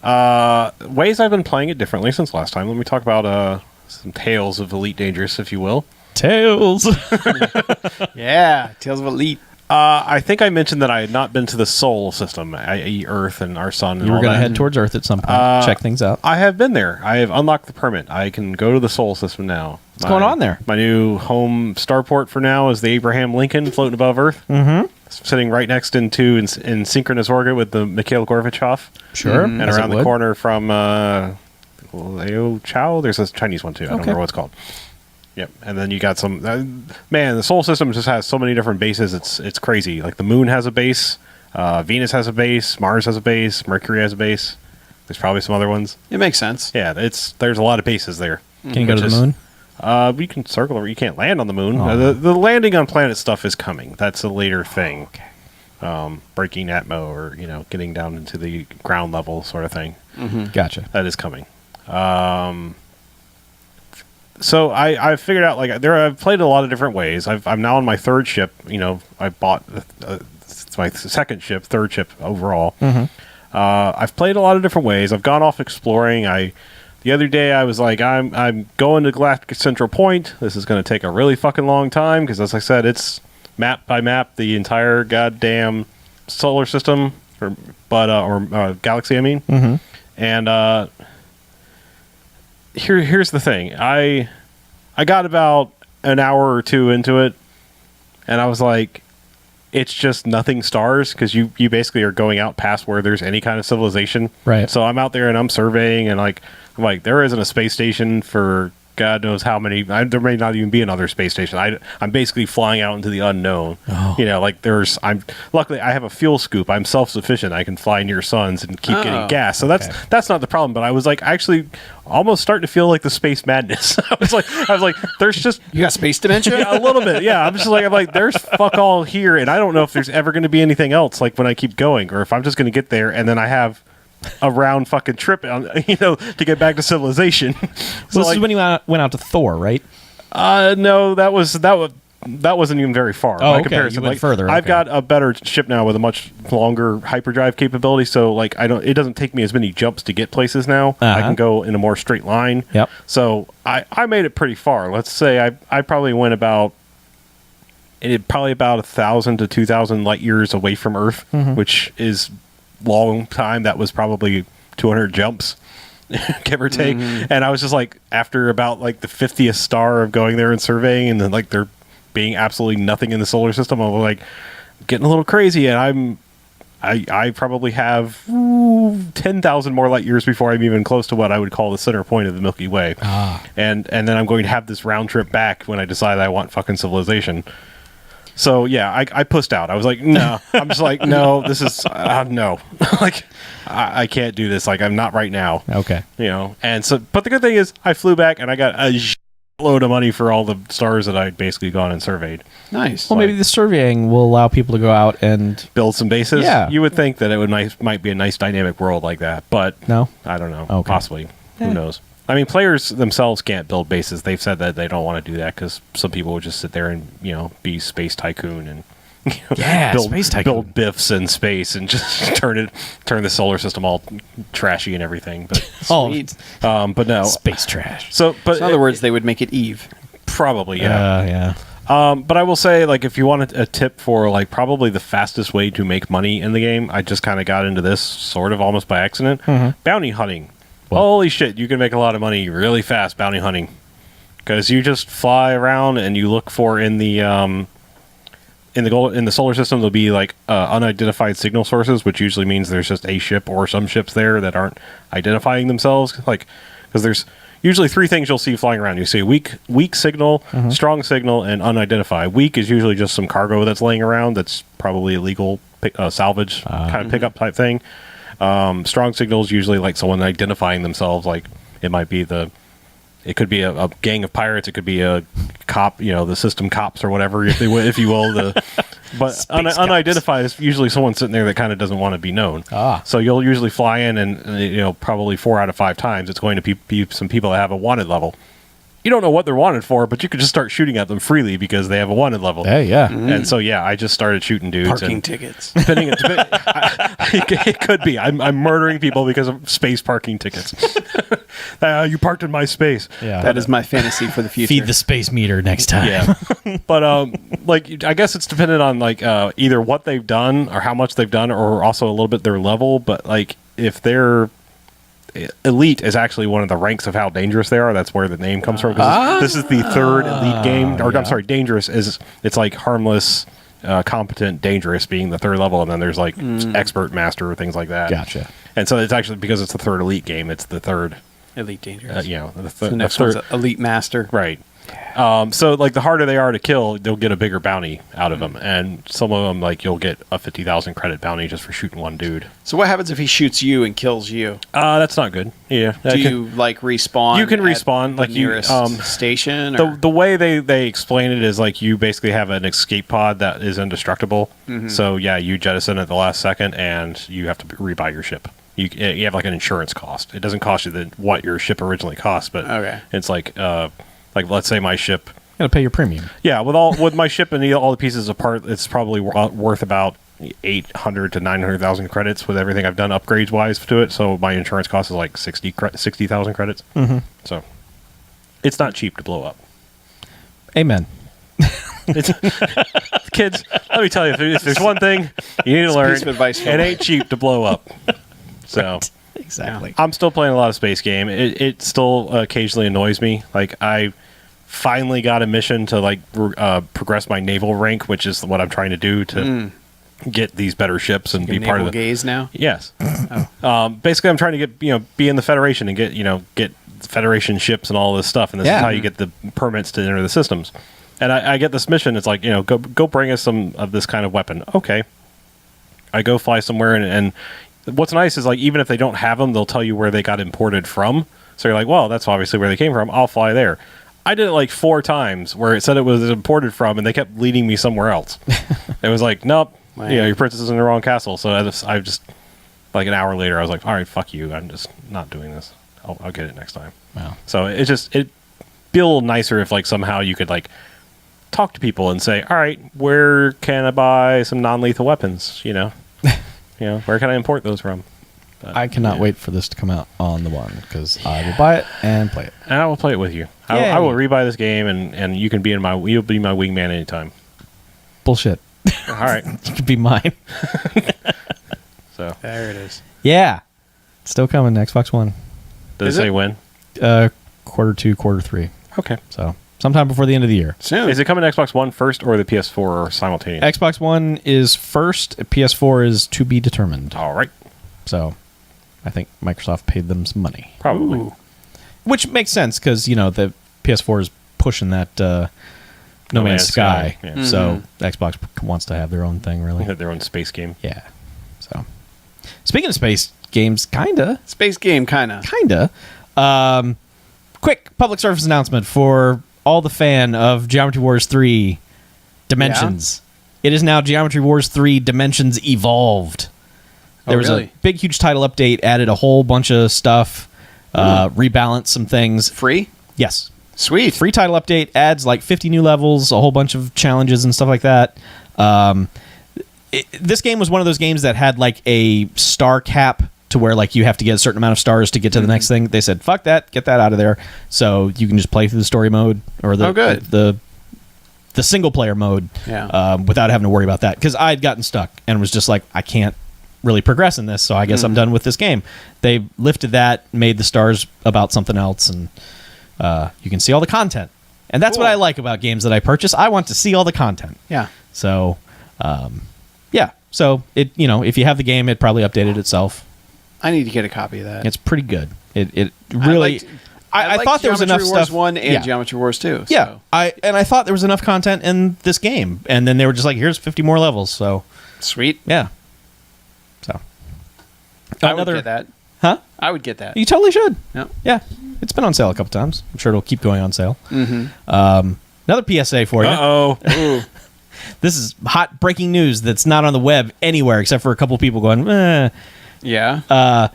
Ways I've been playing it differently since last time. Let me talk about some tales of Elite Dangerous, if you will. Tails. Yeah, Tales of Elite. I think I mentioned that I had not been to the Sol system, i.e. Earth and our sun and You were all going to that. head towards Earth at some point. Check things out. I have been there. I have unlocked the permit. I can go to the Sol system now. What's going on there? My new home starport for now is the Abraham Lincoln floating above Earth. Mm-hmm. Sitting right next in synchronous orbit with the Mikhail Gorbachev. Sure. And as around it the would. corner from Leo Chow, there's a Chinese one too. I don't remember what it's called. Yep. And then you got some... man, the Sol system just has so many different bases. It's crazy. Like the Moon has a base. Venus has a base. Mars has a base. Mercury has a base. There's probably some other ones. It makes sense. Yeah, there's a lot of bases there. Can you go to the moon? You can circle. You can't land on the moon. Oh. The landing on planet stuff is coming. That's a later thing. Breaking atmo or getting down into the ground level sort of thing. Gotcha. That is coming. So I figured out I've played a lot of different ways. I'm now on my third ship. I bought it's my second ship, third ship overall. I've played a lot of different ways. I've gone off exploring. The other day I was like, I'm going to Galactic Central Point. This is going to take a really fucking long time because, as I said, it's map by map the entire goddamn solar system, or galaxy. I mean, and here's the thing. I got about an hour or two into it, and I was like, it's just nothing stars because you basically are going out past where there's any kind of civilization. Right. So I'm out there and I'm surveying, and I'm like, there isn't a space station for God knows how many. There may not even be another space station. I'm basically flying out into the unknown. Luckily I have a fuel scoop. I'm self-sufficient. I can fly near suns and keep getting gas. So that's not the problem. But I was like, actually almost starting to feel like the space madness. I was like, there's just You got space dementia? yeah, a little bit. Yeah, I'm like, there's fuck all here, and I don't know if there's ever going to be anything else. Like when I keep going, or if I'm just going to get there and then I have a round fucking trip, to get back to civilization. So this is when you went out to Thor, right? No, that wasn't even very far. Oh, by okay. comparison. You went further. I've Okay. got a better ship now with a much longer hyperdrive capability, so it doesn't take me as many jumps to get places now. I can go in a more straight line. Yep. So I made it pretty far. Let's say I probably went about 1,000 to 2,000 light years away from Earth, which is long time. That was probably 200 jumps. Give or take. And I was just like, after about the 50th star of going there and surveying, and then there being absolutely nothing in the solar system, I was like getting a little crazy, and I probably have 10,000 more light years before I'm even close to what I would call the center point of the Milky Way. And then I'm going to have this round trip back when I decide I want fucking civilization. So yeah, I pussed out. I was like, no. I'm just like, no, this is no. I can't do this. I'm not right now. Okay. And so, but the good thing is, I flew back and I got a load of money for all the stars that I'd basically gone and surveyed. Nice. Well, maybe the surveying will allow people to go out and Build some bases. Yeah. You would think that it might be a nice dynamic world like that, but no. I don't know. Okay. Possibly. Who knows? I mean, players themselves can't build bases. They've said that they don't want to do that because some people would just sit there and be space tycoon and Space Tycoon. build biffs in space and just turn the solar system all trashy and everything. But Sweet. but no, Space trash. So, but So in other words, they would make it Eve. probably yeah. Yeah. But I will say, if you want a tip for probably the fastest way to make money in the game, I just kind of got into this sort of almost by accident. Bounty hunting. What? Holy shit, you can make a lot of money really fast bounty hunting. Because you just fly around and you look for in the solar system, there'll be unidentified signal sources, which usually means there's just a ship or some ships there that aren't identifying themselves. Because there's usually three things you'll see flying around. You see weak signal, strong signal, and unidentified. Weak is usually just some cargo that's laying around that's probably illegal salvage kind of pickup type thing. Strong signal is usually someone identifying themselves. It could be a gang of pirates. It could be a cop, the system cops or whatever, if you will. But unidentified is usually someone sitting there that kind of doesn't want to be known. So you'll usually fly in, and probably 4 out of 5 times it's going to be some people that have a wanted level. you don't know what they're wanted for, but you could just start shooting at them freely because they have a wanted level. Hey, yeah. And so, yeah, I just started shooting dudes. Parking and tickets. it could be. I'm murdering people because of space parking tickets. You parked in my space. Yeah. That is my fantasy for the future. Feed the space meter next time. Yeah. But like, I guess it's dependent on like either what they've done or how much they've done, or also a little bit their level. But like, if they're elite is actually one of the ranks of how dangerous they are. That's where the name comes from. This is the third elite game. Or I'm sorry, dangerous is it's like harmless, competent, dangerous being the third level, and then there's like expert, master, or things like that. Gotcha. And so it's actually because it's the third elite game. It's the third. Elite dangerous. The next third, one's Elite Master. right. So like the harder they are to kill, they'll get a bigger bounty out of them, and some of them like you'll get a 50,000 credit bounty just for shooting one dude. So what happens if he shoots you and kills you? That's not good. Yeah. Do you like respawn? You can at respawn, the like you, nearest station. Or? The way they explain it is like you basically have an escape pod that is indestructible. So yeah, you jettison at the last second, and you have to rebuy your ship. You have like an insurance cost. It doesn't cost you what your ship originally cost, but it's like let's say my ship. You gotta pay your premium. Yeah, with my ship and all the pieces apart, it's probably worth about 800 to 900,000 credits with everything I've done upgrades wise to it. So my insurance cost is like 60,000 credits. So it's not cheap to blow up. Amen. Kids, let me tell you, if there's one thing you need to learn, piece of advice for it me. ain't cheap to blow up. So Exactly. I'm still playing a lot of space game. It still occasionally annoys me. Like I finally got a mission to like progress my naval rank, which is what I'm trying to do to get these better ships and be part of the gaze now. Yes. Basically, I'm trying to get be in the Federation and get Federation ships and all this stuff, and this is how you get the permits to enter the systems. And I get this mission. It's like go bring us some of this kind of weapon. Okay. I go fly somewhere, and what's nice is like even if they don't have them, they'll tell you where they got imported from. So you're like, well, that's obviously where they came from. I'll fly there. I did it like 4 times where it said it was imported from, and they kept leading me somewhere else. It was like, nope, your princess is in the wrong castle. So I just like an hour later, I was like, all right, fuck you. I'm just not doing this. I'll get it next time. Wow. So it'd be a little nicer if like somehow you could like talk to people and say, all right, where can I buy some non-lethal weapons? Where can I import those from? But, I cannot wait for this to come out on the One because I will buy it and play it. And I will play it with you. I will rebuy this game, and you can be you'll be my wingman anytime. Bullshit. All right. You could be mine. So There it is. Yeah. It's still coming. Xbox One. does it say when? Quarter 2, quarter 3. Okay. So sometime before the end of the year. Soon. Is it coming to Xbox One first or the PS4 or simultaneous? Xbox One is first. PS4 is to be determined. All right. So I think Microsoft paid them some money. Probably. Ooh. Which makes sense because, the PS4 is pushing that No Man's Sky. Yeah. So Xbox wants to have their own thing, They really. have their own space game. Yeah. So speaking of space games, kinda. Space game, kind of. Quick public service announcement for all the fan of Geometry Wars 3 Dimensions. It is now Geometry Wars 3 Dimensions Evolved. There was really? a big, huge title update, added a whole bunch of stuff, rebalanced some things. Free? Yes. Sweet. Free title update, adds like 50 new levels, a whole bunch of challenges and stuff like that. This game was one of those games that had like a star cap to where like you have to get a certain amount of stars to get to the next thing. They said, fuck that, get that out of there. So you can just play through the story mode or the single player mode without having to worry about that. Because I'd gotten stuck and was just like, I can't really progress in this, so I guess I'm done with this game. They lifted that, made the stars about something else, and you can see all the content. And that's what I like about games that I purchase. I want to see all the content. Yeah. So, yeah. So, if you have the game, it probably updated itself. I need to get a copy of that. It's pretty good. It really... I thought there was enough Geometry Wars stuff. 1 and Geometry Wars 2. Yeah. So. I thought there was enough content in this game. And then they were just like, here's 50 more levels. So, Sweet. yeah. So... I would get that. Huh? I would get that. You totally should. Yep. Yeah. It's been on sale a couple times. I'm sure it'll keep going on sale. Another PSA for you. Uh-oh. Ooh. This is hot breaking news that's not on the web anywhere except for a couple people going, eh. Yeah.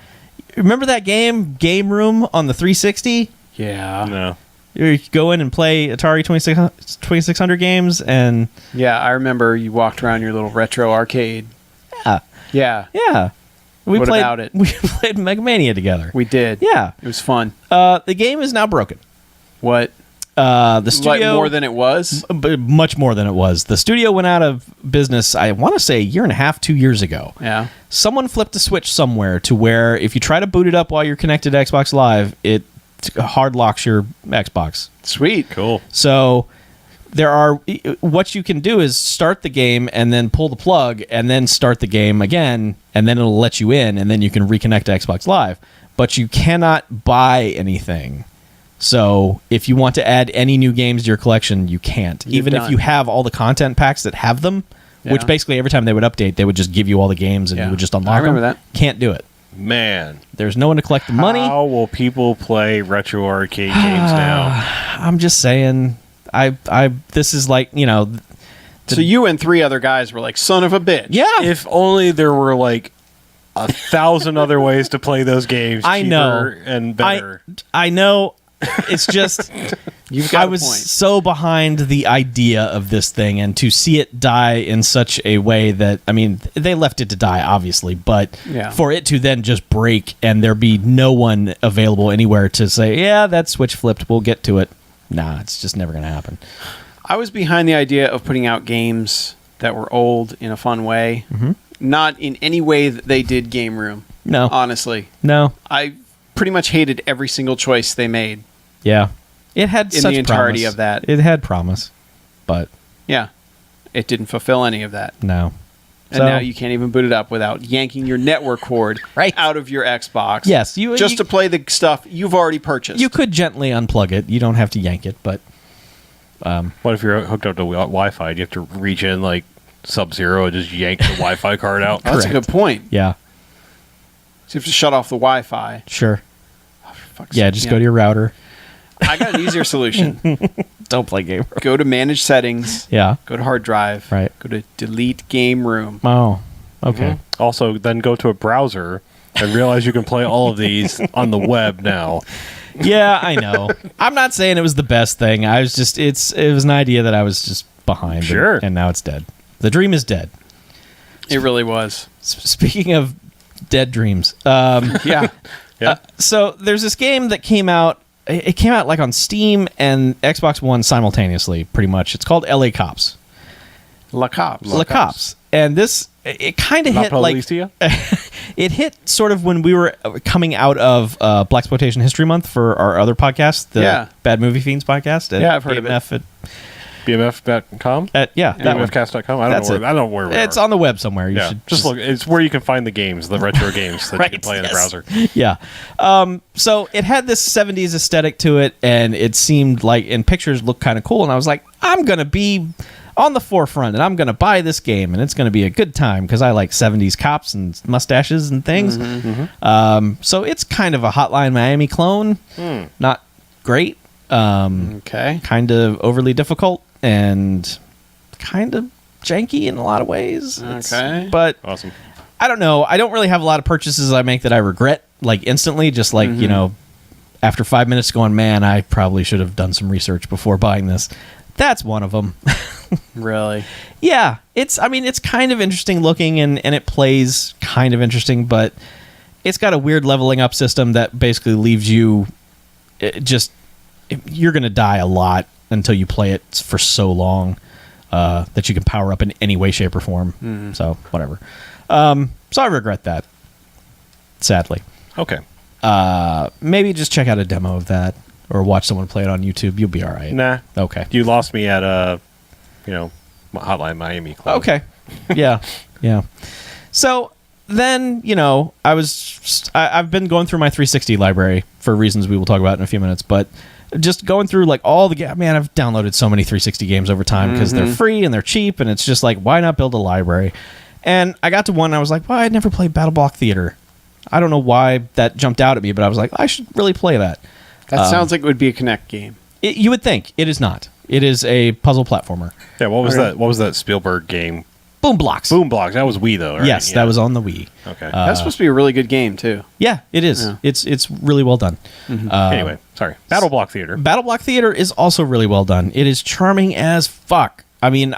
Remember that game Room on the 360? Yeah. No. You could go in and play Atari 2600 games, and Yeah, I remember you walked around your little retro arcade. yeah, Yeah, we What played. about it? We played Mega Mania together. we did. Yeah. It was fun. The game is now broken. What? The Like studio more than it was? but much more than it was. The studio went out of business, I want to say a year and a half, 2 years ago. Yeah. Someone flipped a switch somewhere to where if you try to boot it up while you're connected to Xbox Live, it hard locks your Xbox. Sweet. Cool. So what you can do is start the game and then pull the plug and then start the game again, and then it'll let you in, and then you can reconnect to Xbox Live. But you cannot buy anything. So if you want to add any new games to your collection, you can't. You're Even if done. you have all the content packs that have them, which Yeah. basically every time they would update, they would just give you all the games and Yeah. you would just unlock I remember them. that. Can't do it. Man, There's no one to collect the money. how will people play retro arcade games now? I'm just saying, this is like, So you and 3 other guys were like, son of a bitch. yeah. If only there were like 1,000 other ways to play those games. I know. cheaper and better. I know. It's just You've got I a was point. so behind the idea of this thing, and to see it die in such a way that, I mean, they left it to die, obviously, but Yeah. for it to then just break and there be no one available anywhere to say, yeah, that switch flipped, we'll get to it. Nah, it's just never going to happen. I was behind the idea of putting out games that were old in a fun way. Mm-hmm. Not in any way that they did Game Room. No. Honestly. No. I pretty much hated every single choice they made. Yeah. It had In such the entirety promise. of that. It had promise, but Yeah. It didn't fulfill any of that. no. And So- now you can't even boot it up without yanking your network cord Right. out of your Xbox. Yes, you just to play the stuff you've already purchased. You could gently unplug it. You don't have to yank it, but What if you're hooked up to Wi-Fi? Do you have to reach in like Sub-Zero and just yank the Wi-Fi card out? That's a Correct. good point. yeah, So you have to shut off the Wi-Fi. sure. Fuck's Yeah, sake, just go to your router. I got an easier solution. Don't play game. Go to Manage Settings. Yeah. Go to Hard Drive. Right. Go to Delete Game Room. Oh, okay. Also, then go to a browser and realize you can play all of these on the web now. Yeah, I know. I'm not saying it was the best thing. I was just it was an idea that I was just behind. Sure. And now it's dead. The dream is dead. It really was. Speaking of dead dreams, Yeah. Yeah. so there's this game that came out. It came out like on Steam and Xbox One simultaneously, pretty much. It's called LA Cops. La Cops. La Cops. And this, it kind of La hit like Policia? it hit sort of when we were coming out of Blaxploitation History Month for our other podcast, the Yeah. Bad Movie Fiends podcast. At Yeah, I've heard of it. AMF BMF.com? yeah, that one. BMFcast.com? I That's don't know it. where we are. It's on the web somewhere. You Yeah, should just look. It's where you can find the games, the retro games that you Right, can play in the yes. browser. Yeah. So it had this 70s aesthetic to it, and it seemed like, and pictures looked kind of cool. And I was like, I'm going to be on the forefront, and I'm going to buy this game, and it's going to be a good time because I like 70s cops and mustaches and things. So it's kind of a Hotline Miami clone. Not great. Okay. Kind of overly difficult and kind of janky in a lot of ways. Okay. But Awesome. I don't know. I don't really have a lot of purchases I make that I regret, like instantly. Just like, after 5 minutes going, man, I probably should have done some research before buying this. That's one of them. Really? Yeah. It's kind of interesting looking and it plays kind of interesting, but it's got a weird leveling up system that basically leaves you you're going to die a lot until you play it for so long that you can power up in any way, shape, or form. So, whatever. So I regret that, sadly. Okay. Maybe just check out a demo of that or watch someone play it on YouTube. You'll be all right. Nah. Okay. You lost me at Hotline Miami Club. Okay. Yeah. Yeah. So then, I've been going through my 360 library for reasons we will talk about in a few minutes, but just going through like all the games. Man, I've downloaded so many 360 games over time because they're free and they're cheap, and it's just like, why not build a library? And I got to one and I was like, well, I'd never played Battle Block Theater. I don't know why that jumped out at me, but I was like, I should really play that. That sounds like it would be a Kinect game. You would think. It is not. It is a puzzle platformer. Yeah. What was Okay. that? What was that Spielberg game Boom Blocks. Boom Blocks. That was Wii though, right? Yes, Yeah. that was on the Wii. Okay. That's supposed to be a really good game too. Yeah, it is. Yeah. It's really well done. Anyway, sorry. Battle Block Theater. Battle Block Theater is also really well done. It is charming as fuck. I mean,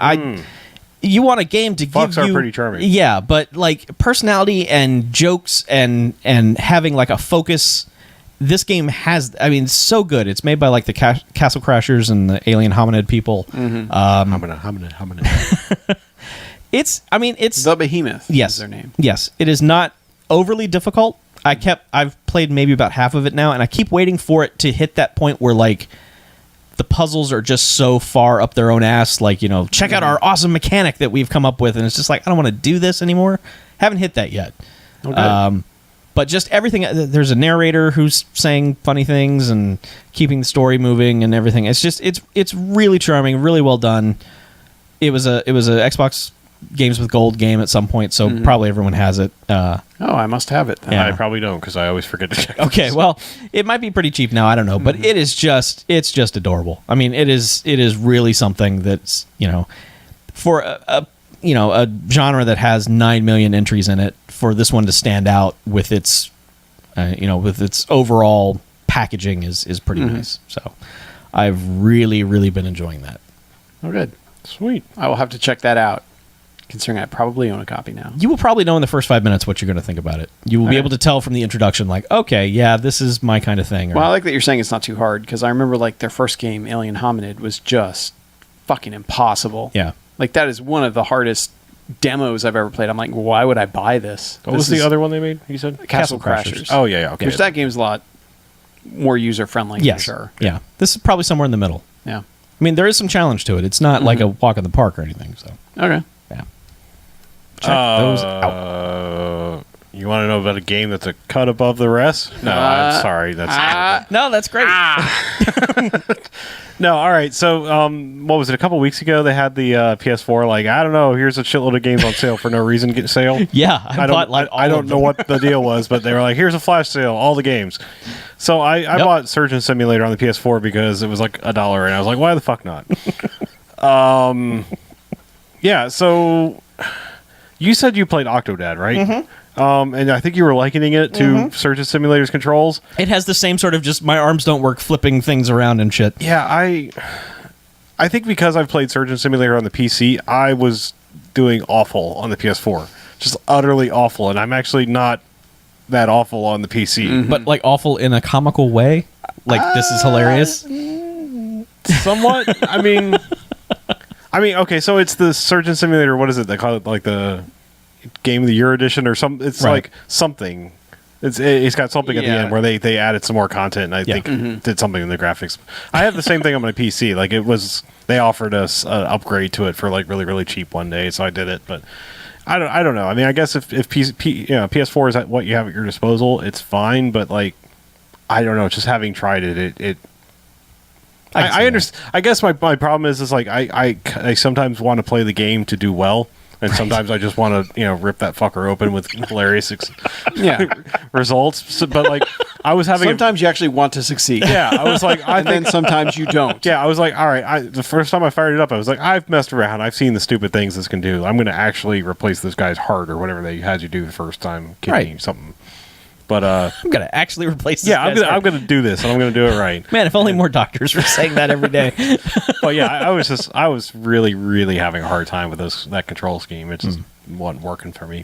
you want a game to Fucks give you are pretty charming. Yeah, but like personality and jokes and having like a focus. This game has. I mean, it's so good. It's made by like the Castle Crashers and the Alien Hominid people. Hominid. It's. I mean, it's The Behemoth. Yes, is their name. Yes, it is not overly difficult. I've played maybe about half of it now, and I keep waiting for it to hit that point where like the puzzles are just so far up their own ass. Like, check out our awesome mechanic that we've come up with, and it's just like I don't want to do this anymore. Haven't hit that yet. Okay. But just everything. There's a narrator who's saying funny things and keeping the story moving and everything. It's just it's really charming, really well done. It was a Xbox Games with Gold game at some point, so probably everyone has it. I must have it then. Yeah. I probably don't because I always forget to check. Okay, well, it might be pretty cheap now. I don't know, but it's just adorable. I mean, it is really something that's for a genre that has 9 million entries in it. For this one to stand out with its with its overall packaging is pretty nice. So I've really been enjoying that. Oh, good. Sweet. I will have to check that out, considering I probably own a copy now. You will probably know in the first 5 minutes what you're going to think about it. You will be able to tell from the introduction, like, okay, yeah, this is my kind of thing. Or, Well, I like that you're saying it's not too hard, because I remember like their first game, Alien Hominid, was just fucking impossible. yeah. Like that is one of the hardest demos I've ever played. I'm like, why would I buy this? What was the other one they made? You said Castle Crashers. Crashers. Oh yeah. Okay. Which that game's a lot more user friendly Yes. for sure. Yeah. This is probably somewhere in the middle. Yeah. I mean, there is some challenge to it. It's not like a walk in the park or anything. So, Okay. yeah. Check those out. You want to know about a game that's a cut above the rest? No, I'm sorry. That's No, that's great. no. All right. So, what was it? A couple weeks ago, they had the PS4. Like, I don't know. Here's a shitload of games on sale for no reason. Get sale. Yeah. I don't know what the deal was, but they were like, "Here's a flash sale, all the games." So I bought Surgeon Simulator on the PS4 because it was like $1, and I was like, "Why the fuck not?" Yeah. So you said you played Octodad, right? And I think you were likening it to Surgeon Simulator's controls. It has the same sort of just my arms don't work flipping things around and shit. Yeah, I think because I've played Surgeon Simulator on the PC, I was doing awful on the PS4. Just utterly awful, and I'm actually not that awful on the PC. But like awful in a comical way. Like this is hilarious. Somewhat. I mean, okay, so it's the Surgeon Simulator, what is it? They call it like the Game of the Year edition or something. It's like something. It's got something at the end where they added some more content and I think did something in the graphics. I have the same thing on my PC. Like they offered us an upgrade to it for like really, really cheap one day, so I did it. But I don't know. I mean, I guess if PS4 is what you have at your disposal, it's fine. But like, I don't know. Just having tried it, I understand. I guess my problem is like I sometimes want to play the game to do well. And sometimes I just want to, rip that fucker open with hilarious results. So, but like, I was having sometimes you actually want to succeed. Yeah, I was like, and then sometimes you don't. Yeah, I was like, all right. The first time I fired it up, I was like, I've messed around. I've seen the stupid things this can do. I'm going to actually replace this guy's heart or whatever they had you do the first time. Kidney, something. But I'm gonna actually replace this. Yeah, I'm gonna do this, and I'm gonna do it right. Man, if only more doctors were saying that every day. But yeah, I was really, really having a hard time with that control scheme. It just wasn't working for me.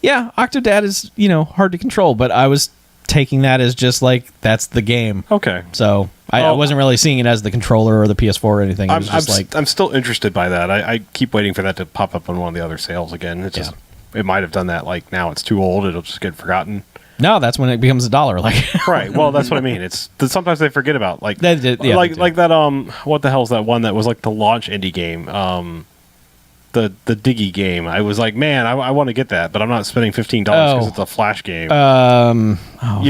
Yeah, Octodad is hard to control, but I was taking that as just like that's the game. Okay, so I wasn't really seeing it as the controller or the PS4 or anything. It was just I'm still interested by that. I keep waiting for that to pop up on one of the other sales again. It's just it might have done that. Like now it's too old; it'll just get forgotten. No, that's when it becomes $1. Like right. Well, that's what I mean. It's sometimes they forget about like they did, yeah, like that. What the hell's that one that was like the launch indie game? The Diggy game. I was like, man, I want to get that, but I'm not spending $15 because it's a flash game. You know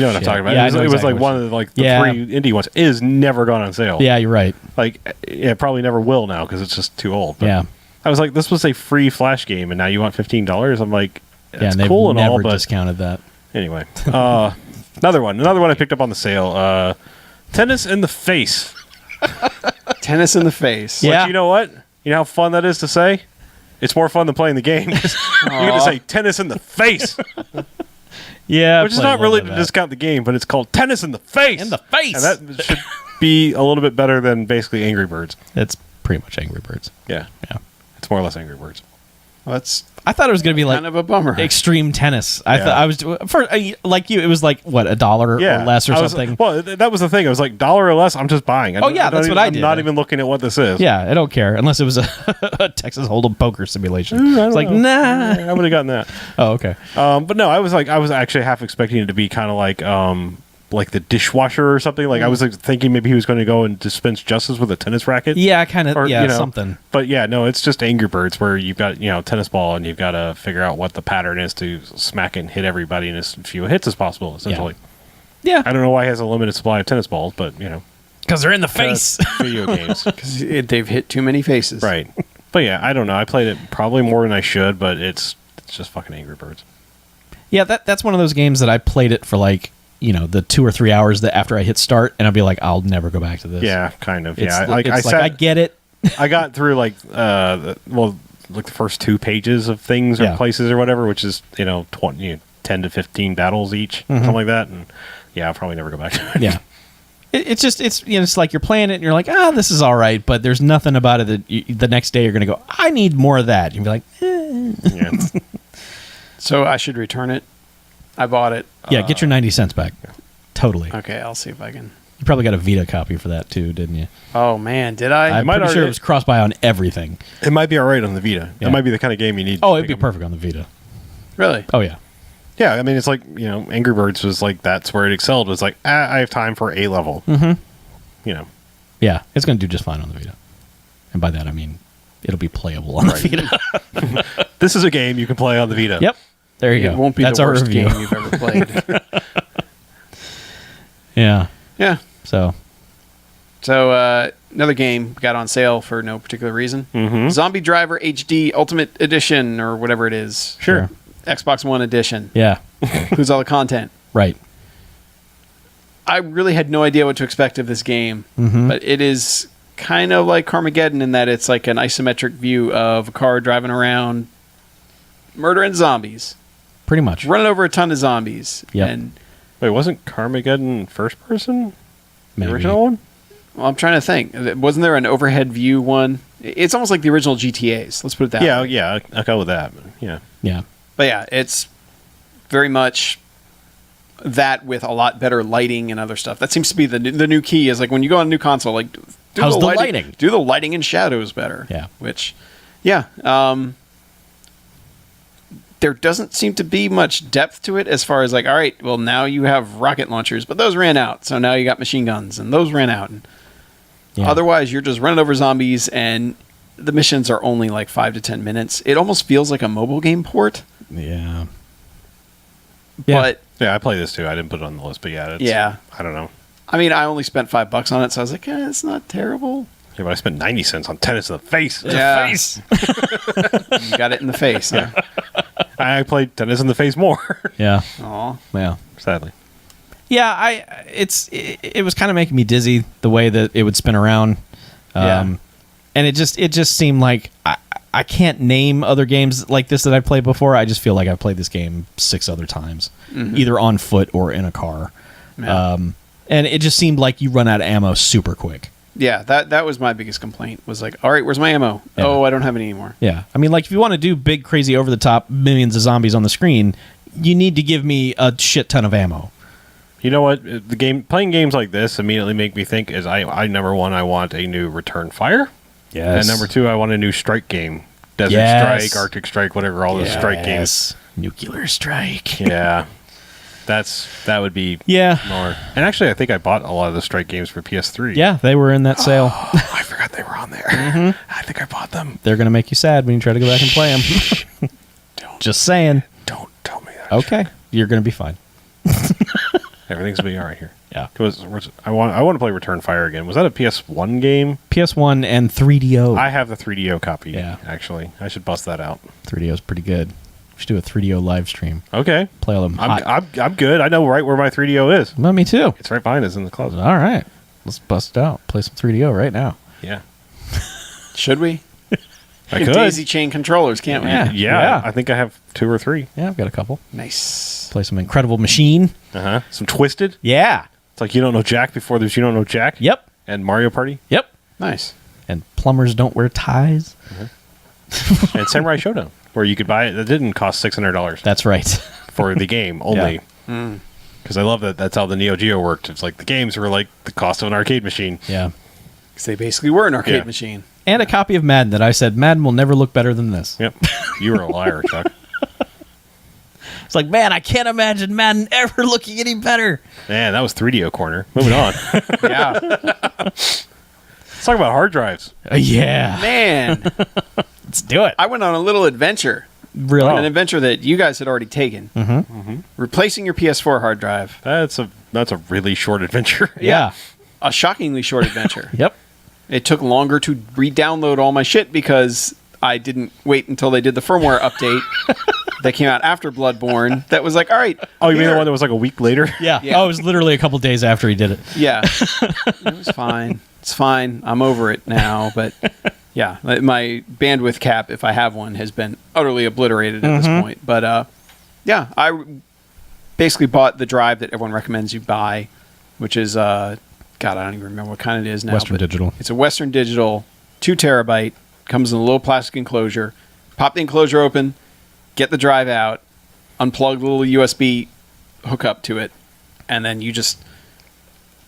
what I'm talking about? Yeah, it was like one of the three indie ones. It has never gone on sale. Yeah, you're right. Like it probably never will now because it's just too old. But yeah. I was like, this was a free flash game, and now you want $15? I'm like, that's and cool and never all, but discounted that. Anyway, another one I picked up on the sale. Tennis in the Face. Tennis in the Face. Yeah. But you know what? You know how fun that is to say? It's more fun than playing the game. 'Cause you get to say tennis in the face, Yeah, which is not really to discount the game, but it's called tennis in the face. In the face! And that should be a little bit better than basically Angry Birds. It's pretty much Angry Birds. Yeah. Yeah. It's more or less Angry Birds. Well, that's I thought it was going to be like kind of a bummer. extreme tennis. I Yeah. thought I was like you. It was like what, $1 or less or I was- something. Well, that was the thing. I was like, $1 or less, I'm just buying. Oh, yeah, that's what I did. I'm not even looking at what this is. Yeah, I don't care unless it was a Texas Hold'em poker simulation. I don't It's like know. nah. I would have gotten that. Oh, okay. But no, I was actually half expecting it to be kind of like the dishwasher or something. Like I was like, thinking maybe he was going to go and dispense justice with a tennis racket. Yeah, kind of. Or, Yeah, you know, something. But yeah, no, it's just Angry Birds where you've got, tennis ball and you've got to figure out what the pattern is to smack and hit everybody in as few hits as possible, essentially. Yeah, I don't know why he has a limited supply of tennis balls, but, because they're in the face. video games. because they've hit too many faces. Right. But yeah, I don't know. I played it probably more than I should, but it's just fucking Angry Birds. Yeah, that's one of those games that I played it for like the 2 or 3 hours that after I hit start, and I'll be like, I'll never go back to this. Yeah, kind of. It's, Yeah, I get it. I got through like the first 2 pages of things or Yeah. places or whatever, which is 20, 10 to 15 battles each, something like that. And yeah, I'll probably never go back to it. Yeah. It's like you're playing it and you're like, this is all right, but there's nothing about it that the next day you're going to go, I need more of that. You'll be like, Yeah. So I should return it. I bought it. yeah, get your 90 cents back. Totally. Okay, I'll see if I can. You probably got a Vita copy for that too, didn't you? Oh man, did I? I'm might pretty sure already- it was cross-buy on everything. It might be all right on the Vita. Yeah. It might be the kind of game you need. Oh, to it'd be pick up. perfect on the Vita. Really? Oh, yeah. Yeah, I mean, it's like, Angry Birds was like, that's where it excelled. It was like, I have time for A level. Mm-hmm. Yeah. It's going to do just fine on the Vita. And by that, I mean, it'll be playable on the Vita. This is a game you can play on the Vita. Yep. There you It go. won't be That's the our worst review. game you've ever played. Yeah. Yeah. So, Another game got on sale for no particular reason. Mhm. Zombie Driver HD Ultimate Edition or whatever it is. Sure. Xbox One Edition. yeah. Includes all the content. Right. I really had no idea what to expect of this game, Mhm. but it is kind of like Carmageddon in that it's like an isometric view of a car driving around, murdering zombies, Pretty much. running over a ton of zombies. Yep. And Wait, wasn't Carmageddon first person? Maybe. The original one? well, I'm trying to think. Wasn't there an overhead view one? It's almost like the original GTAs. Let's put it that Yeah, way. yeah, I'll go with that. But yeah. Yeah. But yeah, it's very much that with a lot better lighting and other stuff. That seems to be the new key is like when you go on a new console, like do How's the lighting? Do the lighting and shadows better. Yeah. Which, yeah. There doesn't seem to be much depth to it as far as like, all right, well, now you have rocket launchers, but those ran out. So now you got machine guns and those ran out. And Yeah. otherwise, you're just running over zombies and the missions are only like 5 to 10 minutes. It almost feels like a mobile game port, Yeah. Yeah. but Yeah, I play this too. I didn't put it on the list, but yeah. Yeah. I don't know. I mean, I only spent $5 on it, so I was like, it's not terrible. Yeah, but I spent 90 cents on tennis in the face. Yeah. Face. You got it in the face, huh? I played tennis in the face more, Yeah. Aw. Yeah. sadly. Yeah, it was kind of making me dizzy the way that it would spin around. Yeah. And it just seemed like I can't name other games like this that I've played before. I just feel like I've played this game 6 other times, either on foot or in a car. Yeah. And it just seemed like you run out of ammo super quick. Yeah, that was my biggest complaint. Was like, all right, where's my ammo? Yeah. Oh, I don't have any anymore. Yeah. I mean, like, if you want to do big, crazy, over-the-top millions of zombies on the screen, you need to give me a shit ton of ammo. You know what? Playing games like this immediately make me think is I number one, I want a new Return Fire. Yes. And number 2, I want a new Strike game. Desert Yes. Strike, Arctic Strike, whatever, all those Strike games. Nuclear Strike. Yeah. That would be Yeah. more. And actually, I think I bought a lot of the Strike games for PS3. Yeah, they were in that sale. I forgot they were on there. I think I bought them. They're going to make you sad when you try to go back and play them. Just saying. Don't tell me that. Okay. You're going to be fine. Everything's gonna be all right here. Yeah. I want to play Return Fire again. Was that a PS1 game? PS1 and 3DO. I have the 3DO copy. Yeah. Actually, I should bust that out. 3DO is pretty good. We should do a 3DO live stream. Okay. Play all them hot. I'm good. I know right where my 3DO is. Well, me too. It's right behind us in the closet. All right. Let's bust it out. Play some 3DO right now. Yeah. Should we? I We could. can daisy chain controllers, can't we? Yeah. Yeah, I think I have 2 or 3. Yeah, I've got a couple. Nice. Play some Incredible Machine. Some Twisted. Yeah. It's like You Don't Know Jack before there's You Don't Know Jack. Yep. And Mario Party. Yep. Nice. And plumbers don't wear ties. And Samurai Showdown, where you could buy it. That didn't cost $600 That's right. for the game only. Because I love that that's how the Neo Geo worked. It's like the games were like the cost of an arcade machine. Yeah. Because they basically were an arcade Yeah. machine. And a copy of Madden that I said, Madden will never look better than this. Yep. You were a liar, Chuck. It's like, man, I can't imagine Madden ever looking any better. Man, that was 3DO Corner. Moving on. Yeah. Let's talk about hard drives. Yeah. Man, Let's do it. I went on a little adventure. Really? An adventure that you guys had already taken. Replacing your PS4 hard drive. That's a really short adventure. Yeah. A shockingly short adventure. Yep. It took longer to re-download all my shit because I didn't wait until they did the firmware update that came out after Bloodborne. That was like, all right. Oh, you mean the here. one that was like a week later? Yeah. Yeah. Oh, it was literally a couple days after he did it. Yeah. It was fine. It's fine. I'm over it now. But yeah, my bandwidth cap, if I have one, has been utterly obliterated at this point. But yeah, I basically bought the drive that everyone recommends you buy, which is, God, I don't even remember what kind it is now. Western but Digital. It's a Western Digital, 2 terabyte, comes in a little plastic enclosure. Pop the enclosure open, get the drive out, unplug the little USB hookup to it, and then you just...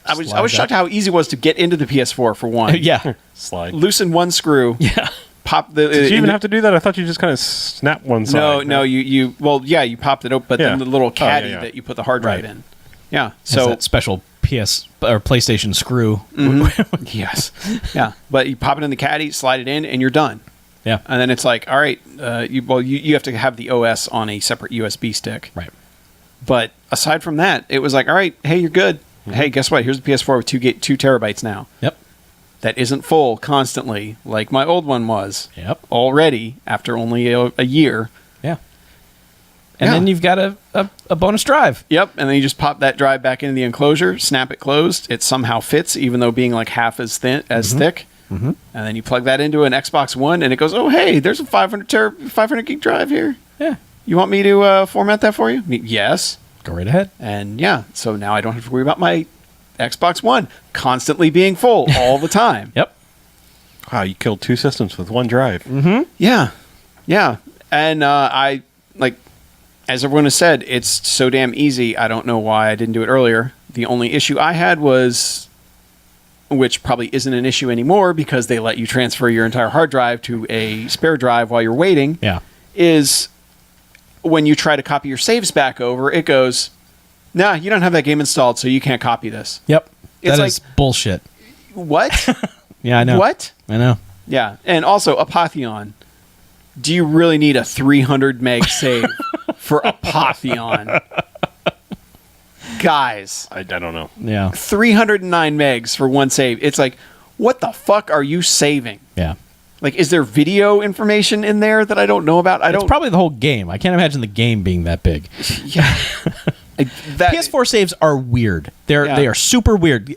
I was Slide shocked that. how easy it was to get into the PS4 for one. Yeah. Slide. Loosen one screw. Yeah. Pop the. Did you even have to do that? I thought you just kind of snap one side. No. You. Well, yeah, you popped it open, but Yeah. then the little caddy yeah. that you put the hard drive Right. in. Yeah. So So that special PS or PlayStation screw. yes. Yeah. But you pop it in the caddy, slide it in, and you're done. Yeah. And then it's like, all right, you have to have the OS on a separate USB stick. Right. But aside from that, it was like, all right, hey, you're good. Hey, guess what? Here's the PS4 with 2 terabytes now. Yep. That isn't full constantly like my old one was. Yep. Already after only a year. Yeah. And Yeah. then you've got a bonus drive. Yep, and then you just pop that drive back into the enclosure, snap it closed. It somehow fits, even though being like half as thick. And then you plug that into an Xbox One, and it goes, "Oh, hey, there's a 500 gig drive here. Yeah. You want me to format that for you?" Yes. Go right ahead. And yeah, so now I don't have to worry about my Xbox One constantly being full all the time. Yep. Wow, you killed 2 systems with one drive. Yeah, yeah, and I like. As everyone has said, it's so damn easy. I don't know why I didn't do it earlier. The only issue I had was, which probably isn't an issue anymore because they let you transfer your entire hard drive to a spare drive while you're waiting, Yeah. is when you try to copy your saves back over, it goes, nah, you don't have that game installed, so you can't copy this. Yep. It's That is bullshit. What? Yeah, I know. What? I know. Yeah. And also, Apotheon. Do you really need a 300 meg save for Apotheon? Guys, I don't know. Yeah. 309 megs for one save. It's like, what the fuck are you saving? Yeah. Like, is there video information in there that I don't know about? I It's don't. probably the whole game. I can't imagine the game being that big. Yeah. That, PS4 saves are weird. Yeah. They are super weird.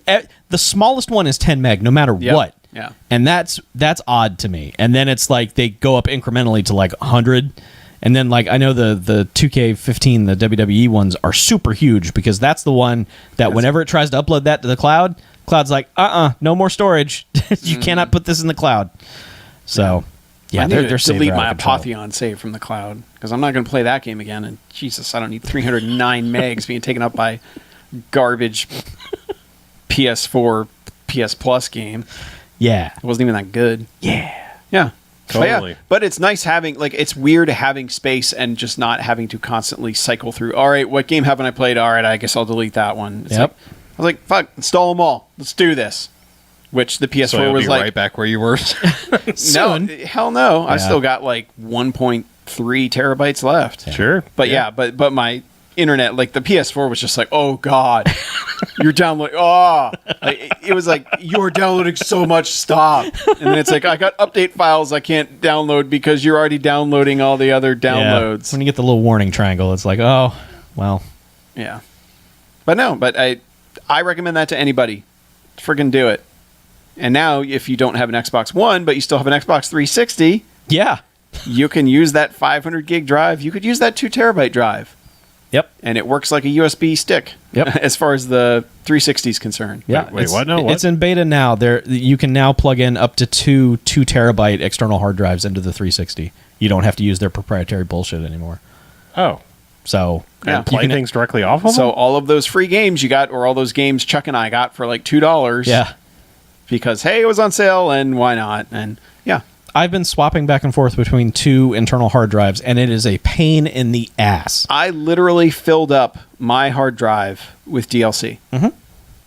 The smallest one is 10 meg, no matter Yep. what. Yeah. And that's odd to me. And then it's like they go up incrementally to like 100. And then like I know the 2K15, the WWE ones are super huge because that's the one that whenever it tries to upload that to the cloud's like, no more storage. You cannot put this in the cloud. So yeah, I need they're to saves delete are my out of control. Apotheon save from the cloud because I'm not going to play that game again. And Jesus, I don't need 309 megs being taken up by garbage PS4 PS Plus game. Yeah. It wasn't even that good. Yeah. Yeah. Totally. But it's nice having, like, it's weird having space and just not having to constantly cycle through. All right, what game haven't I played? All right, I guess I'll delete that one. It's Yep. like, I was like, fuck, install them all. Let's do this. Which the PS4 So you'll was be like, right back where you were. Soon. no, hell no. I Yeah. still got like 1.3 terabytes left. Sure. But yeah, but my internet, like the PS4 was just like, oh God, you're downloading. Oh, like, it was like, you're downloading so much, stop. And then it's like, I got update files I can't download because you're already downloading all the other Yeah. downloads. When you get the little warning triangle, it's like, oh, well. Yeah. But no, but I recommend that to anybody. Friggin' do it. And now, if you don't have an Xbox One, but you still have an Xbox 360, Yeah. You can use that 500 gig drive. You could use that 2 terabyte drive. Yep. And it works like a USB stick. Yep. As far as the 360 is concerned. Yeah. Wait, what? No, what? It's in beta now. You can now plug in up to two terabyte external hard drives into the 360. You don't have to use their proprietary bullshit anymore. Oh. So Yeah. And play things directly off of So them? all of those free games you got, or all those games Chuck and I got for like $2. yeah. Because, hey, it was on sale and why not? And yeah. I've been swapping back and forth between 2 internal hard drives, and it is a pain in the ass. I literally filled up my hard drive with DLC. Mhm.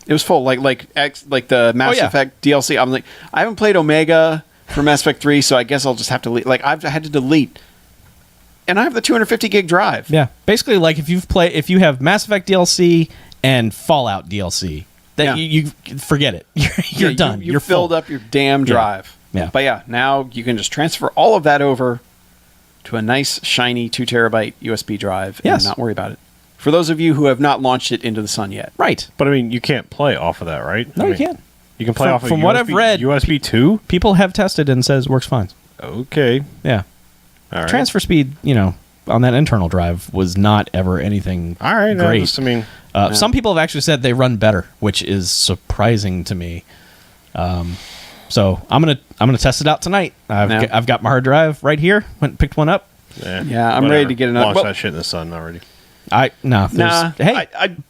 It was full, like the Mass yeah. Effect DLC. I'm like, I haven't played Omega for Mass Effect 3, so I guess I'll just have to I've had to delete, and I have the 250 gig drive. Yeah. Basically, like if you have Mass Effect DLC and Fallout DLC, that Yeah. you forget it. You're done. You You're filled full. up your damn drive. Yeah. But yeah, now you can just transfer all of that over to a nice shiny 2 terabyte USB drive Yes. and not worry about it. For those of you who have not launched it into the sun yet. Right. But I mean, you can't play off of that, right? No, I you mean, can't. You can play off of From USB, what I've read, USB 2? People have tested and says works fine. Okay. Yeah. All right. Transfer speed, on that internal drive was not ever anything All right. great. I mean, Some people have actually said they run better, which is surprising to me. So I'm gonna test it out tonight. I've got my hard drive right here. Went and picked one up. Yeah, I'm ready to get another- Launch well- that shit in the sun already. Hey,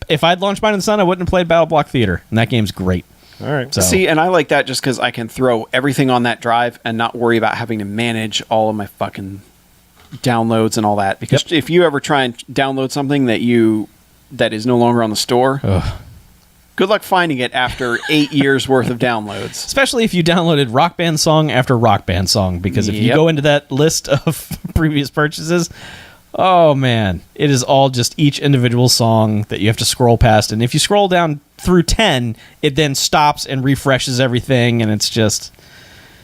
if I'd launched mine in the sun, I wouldn't have played Battle Block Theater, and that game's great. All right. So- See, and I like that just because I can throw everything on that drive and not worry about having to manage all of my fucking downloads and all that. Because Yep. if you ever try and download something that is no longer on the store, good luck finding it after 8 years worth of downloads. Especially if you downloaded Rock Band song after Rock Band song, because if you Yep. go into that list of previous purchases, oh man, it is all just each individual song that you have to scroll past. And if you scroll down through 10, it then stops and refreshes everything, and it's just...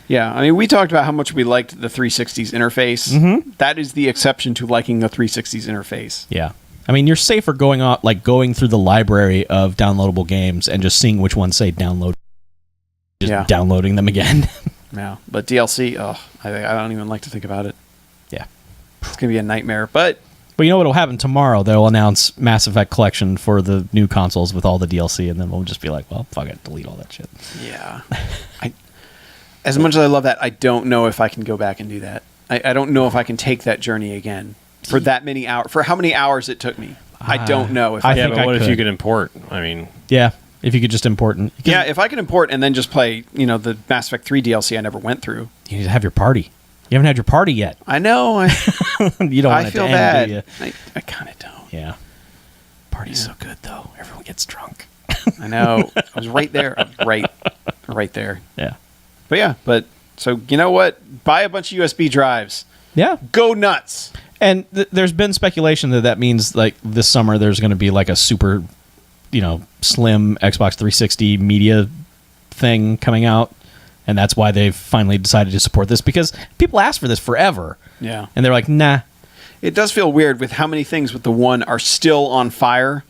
Yeah, I mean, we talked about how much we liked the 360's interface. Mm-hmm. That is the exception to liking the 360's interface. Yeah. I mean, you're safer going through the library of downloadable games and just seeing which ones say download. Just Yeah. downloading them again. Yeah, but DLC, I don't even like to think about it. Yeah. It's going to be a nightmare. But But you know what will happen tomorrow? They'll announce Mass Effect Collection for the new consoles with all the DLC, and then we'll just be like, well, fuck it, delete all that shit. yeah, as much as I love that, I don't know if I can go back and do that. I don't know if I can take that journey again for that many hours. For how many hours it took me, I don't know if I I Yeah, think but what if could. you could import? I mean, Yeah, if you could just import and... Yeah, if I can import and then just play, the Mass Effect 3 DLC I never went through. You need to have your party. You haven't had your party yet. I know. You don't want I it feel to end, do bad. you? I kind of don't. Yeah. Party's so good, though. Everyone gets drunk. I know. I was right there. Right there. Yeah. But yeah, so you know what? Buy a bunch of USB drives. Yeah. Go nuts. And there's been speculation that means, like, this summer there's going to be, like, a super, slim Xbox 360 media thing coming out. And that's why they've finally decided to support this, because people asked for this forever. Yeah. And they're like, nah. It does feel weird with how many things with the one are still on fire.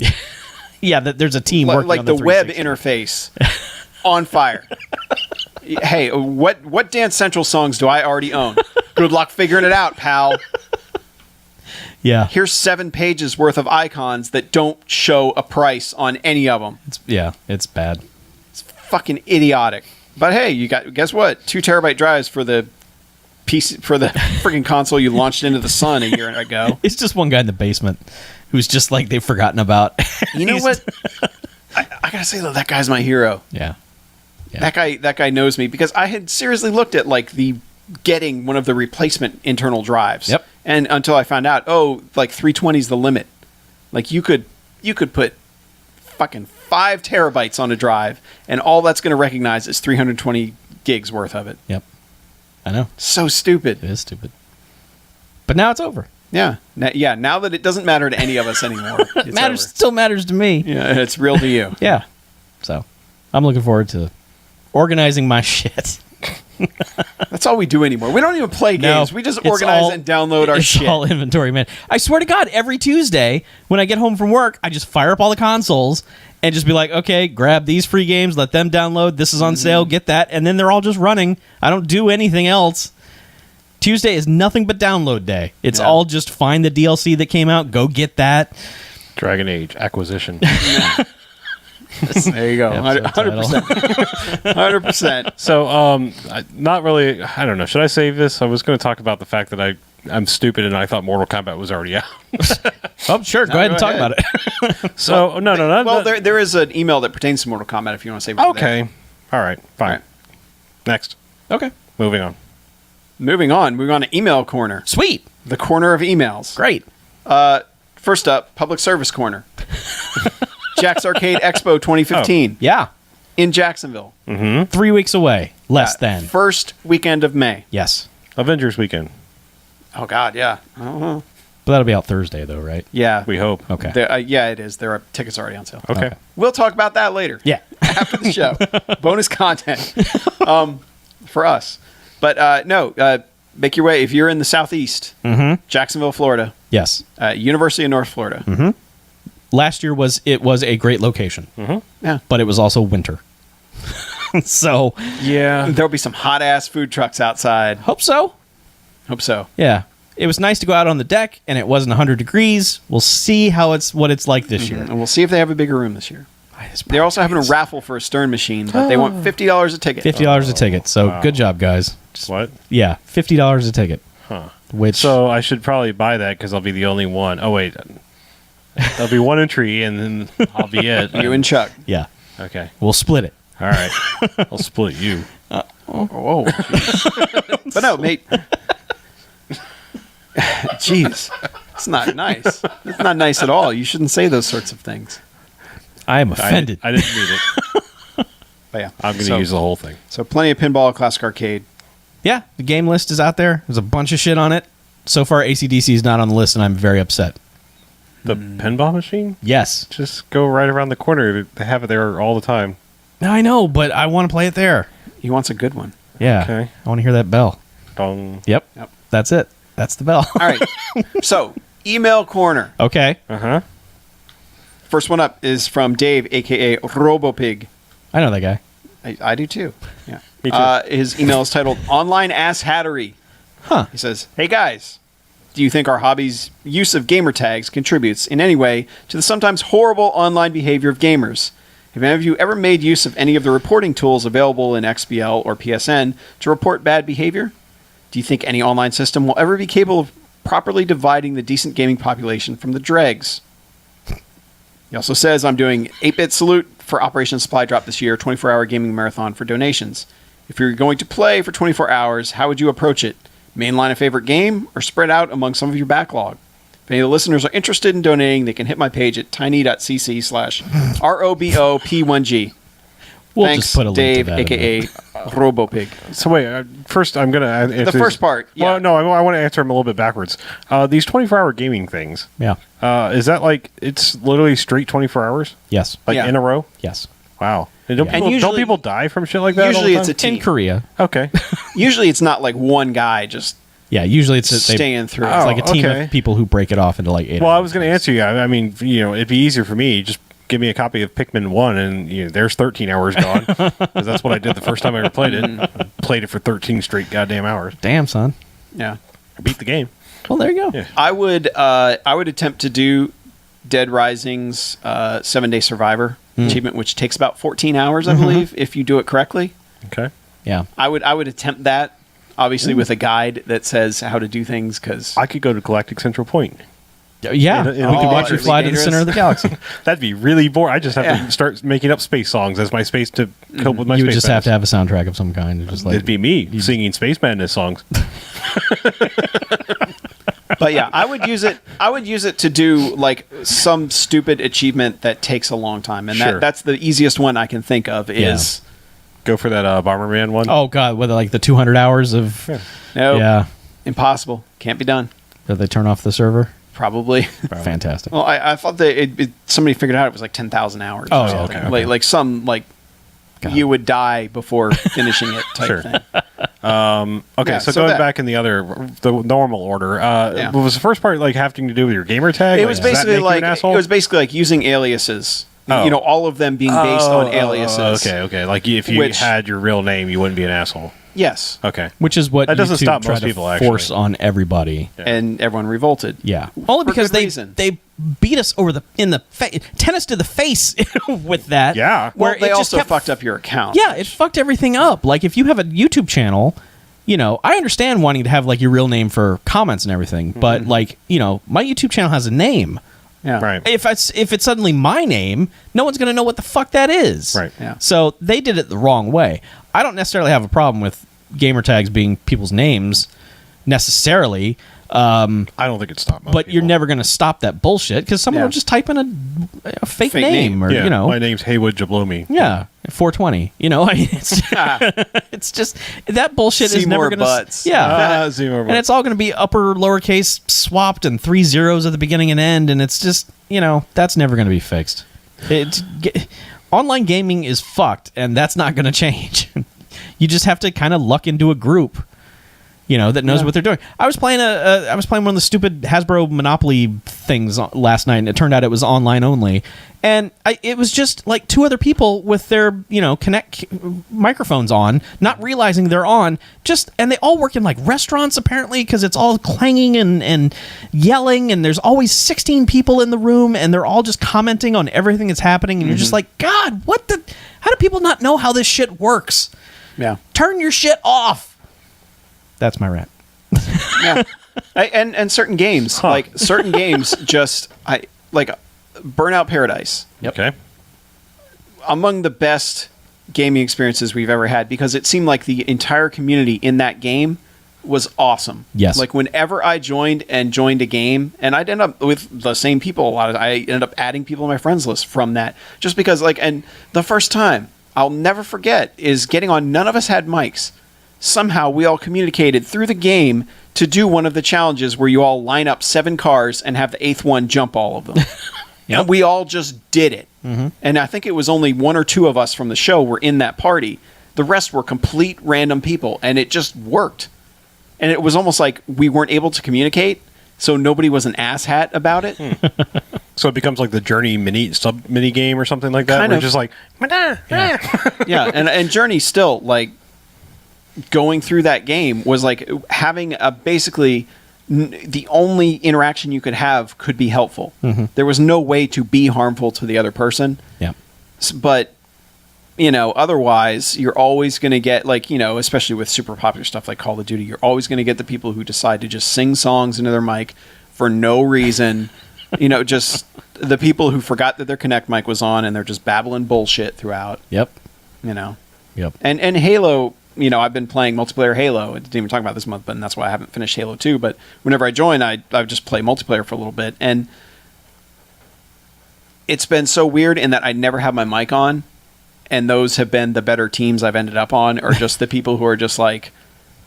Yeah, there's a team working Like on the web 360. interface on fire. Hey, what Dance Central songs do I already own? Good luck figuring it out, pal. Yeah. Here's 7 pages worth of icons that don't show a price on any of them. It's bad. It's fucking idiotic. But hey, guess what? 2 terabyte drives for the PC for the freaking console you launched into the sun a year ago. It's just one guy in the basement who's just like they've forgotten about. You know what? I gotta say though, that guy's my hero. Yeah. That guy knows me, because I had seriously looked at getting one of the replacement internal drives. Yep. And until I found out, 320 is the limit. Like you could put fucking 5 terabytes on a drive, and all that's going to recognize is 320 gigs worth of it. Yep. I know. So stupid. It is stupid. But now it's over. Yeah. Now that it doesn't matter to any of us anymore. It's Still matters to me. over. Yeah, it's real to you. Yeah. So I'm looking forward to organizing my shit. That's all we do anymore. We don't even play games. We just it's organize and download our it's shit. all inventory, man. I swear to God, every Tuesday when I get home from work, I just fire up all the consoles and just be like, okay, grab these free games, let them download. This is on sale, get that. And then they're all just running. I don't do anything else. Tuesday is nothing but download day. It's Yeah. all just find the DLC that came out, go get that. Dragon Age acquisition. There you go. Episode 100%. 100%. So, not really. I don't know. Should I save this? I was going to talk about the fact that I'm stupid and I thought Mortal Kombat was already out. Oh, sure. Go ahead and go talk ahead. about it. So, no. Well, there is an email that pertains to Mortal Kombat if you want to save it. for Okay. All right. Fine. All right. Next. Okay. Moving on. Moving on to Email Corner. Sweet. The corner of emails. Great. First up, Public Service Corner. Jack's Arcade Expo 2015 Yeah. in Jacksonville. 3 weeks away. Less than. First weekend of May. Yes. Avengers Weekend. Oh, God, yeah. Uh-huh. But that'll be out Thursday, though, right? Yeah. We hope. Okay. Yeah, it is. There are tickets already on sale. Okay. Okay. We'll talk about that later. Yeah. After the show. Bonus content for us. But make your way. If you're in the Southeast, Jacksonville, Florida, Yes. University of North Florida. Last year was a great location, Yeah. but it was also winter. So, Yeah. There'll be some hot-ass food trucks outside. hope so. Hope so. Yeah. It was nice to go out on the deck, and it wasn't 100 degrees. We'll see what it's like this year. And we'll see if they have a bigger room this year. They're also having a raffle for a Stern machine, but they want $50 a ticket. $50 a ticket. So wow. good job, guys. What? Yeah, $50 a ticket. Huh. Which So I should probably buy that because I'll be the only one. Oh, wait. There'll be one entry and then I'll be it. You and Chuck. yeah, Okay. we'll split it. All right. I'll split you. Oh, jeez. But no, mate. Jeez. It's not nice. It's not nice at all. You shouldn't say those sorts of things. I am offended. I didn't mean it. But yeah. I'm going to use the whole thing. So plenty of pinball, classic arcade. Yeah, the game list is out there. There's a bunch of shit on it. So far, ACDC is not on the list, and I'm very upset. The pinball machine? Yes. Just go right around the corner. They have it there all the time. I know, but I want to play it there. He wants a good one. Yeah. Okay. I want to hear that bell. Dong. Yep. Yep. That's it. That's the bell. All right. So, email corner. Okay. Uh-huh. First one up is from Dave, a.k.a. RoboPig. I know that guy. I do too. Yeah. Me too. His email is titled Online Ass Hattery. Huh. He says, "Hey guys, do you think our hobby's use of gamer tags contributes in any way to the sometimes horrible online behavior of gamers? Have any of you ever made use of any of the reporting tools available in XBL or PSN to report bad behavior? Do you think any online system will ever be capable of properly dividing the decent gaming population from the dregs?" He also says, "I'm doing 8-bit salute for Operation Supply Drop this year, 24-hour gaming marathon for donations. If you're going to play for 24 hours, how would you approach it? Mainline a favorite game or spread out among some of your backlog? If any of the listeners are interested in donating, they can hit my page at tiny.cc/ROBOP1G. We'll Thanks, just put a link Dave, to that. in a.k.a. RoboPig." So wait, first I'm going to answer The first part, yeah. Well, no, I want to answer them a little bit backwards. These 24-hour gaming things, Yeah. is that like, it's literally straight 24 hours? Yes. Like Yeah. in a row? Yes. Wow. And don't, Yeah. people, And usually- don't people die from shit like that? usually all it's the a time? team. In Korea. Okay. Usually it's not like one guy just Yeah. Usually it's staying through. It's like a team okay. of people who break it off into like 8. Well, I was going to answer you. I mean, it'd be easier for me. Just give me a copy of Pikmin 1 and there's 13 hours gone. 'Cause that's what I did the first time I ever played it. I played it for 13 straight goddamn hours. Damn, son. Yeah. I beat the game. Well, there you go. Yeah. I would attempt to do Dead Rising's 7-Day Survivor achievement, which takes about 14 hours, I believe, if you do it correctly. Okay. Yeah. I would attempt that, obviously with a guide that says how to do things, because I could go to Galactic Central Point. Yeah. It- it- We could oh, watch you it'd be fly to the dangerous. center of the galaxy. That'd be really boring. I just have Yeah. to start making up space songs as my space to cope with my You space would just have to madness. have a soundtrack of some kind. And just like It'd be me singing Space Madness songs. but yeah, I would use it to do like some stupid achievement that takes a long time, and Sure. that's the easiest one I can think of is Go for that Bomberman one. Oh god, whether like the 200 hours of no, yeah, impossible, can't be done. that they turn off the server. Probably. Fantastic. Well, I thought that somebody figured out it was like 10,000 hours. Oh, or yeah, something. okay. Like some like God. you would die before finishing it type Sure. thing. Okay, Yeah, so so going that- back in the normal order, Yeah. was the first part like having to do with your gamer tag? It Like, was does that basically make you like an asshole? it was basically like using aliases. Oh. You know, all of them being based on aliases. Okay. Like if you Which- had your real name, you wouldn't be an asshole. Yes. Okay. which is what That doesn't YouTube stop tried most to people, force actually. on everybody. And everyone revolted. Yeah, only For because good reason. they beat us over tennis to the face with that. Yeah. Well, where they it just also kept- fucked up your account. Yeah, it fucked everything up. Like if you have a YouTube channel, you know, I understand wanting to have like your real name for comments and everything, but like, you know, my YouTube channel has a name. Yeah. Right. If it's suddenly my name, no one's going to know what the fuck that is. Right. Yeah. So they did it the wrong way. I don't necessarily have a problem with gamer tags being people's names necessarily. I don't think it stopped most But you're people. never going to stop that bullshit because someone Yeah. will just type in a fake Fake name, name. or Yeah, you know, my name's Haywood Jablomi. yeah, 420. You know, I mean, it's just that bullshit is never Seymour going to. Butts. Yeah, Seymour and Butts. it's all going to be upper lowercase swapped and 3 zeros at the beginning and end, and it's just, you know, that's never going to be fixed. Online gaming is fucked, and that's not going to change. You just have to kind of luck into a group, you know, that knows what they're doing. I was playing one of the stupid Hasbro Monopoly things last night, and it turned out it was online only. And it was just like 2 other people with their, you know, Connect microphones on, not realizing they're on. And they all work in like restaurants apparently, because it's all clanging and yelling, and there's always 16 people in the room, and they're all just commenting on everything that's happening, and you're just like, God, how do people not know how this shit works? Yeah. Turn your shit off. That's my rant. Yeah. And certain games, like certain games, like Burnout Paradise, Okay. among the best gaming experiences we've ever had, because it seemed like the entire community in that game was awesome. Yes. Like whenever I joined a game, and I'd end up with the same people a lot. I ended up adding people to my friends list from that, just because and the first time I'll never forget is getting on. None of us had mics. Somehow we all communicated through the game to do one of the challenges where you all line up 7 cars and have the 8th one jump all of them. And we all just did it. Mm-hmm. And I think it was only 1 or 2 of us from the show were in that party. The rest were complete random people, and it just worked. And it was almost like we weren't able to communicate, so nobody was an asshat about it. So it becomes like the Journey mini game or something like that. Kind where of. it's just like, Yeah, and Journey still, like, going through that game was like having a basically the only interaction you could have could be helpful. Mm-hmm. There was no way to be harmful to the other person. Yeah. But, you know, otherwise, you're always going to get, like, you know, especially with super popular stuff like Call of Duty, you're always going to get the people who decide to just sing songs into their mic for no reason. You know, just the people who forgot that their Kinect mic was on and they're just babbling bullshit throughout, Yep. you know. Yep. And Halo, you know, I've been playing multiplayer Halo. I didn't even talk about this month, but that's why I haven't finished Halo 2. But whenever I join, I just play multiplayer for a little bit. And it's been so weird in that I never have my mic on. And those have been the better teams I've ended up on, or just the people who are just like,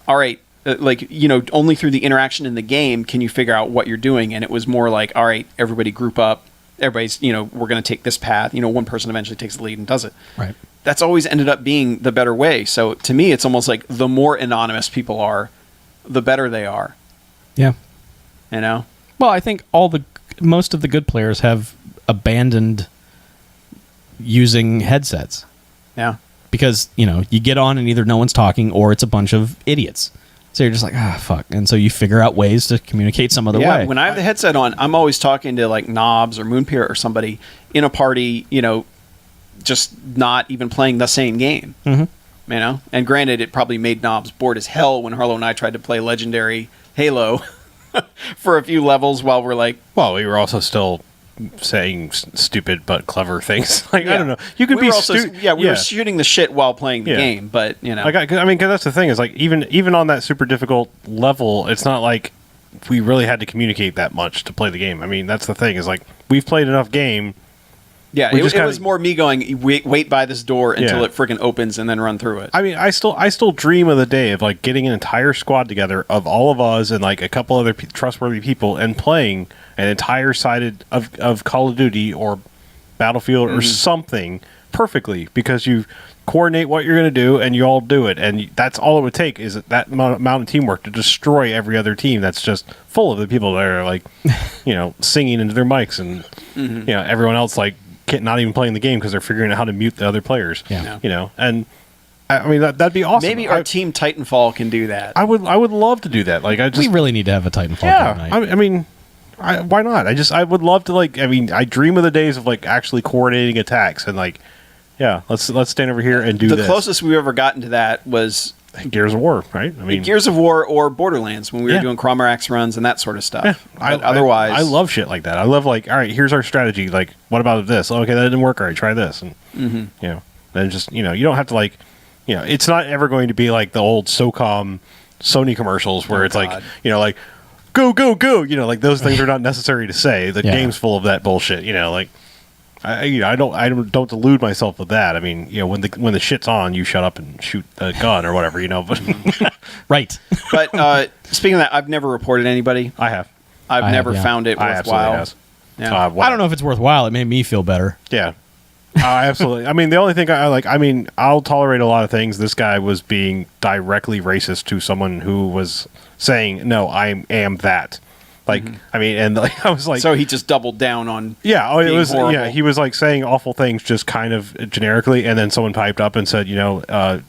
all right, like, you know, only through the interaction in the game can you figure out what you're doing. And it was more like, all right, everybody group up. Everybody's, you know, we're going to take this path. You know, one person eventually takes the lead and does it. Right. That's always ended up being the better way. So to me, it's almost like the more anonymous people are, the better they are. Yeah. You know? Well, I think most of the good players have abandoned using headsets Yeah. because, you know, you get on and either no one's talking or it's a bunch of idiots. So you're just like, fuck. And so you figure out ways to communicate some other way. When I have the headset on, I'm always talking to like Knobs or Moonpier or somebody in a party, you know, just not even playing the same game. Mm-hmm. You know? And granted, it probably made Knobs bored as hell when Harlow and I tried to play Legendary Halo for a few levels while we're like... well, we were also still saying stupid but clever things. Like, Yeah. I don't know. You could we be were also, we were shooting the shit while playing the Yeah. game, but, you know... Like, I mean, because that's the thing is, like, even on that super difficult level, it's not like we really had to communicate that much to play the game. I mean, that's the thing is, like, we've played enough game. Yeah, We it just kinda- was more me going, wait by this door until Yeah. it friggin' opens and then run through it. I mean, I still dream of the day of, like, getting an entire squad together of all of us and, like, a couple other trustworthy people and playing an entire sided of Call of Duty or Battlefield or something perfectly, because you coordinate what you're going to do and you all do it, and that's all it would take is that amount of teamwork to destroy every other team that's just full of the people that are, like, you know, singing into their mics and you know, everyone else, like, not even playing the game because they're figuring out how to mute the other players. Yeah. You know, and I mean, that'd be awesome. Maybe our Team Titanfall can do that. I would love to do that. Like, I just We really need to have a Titanfall game yeah. night. I mean, why not? I would love to like. I mean, I dream of the days of like actually coordinating attacks and like, yeah, let's stand over here and do The this. closest we've ever gotten to that was Gears of War, right? I mean, Gears of War or Borderlands when we were Yeah. doing Cromerax runs and that sort of stuff. yeah, But otherwise, I love shit like that. I love like, all right, here's our strategy. Like, what about this? Okay, that didn't work. All right, try this, and you know, then just you don't have to like, it's not ever going to be like the old SOCOM Sony commercials where it's God. like, like, go, go, go. Like those things are not necessary to say. The Yeah. game's full of that bullshit. Like, I don't delude myself with that. I mean, when the shit's on, you shut up and shoot a gun or whatever. But Right. But speaking of that, I've never reported anybody. I have. I've I never have, yeah. found it I absolutely worthwhile. have. Yeah. I don't know if it's worthwhile. It made me feel better. Yeah. Absolutely. I mean, the only thing I like, I mean, I'll tolerate a lot of things. This guy was being directly racist to someone who was saying, no, I am that. Like, I mean, and like, I was like, So he just doubled down on. yeah, it being was, horrible. he was like saying awful things just kind of generically. And then someone piped up and said,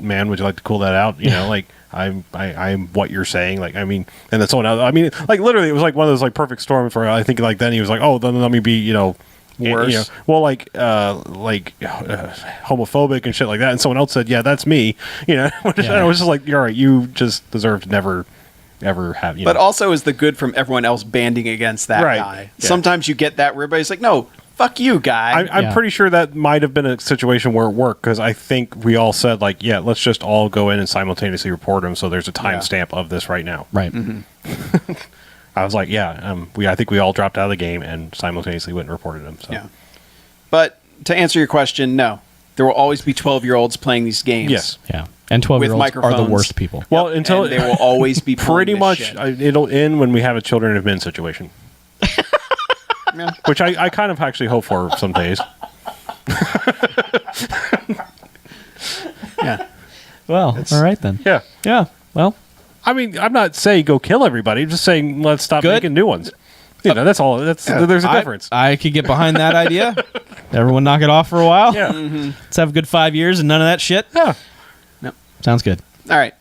man, would you like to cool that out? Like, I'm what you're saying. Like, I mean, and then someone else, I mean, like literally it was like one of those like perfect storms where I think like then he was like, oh, then let me be, Worse. well, like homophobic and shit like that. And someone else said, yeah, that's me. And I was just like, you're right. You just deserve to never, ever have, But also is the good from everyone else banding against that Right. guy. Yeah. Sometimes you get that where everybody's like, no, fuck you, guy. I'm Yeah. pretty sure that might have been a situation where it worked because I think we all said like, yeah, let's just all go in and simultaneously report him. So there's a timestamp of this right now. Right. I was like, yeah, I think we all dropped out of the game and simultaneously went and reported him. So Yeah. But to answer your question, no. There will always be 12-year-olds playing these games. yes, Yeah. And 12-year-olds are the microphones. worst people. well, Yep, until and they will always be pulling pretty this much shit. it'll end when we have a children of men situation, Yeah. which I kind of actually hope for some days. Yeah. Well, all right then. Yeah. Yeah. Well, I mean, I'm not saying go kill everybody. I'm just saying let's stop Good. making new ones. That's all. There's a difference. I could get behind that idea. Everyone knock it off for a while. yeah. Let's have a good 5 years and none of that shit. Yeah. Sounds good. All right.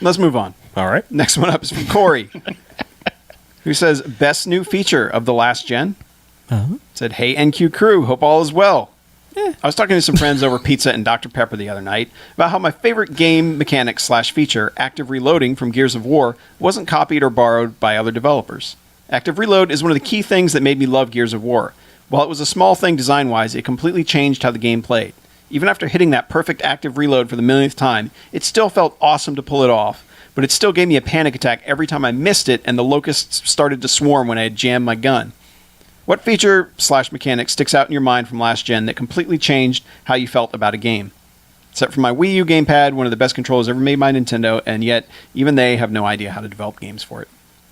Let's move on. All right. Next one up is from Corey, who says, best new feature of the last gen. Said, hey, NQ crew, hope all is well. I was talking to some friends over pizza and Dr. Pepper the other night about how my favorite game mechanic / feature, active reloading from Gears of War, wasn't copied or borrowed by other developers. Active reload is one of the key things that made me love Gears of War. While it was a small thing design-wise, it completely changed how the game played. Even after hitting that perfect active reload for the millionth time, it still felt awesome to pull it off, but it still gave me a panic attack every time I missed it and the locusts started to swarm when I had jammed my gun. What feature / mechanic sticks out in your mind from last gen that completely changed how you felt about a game? Except for my Wii U gamepad, one of the best controls ever made by Nintendo, and yet even they have no idea how to develop games for it.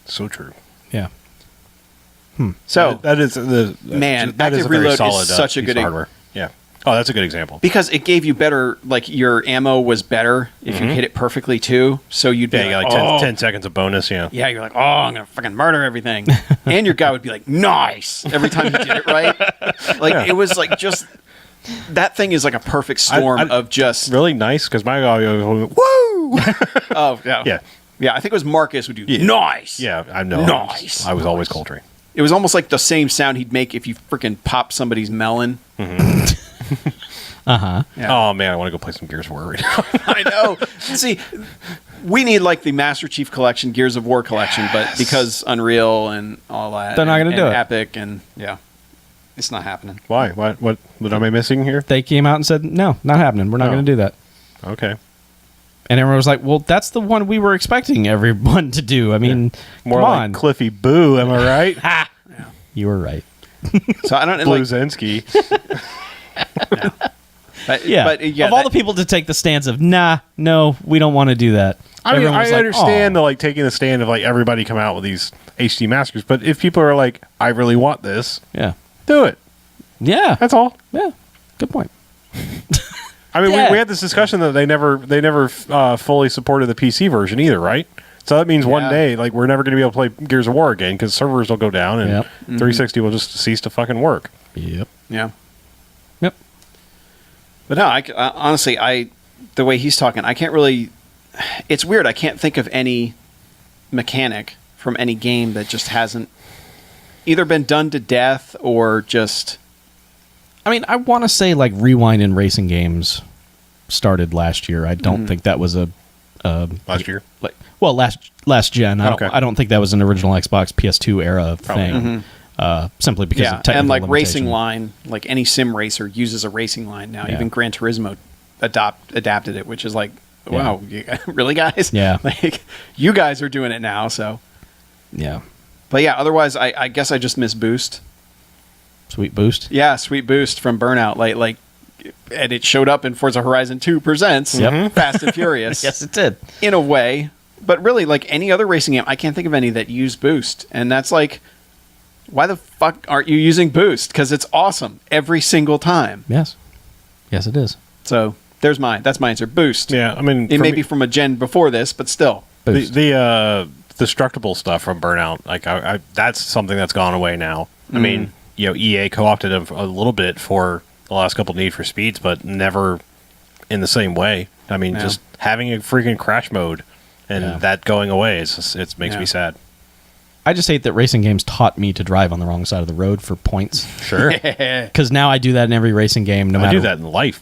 So true. Yeah. So, That is the Man, that is Active a very Reload is solid such a piece good of hardware. Yeah. Oh, that's a good example. because it gave you better, like your ammo was better if you hit it perfectly too, so you'd be Yeah, you got like, like 10, oh. 10 seconds of bonus. Yeah. Yeah, you're like, oh, I'm gonna fucking murder everything, and your guy would be like, nice, every time you did it right. Like it was like just that thing is like a perfect storm I- of just Really nice because my guy woo. oh yeah Yeah. yeah. I think it was Marcus would do Yeah. nice. Yeah, I know. Nice. I was always Coltrane. It was almost like the same sound he'd make if you freaking pop somebody's melon. Yeah. Oh man, I want to go play some Gears of War right now. I know. See, we need like the Master Chief Collection, Gears of War collection, but because Unreal and all that, They're not and- gonna do and it. Epic and yeah, it's not happening. Why? What am I missing here? They came out and said, no, not happening. We're not No. going to do that. Okay. And everyone was like, well, that's the one we were expecting everyone to do. I mean, More come like on. Cliffy Boo, am I right? You were right. So I don't like, Bluzinski. Yeah. but yeah, of all that- the people to take the stance of, nah, no, we don't want to do that. I mean, Everyone I was like, understand "Aw." the like taking the stand of like everybody come out with these HD masters, but if people are like, I really want this, Yeah. do it. Yeah. That's all. Yeah. Good point. I mean, Yeah. we had this discussion that they never fully supported the PC version either, right? So that means one Yeah. day, like, we're never going to be able to play Gears of War again because servers will go down and Yep. 360 will just cease to fucking work. Yep. yeah. Yep. But no, honestly, the way he's talking, I can't really. It's weird. I can't think of any mechanic from any game that just hasn't either been done to death or just. I mean, I want to say like Rewind in racing games started last year. I don't think that was a Last year? last gen. Okay. I don't think that was an original Xbox PS2 era thing. Simply because of technical and like limitation. Racing Line, like any sim racer uses a Racing Line now. Yeah. Even Gran Turismo adapted it, which is like, wow, really, guys? Yeah. Like you guys are doing it now. So, Yeah. but yeah, otherwise, I guess I just miss Boost. Sweet Boost. Yeah, Sweet Boost from Burnout. Like, and it showed up in Forza Horizon 2 Presents Fast and Furious. Yes, it did. In a way, but really, like any other racing game, I can't think of any that use Boost, and that's like, why the fuck aren't you using Boost? Because it's awesome every single time. Yes. Yes, it is. So that's my answer. Boost. Yeah, I mean, It may be from a gen before this, but still. Boost. the destructible stuff from Burnout, like I that's something that's gone away now. I mean, EA co-opted them a little bit for the last couple Need for Speeds, but never in the same way. I mean, just having a freaking crash mode and that going away, it makes me sad. I just hate that racing games taught me to drive on the wrong side of the road for points. Sure. Because now I do that in every racing game. No I matter do that in life.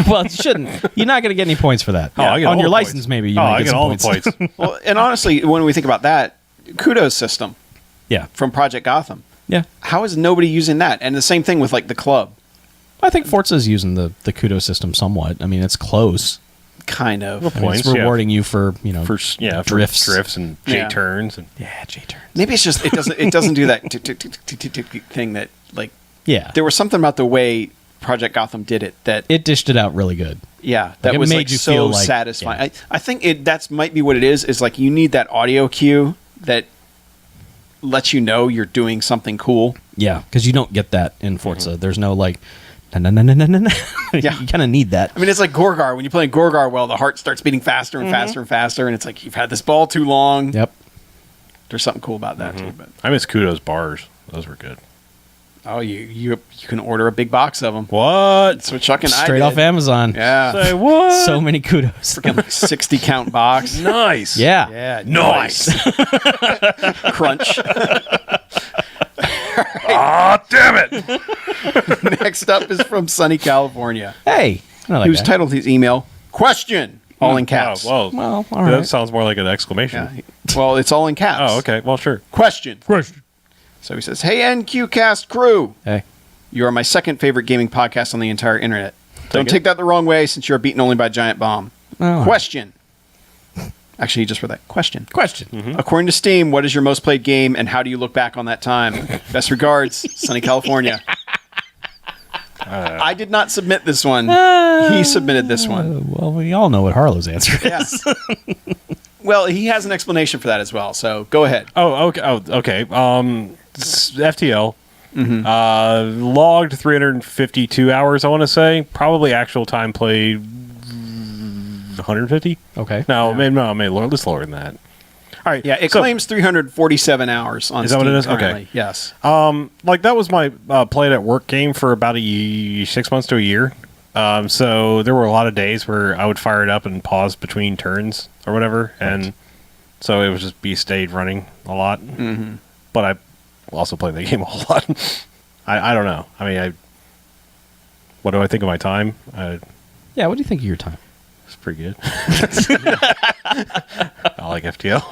Well, you shouldn't. You're not going to get any points for that. Oh, I get all on your the license, points. maybe. You Oh, might I get some all points. the points. Well, and honestly, when we think about that, kudos system Yeah. from Project Gotham. Yeah. How is nobody using that? And the same thing with like the club, I think Forza's using the kudo system somewhat. I mean, it's close. kind of. I mean, Points, it's rewarding you for, for drifts. and Yeah. J turns and Yeah, J-turns. Maybe it's just it doesn't do that thing that like Yeah. there was something about the way Project Gotham did it that It dished it out really good. that it was made like you so feel like- satisfying. yeah. I think that's might be what it is like you need that audio cue that lets you know you're doing something cool. Yeah, because you don't get that in Forza. There's no like, na-na-na-na-na-na. Yeah. You kind of need that. I mean, it's like Gorgar. When you play Gorgar, well, the heart starts beating faster and faster and faster, and it's like you've had this ball too long. Yep. There's something cool about that too. But I miss Kudos bars. Those were good. oh, you can order a big box of them. What? That's what Chuck and I Straight did. off Amazon. Yeah, Say what? So many kudos. freaking like 60 count box. Nice. Yeah. Yeah, Nice. Crunch. Ah, damn it. Next up is from Sunny California. Hey. I like Who's that. titled his email "Question," all in caps. Oh, whoa. Well, all That right. sounds more like an exclamation. Yeah. Well, it's all in caps. Oh, okay. Well, sure. Question. So he says, "Hey, NQcast crew, Hey. you are my second favorite gaming podcast on the entire internet. Don't it. take that the wrong way, since you're beaten only by Giant Bomb. Oh. Question. Actually, he just read that. Question. Question. According to Steam, what is your most played game, and how do you look back on that time? Best regards, Sunny California." I did not submit this one. He submitted this one. Well, we all know what Harlow's answer is. Yeah. Well, he has an explanation for that as well. So go ahead. Oh, okay. FTL. Logged 352 hours, I want to say. Probably actual time played 150? Okay. No, maybe it's lower than that. All right. Yeah, it so, claims 347 hours on Is that Steam what it is? Okay. currently. Yes. like, that was my played at work game for about 6 months to a year. So there were a lot of days where I would fire it up and pause between turns or whatever. And so it would just stayed running a lot. Mm-hmm. But I also played the game a whole lot. I don't know. I mean, what do I think of my time? Yeah, what do you think of your time? It's pretty good. I like FTL.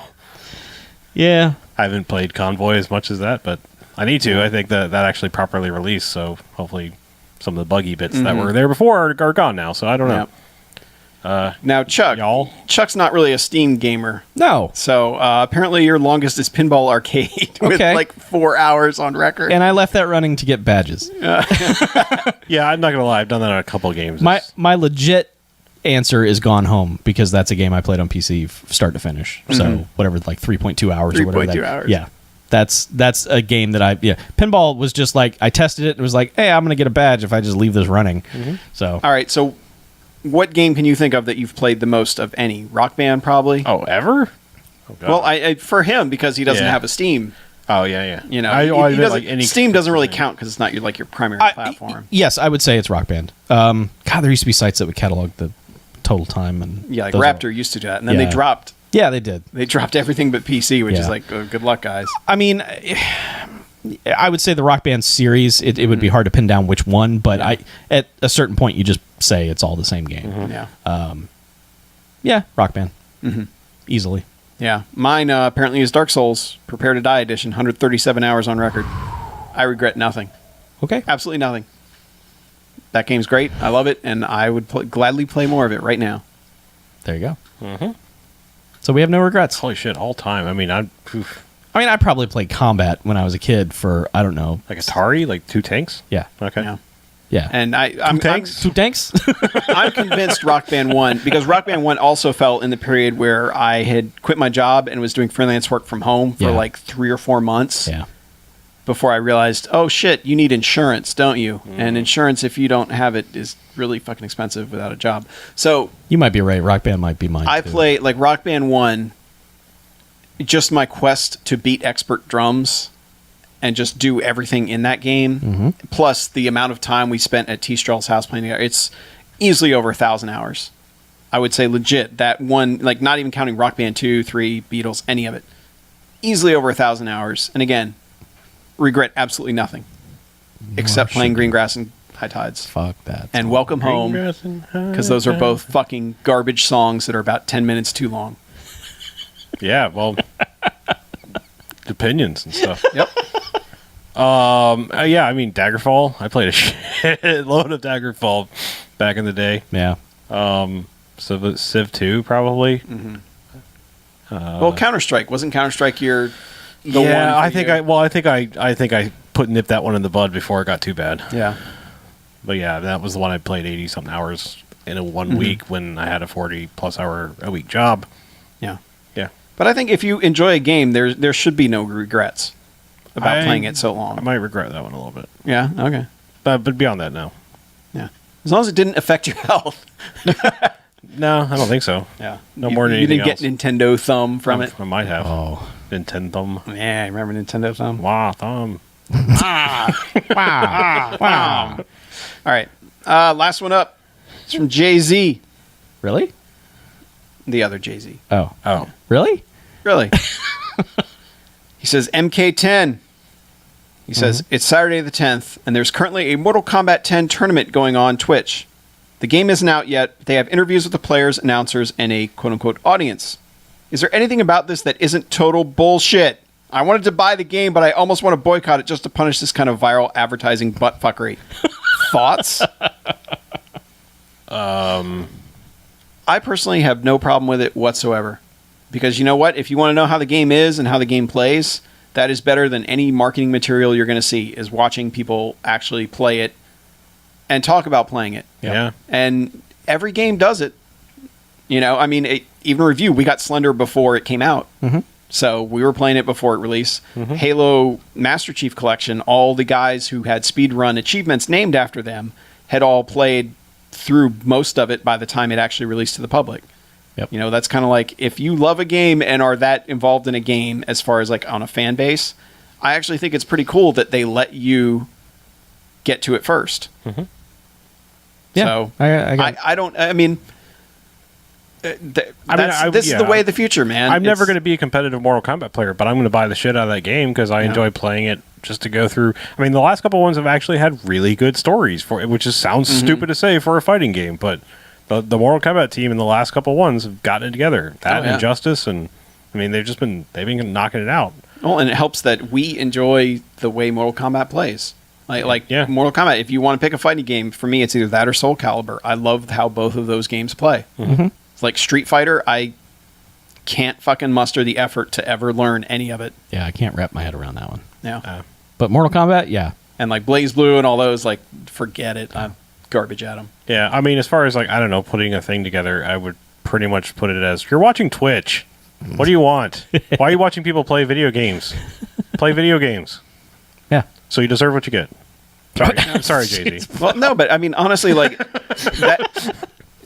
Yeah. I haven't played Convoy as much as that, but I need to. I think that actually properly released, so hopefully some of the buggy bits that were there before are gone now, so I don't know. Now, Chuck. Y'all? Chuck's not really a Steam gamer. No. So apparently your longest is Pinball Arcade with Okay. like 4 hours on record. And I left that running to get badges. Yeah, I'm not going to lie. I've done that on a couple of games. My legit answer is Gone Home, because that's a game I played on PC start to finish. So whatever, like 3.2 hours or whatever. 3.2 hours. Yeah. That's a game that Pinball was just like, I tested it and was like, hey, I'm going to get a badge if I just leave this running. So All right, so what game can you think of that you've played the most of any? Rock Band, probably? Oh, ever? Oh, God. Well, I for him, because he doesn't Yeah. have a Steam, Oh, yeah. you know, I he meant doesn't- like any Steam doesn't really count because it's not your primary platform. Yes, I would say it's Rock Band. God, there used to be sites that would catalog the total time. And Yeah, like those Raptor are- used to do that, and then Yeah. they dropped Yeah, they did. everything but PC, which is Yeah. like, oh, good luck, guys. I mean, I would say the Rock Band series. It would be hard to pin down which one, but at a certain point you just say it's all the same game. Yeah, Yeah, Rock Band, easily. yeah. Mine apparently is Dark Souls Prepare to Die edition, 137 hours on record. I regret nothing. Okay, Absolutely nothing. That game's great. I love it, and I would gladly play more of it right now. there you go. So we have no regrets. Holy shit, all time. I mean, I probably played Combat when I was a kid for I don't know. like Atari, like 2 tanks. Yeah, Okay. Yeah. yeah. And I'm tanks? 2 tanks. I'm convinced Rock Band 1, because Rock Band 1 also fell in the period where I had quit my job and was doing freelance work from home for Yeah. like 3 or 4 months yeah. before I realized, oh shit, you need insurance, don't you? And insurance, if you don't have it, is really fucking expensive without a job. So You might be right. Rock Band might be mine. I too. play like Rock Band 1, just my quest to beat expert drums and just do everything in that game, plus the amount of time we spent at T. Stroll's house playing together. It's easily over 1,000 hours. I would say legit. That one, like not even counting Rock Band 2, 3, Beatles, any of it. Easily over 1,000 hours. And again, regret absolutely nothing. Except playing Green Grass and High Tides. Fuck that. And Welcome Home, because those are both fucking garbage songs that are about 10 minutes too long. Yeah, well, opinions and stuff. Yep. Yeah, I mean, Daggerfall. I played a shitload of Daggerfall back in the day. Yeah. Civ 2, probably. Well, Counter-Strike. Wasn't Counter-Strike the one? Yeah, for I think you? I think I nipped that one in the bud before it got too bad. Yeah. But yeah, that was the one I played 80 something hours in a 1 week when I had a 40+ hour a week job. Yeah. Yeah. But I think if you enjoy a game, there should be no regrets about playing it so long. I might regret that one a little bit. Yeah. Okay. But beyond that, no. Yeah. As long as it didn't affect your health. No, I don't think so. Yeah. No more than You didn't anything get Nintendo thumb from it. I might have. Oh. Nintendo thumb. Yeah, you remember Nintendo thumb? Wow, thumb. Wow. All right. Last one up. It's from Jay-Z. Really? The other Jay-Z. Oh. Oh. Really? Really? He says, MK10. He says, it's Saturday the 10th, and there's currently a Mortal Kombat 10 tournament going on Twitch. The game isn't out yet. They have interviews with the players, announcers, and a quote-unquote audience. Is there anything about this that isn't total bullshit? I wanted to buy the game, but I almost want to boycott it just to punish this kind of viral advertising buttfuckery. Thoughts? I personally have no problem with it whatsoever. Because you know what? If you want to know how the game is and how the game plays, that is better than any marketing material you're going to see, is watching people actually play it and talk about playing it. Yeah. And every game does it. You know, I mean, even review, we got Slender before it came out. So we were playing it before it released. Halo Master Chief Collection, all the guys who had speedrun achievements named after them had all played through most of it by the time it actually released to the public. Yep. You know, that's kind of like, if you love a game and are that involved in a game as far as like on a fan base, I actually think it's pretty cool that they let you get to it first. Yeah. So I don't, I mean, this is the way of the future, man. I'm never going to be a competitive Mortal Kombat player, but I'm going to buy the shit out of that game because I enjoy playing it just to go through. I mean, the last couple ones have actually had really good stories for it, which sounds stupid to say for a fighting game, but the Mortal Kombat team in the last couple ones have gotten it together. That and Justice, and I mean, they've been knocking it out. Well, and it helps that we enjoy the way Mortal Kombat plays. Like Mortal Kombat, if you want to pick a fighting game, for me, it's either that or Soul Calibur. I love how both of those games play. It's like Street Fighter, I can't fucking muster the effort to ever learn any of it. Yeah, I can't wrap my head around that one. Yeah. But Mortal Kombat, yeah. And like Blaze Blue and all those, like, forget it. I'm garbage at them. Yeah, I mean, as far as like, I don't know, putting a thing together, I would pretty much put it as, you're watching Twitch. What do you want? Why are you watching people play video games? Play video games. Yeah. So you deserve what you get. Sorry, Jay-Z. Well, no, but I mean, honestly, like,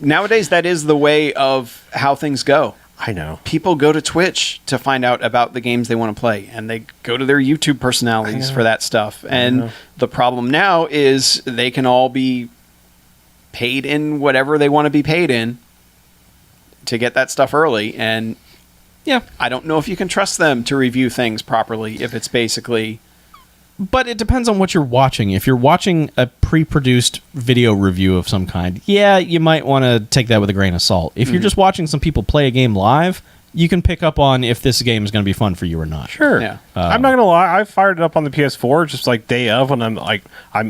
nowadays that is the way of how things go. I know. People go to Twitch to find out about the games they want to play, and they go to their YouTube personalities for that stuff. And the problem now is they can all be paid in whatever they want to be paid in, to get that stuff early. And Yeah. I don't know if you can trust them to review things properly if it's basically... But it depends on what you're watching. If you're watching a pre-produced video review of some kind, yeah, you might want to take that with a grain of salt. If you're just watching some people play a game live, you can pick up on if this game is going to be fun for you or not. Sure. Yeah. I'm not gonna lie. I fired it up on the PS4 just like day of when I'm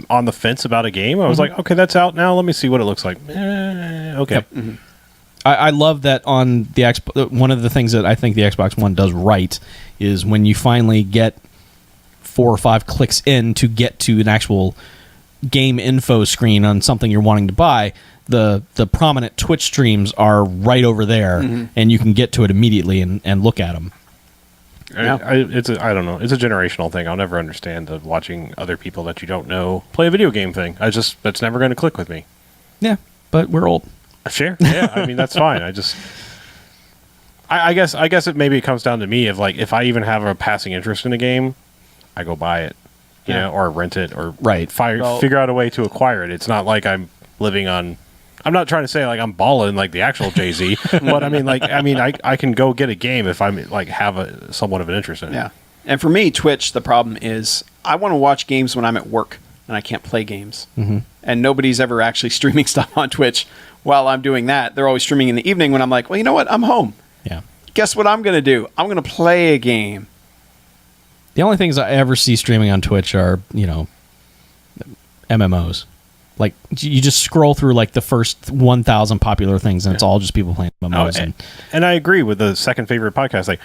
on the fence about a game. I was like, okay, that's out now. Let me see what it looks like. Okay. Yep. I love that on the Xbox. One of the things that I think the Xbox One does right is when you finally get 4 or 5 clicks in to get to an actual game info screen on something you're wanting to buy, the prominent Twitch streams are right over there, and you can get to it immediately and look at them. I don't know. It's a generational thing. I'll never understand the watching other people that you don't know play a video game thing. That's never going to click with me. Yeah, but we're old. Sure. Yeah. I mean, that's fine. I guess maybe it comes down to me of like if I even have a passing interest in a game, I go buy it, you know, or rent it, or figure out a way to acquire it. It's not like I'm living on. I'm not trying to say like I'm balling like the actual Jay-Z, but I can go get a game if I'm like have somewhat of an interest in it. Yeah. And for me, Twitch, the problem is I want to watch games when I'm at work and I can't play games. And nobody's ever actually streaming stuff on Twitch while I'm doing that. They're always streaming in the evening when I'm like, well, you know what? I'm home. Yeah. Guess what I'm going to do? I'm going to play a game. The only things I ever see streaming on Twitch are, MMOs. Like, you just scroll through, like, the first 1,000 popular things, and it's all just people playing MMOs. And I agree with the second favorite podcast.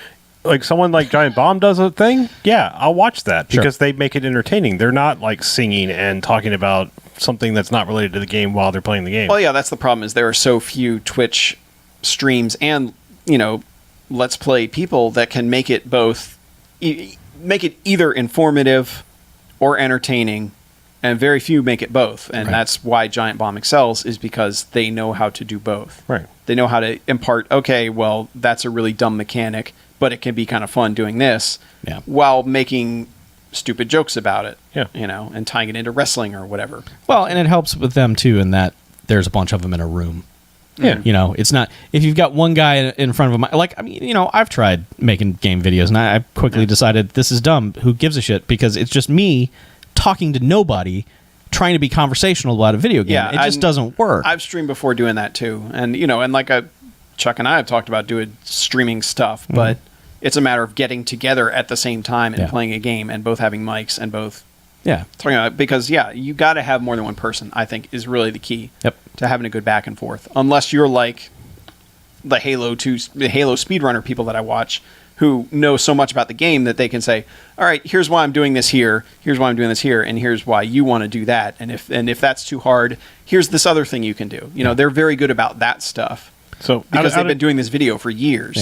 Like someone like Giant Bomb does a thing, yeah, I'll watch that because they make it entertaining. They're not, like, singing and talking about something that's not related to the game while they're playing the game. Well, yeah, that's the problem is there are so few Twitch streams and, Let's Play people that can make it both... make it either informative or entertaining, and very few make it both. And that's why Giant Bomb excels, is because they know how to do both. Right. They know how to impart, okay, well, that's a really dumb mechanic, but it can be kind of fun doing this, while making stupid jokes about it, and tying it into wrestling or whatever. Well, and it helps with them, too, in that there's a bunch of them in a room. Yeah. It's not... If you've got one guy in front of him... I've tried making game videos, and I quickly decided this is dumb. Who gives a shit? Because it's just me talking to nobody, trying to be conversational about a video game. It just doesn't work. I've streamed before doing that, too. And, Chuck and I have talked about doing streaming stuff, but it's a matter of getting together at the same time and playing a game, and both having mics and both... Yeah. Talking about, because you got to have more than one person, I think, is really the key to having a good back and forth. Unless you're like the Halo speedrunner people that I watch, who know so much about the game that they can say, all right, here's why I'm doing this here, here's why I'm doing this here, and here's why you want to do that. And if that's too hard, here's this other thing you can do. They're very good about that stuff. So because they've been doing this video for years,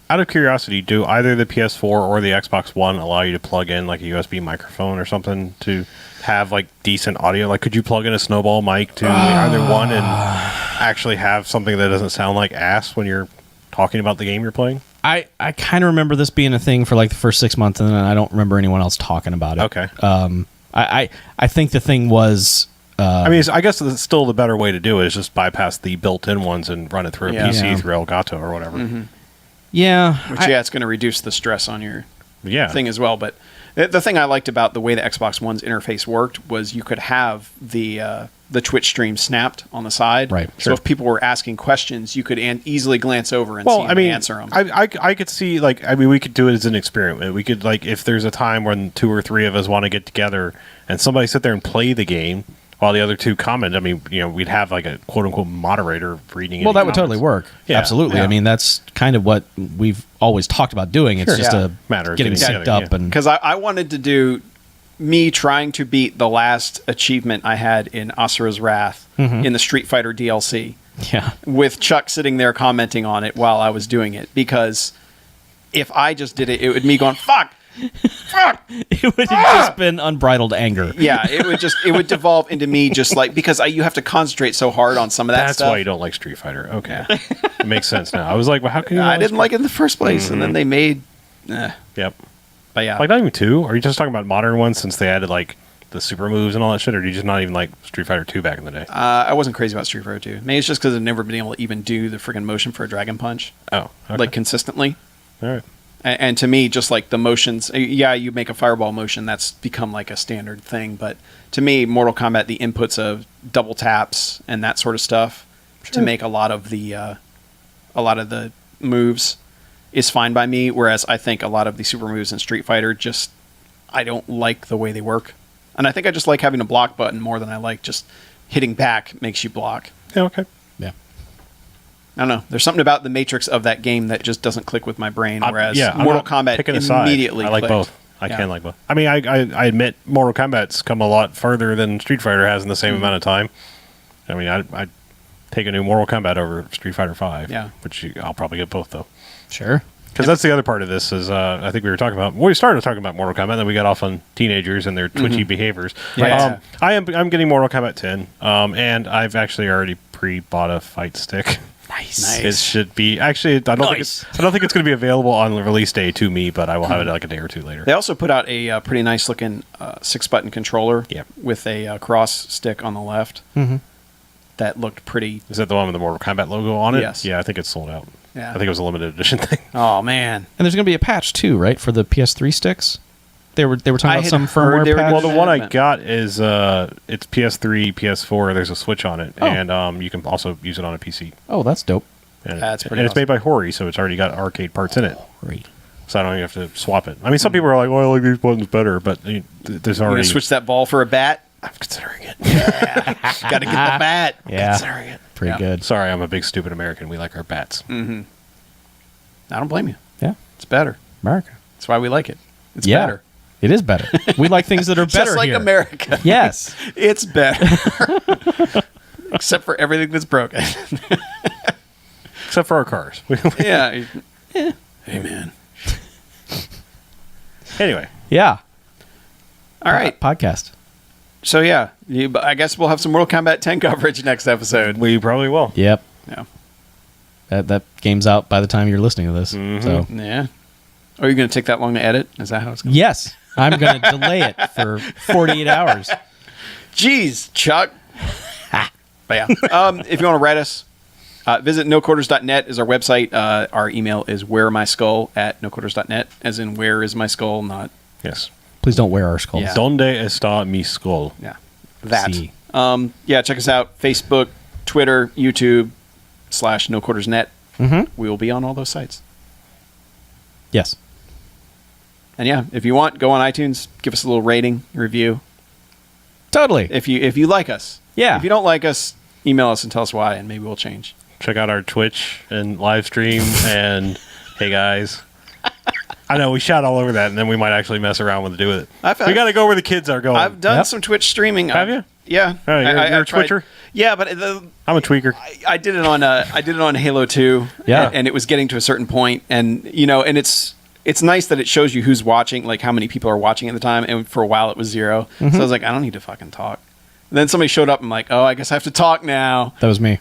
Out of curiosity, do either the PS4 or the Xbox One allow you to plug in like a USB microphone or something to have like decent audio? Like, could you plug in a snowball mic to either one and actually have something that doesn't sound like ass when you're talking about the game you're playing? I kind of remember this being a thing for like the first 6 months, and then I don't remember anyone else talking about it. Okay. I think the thing was... I guess it's still the better way to do it is just bypass the built-in ones and run it through a PC through Elgato or whatever. Yeah. Which, it's going to reduce the stress on your thing as well. But the thing I liked about the way the Xbox One's interface worked was you could have the Twitch stream snapped on the side. Right. So if people were asking questions, you could easily glance over and see and answer them. I could see, we could do it as an experiment. We could, if there's a time when 2 or 3 of us want to get together and somebody sit there and play the game, while the other 2 comment, we'd have like a quote-unquote moderator reading. Well, that would totally work. Yeah. Absolutely. Yeah. That's kind of what we've always talked about doing. It's just a matter of getting psyched up. Because I wanted to do me trying to beat the last achievement I had in Asura's Wrath in the Street Fighter DLC. Yeah. With Chuck sitting there commenting on it while I was doing it. Because if I just did it, it would be me going, fuck! Fuck! It would have just been unbridled anger. Yeah, it would devolve into me just because you have to concentrate so hard on some of that That's stuff. why you don't like Street Fighter. Okay. It makes sense now. I was like, well, how can you I didn't like it in the first place, and then they made... Yep. But yeah. Like, not even 2? Are you just talking about modern ones since they added, the super moves and all that shit, or do you just not even like Street Fighter 2 back in the day? I wasn't crazy about Street Fighter 2. Maybe it's just because I've never been able to even do the friggin' motion for a Dragon Punch, Oh, okay. like consistently. all right. And to me, just like the motions, yeah, you make a fireball motion, that's become like a standard thing. But to me, Mortal Kombat, the inputs of double taps and that sort of stuff to make a lot of the moves is fine by me. Whereas I think a lot of the super moves in Street Fighter just I don't like the way they work, and I think I just like having a block button more than I like just hitting back makes you block. Yeah, okay. Yeah. I don't know. There's something about the matrix of that game that just doesn't click with my brain. Whereas I'm Mortal not Kombat picking a side. immediately I like clicked. both. I Yeah. can like both. I mean, I admit Mortal Kombat's come a lot further than Street Fighter has in the same amount of time. I mean, I'd take a new Mortal Kombat over Street Fighter 5. Yeah. I'll probably get both though. Sure. Because that's the other part of this is I think we were talking about. We started talking about Mortal Kombat, then we got off on teenagers and their twitchy behaviors. Yeah. I'm getting Mortal Kombat 10, and I've actually already pre-bought a fight stick. Nice. It should be actually. I don't think it's going to be available on release day to me, but I will have it like a day or two later. They also put out a pretty nice looking 6-button controller Yep. with a cross stick on the left. Mm-hmm. That looked pretty. Is that the one with the Mortal Kombat logo on it? Yes. Yeah, I think it's sold out. Yeah. I think it was a limited edition thing. Oh man. And there's going to be a patch too, right, for the PS3 sticks? They were talking I about had some heard firmware they were patch. Well, the one I Advent. got is it's PS3, PS4. There's a Switch on it, Oh. and you can also use it on a PC. Oh, that's dope. And, That's pretty and it's awesome. made by Hori, so it's already got arcade parts in it. Great. So I don't even have to swap it. I mean, some people are like, "Well, I like these buttons better," but there's You already. gonna switch that ball for a bat? I'm considering it. Got to get the bat. Yeah. Considering it. Pretty Yeah. good. Sorry, I'm a big stupid American. We like our bats. I don't blame you. Yeah. It's better. America. That's why we like it. It's Yeah. better. It is better. We like things that are better Just like here. America. Yes. It's better. Except for everything that's broken. Except for our cars. Yeah. Hey man. Anyway, Yeah. All right. Podcast. So yeah, I guess we'll have some Mortal Kombat 10 coverage next episode. we probably will. Yep. Yeah. That game's out by the time you're listening to this. Mm-hmm. So Yeah. Are you going to take that long to edit? Is that how it's going? yes, I'm going to delay it for 48 hours. Jeez, Chuck. But yeah, if you want to write us, visit noquarters.net is our website. Our email is wheremyskull@noquarters.net, as in where is my skull, not Yes. Please don't wear our skulls. Yeah. Donde está mi skull? yeah that. See. Yeah, check us out: Facebook, Twitter, YouTube /noquartersnet. Mm-hmm. We will be on all those sites. Yes. And yeah, if you want, go on iTunes, give us a little rating, review. Totally. If you like us, Yeah. If you don't like us, email us and tell us why, and maybe we'll change. Check out our Twitch and live stream and hey guys. I know we shout all over that, and then we might actually mess around with it. We got to go where the kids are going. I've done Yep. some Twitch streaming. Have you? Yeah. Oh, you're a I've tried- Twitcher? Yeah, but I'm a tweaker. I did it on Halo 2. Yeah. and it was getting to a certain point, and and it's nice that it shows you who's watching, like how many people are watching at the time. And for a while, it was 0. So I was like, I don't need to fucking talk. And then somebody showed up. I'm like, oh, I guess I have to talk now. That was me.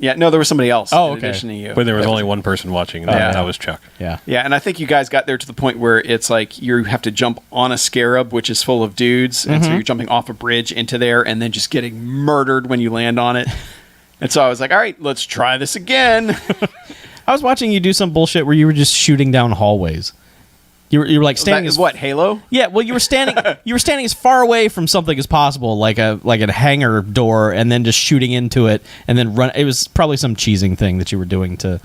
Yeah, no, there was somebody else. Oh, in okay. addition to you. But there was only one person watching, and that was Chuck. Yeah. Yeah, and I think you guys got there to the point where it's like you have to jump on a scarab, which is full of dudes, and so you're jumping off a bridge into there and then just getting murdered when you land on it. And so I was like, all right, let's try this again. I was watching you do some bullshit where you were just shooting down hallways. You were like standing That as is what, Halo? Yeah, well, you were standing as far away from something as possible, like a hangar door, and then just shooting into it, and then run. It was probably some cheesing thing that you were doing to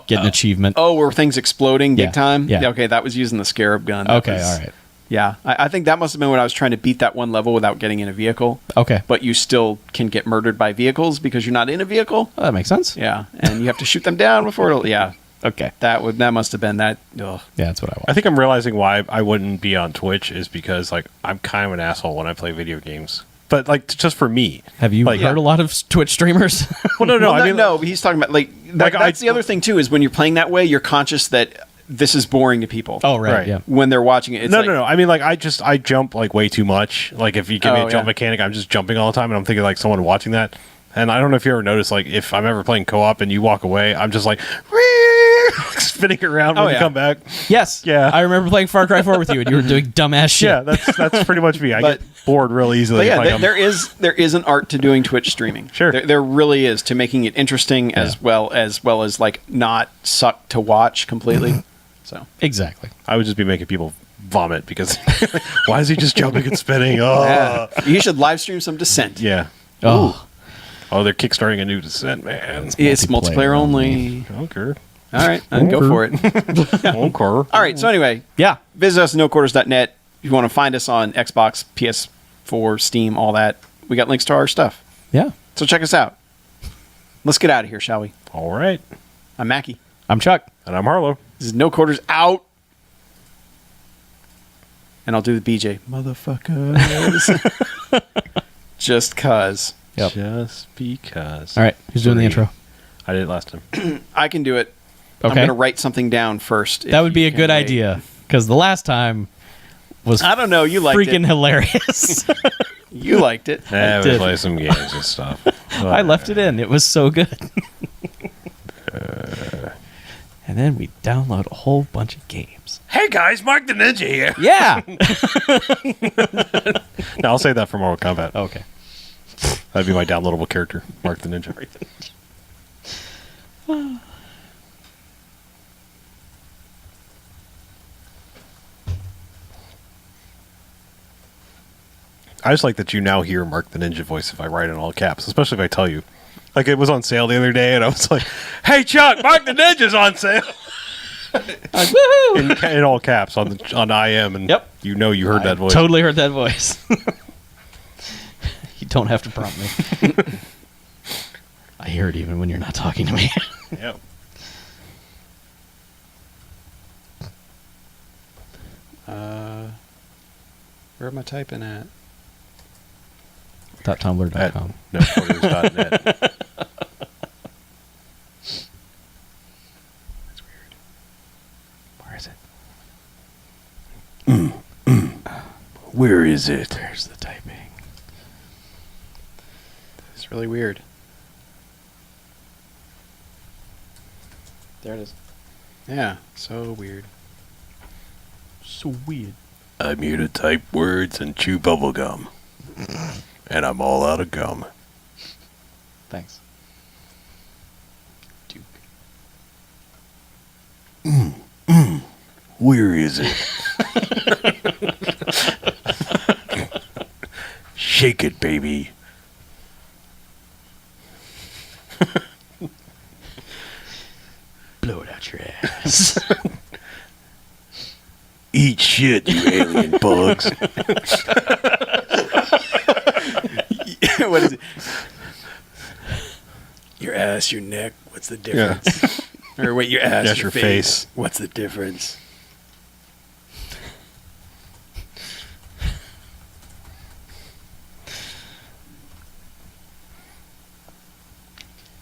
get an achievement. Oh, were things exploding big Yeah, time? yeah. Okay, that was using the scarab gun. That Okay, was- all right. Yeah, I think that must have been when I was trying to beat that one level without getting in a vehicle. Okay, But you still can get murdered by vehicles because you're not in a vehicle. oh, that makes sense. Yeah, and you have to shoot them down before it'll... Yeah, Okay, that must have been that... Ugh. yeah, that's what I want. I think I'm realizing why I wouldn't be on Twitch is because like I'm kind of an asshole when I play video games. But like just for me. Have you like, heard a lot of Twitch streamers? Well, no, Well, I mean, no, he's talking about that's the other thing too is when you're playing that way, you're conscious that this is boring to people. Oh, right, Right. yeah. When they're watching it, it's no, like, no. I mean, like I jump like way too much. Like if you give me Oh, a jump yeah. mechanic, I'm just jumping all the time, and I'm thinking like someone watching that. And I don't know if you ever noticed, like if I'm ever playing co-op and you walk away, I'm just like, spinning around when Oh, you yeah. come back. Yes. Yeah. I remember playing Far Cry 4 with you, and you were doing dumbass shit. Yeah, that's pretty much me. I But- get bored real easily. But yeah, if I come. there is an art to doing Twitch streaming. Sure. There really is, to making it interesting as well as like not suck to watch completely. So Exactly. I would just be making people vomit because why is he just jumping and spinning? Oh, yeah. You should live stream some Descent. yeah. Oh. Oh, they're kickstarting a new Descent, man. It's Multiplayer multiplayer only. I don't care. All right, then go for it. I don't care. All right, so anyway, Yeah. visit us at noquarters.net. If you want to find us on Xbox, PS4, Steam, all that, we got links to our stuff. Yeah. So check us out. Let's get out of here, shall we? All right. I'm Mackie. I'm Chuck. And I'm Harlow. This is No Quarters out. And I'll do the BJ. Motherfuckers. Just cuz. Yep. Just because. All right. Who's doing the intro? I did it last time. I can do it. I'm Okay. going to write something down first. That would be a good idea, because the last time was I don't know. You liked freaking it. hilarious. You liked it. Yeah, we did. play some games and stuff. I left it in. It was so good. And then we download a whole bunch of games. Hey guys, Mark the Ninja here. Yeah. No, I'll say that for Mortal Kombat. Okay. That'd be my downloadable character, Mark the Ninja. I just like that you now hear Mark the Ninja voice if I write in all caps, especially if I tell you. Like, it was on sale the other day, and I was like, "Hey Chuck, Mark the Ninja's on sale." Woohoo! In all caps on IM, and Yep. you know you heard that voice. Totally heard that voice. You don't have to prompt me. I hear it even when you're not talking to me. Yep. Where am I typing at? .tumblr.com. NoQuarters.net. Where is it? Where is it? There's the typing. It's really weird. There it is. Yeah, so weird. So weird. I'm here to type words and chew bubble gum. And I'm all out of gum. Thanks. Duke. Where is it? Shake it, baby. Blow it out your ass. Eat shit, you alien bugs. What is it? Your ass, your neck, what's the difference? Or wait, your ass, Yes, your your face. face. What's the difference?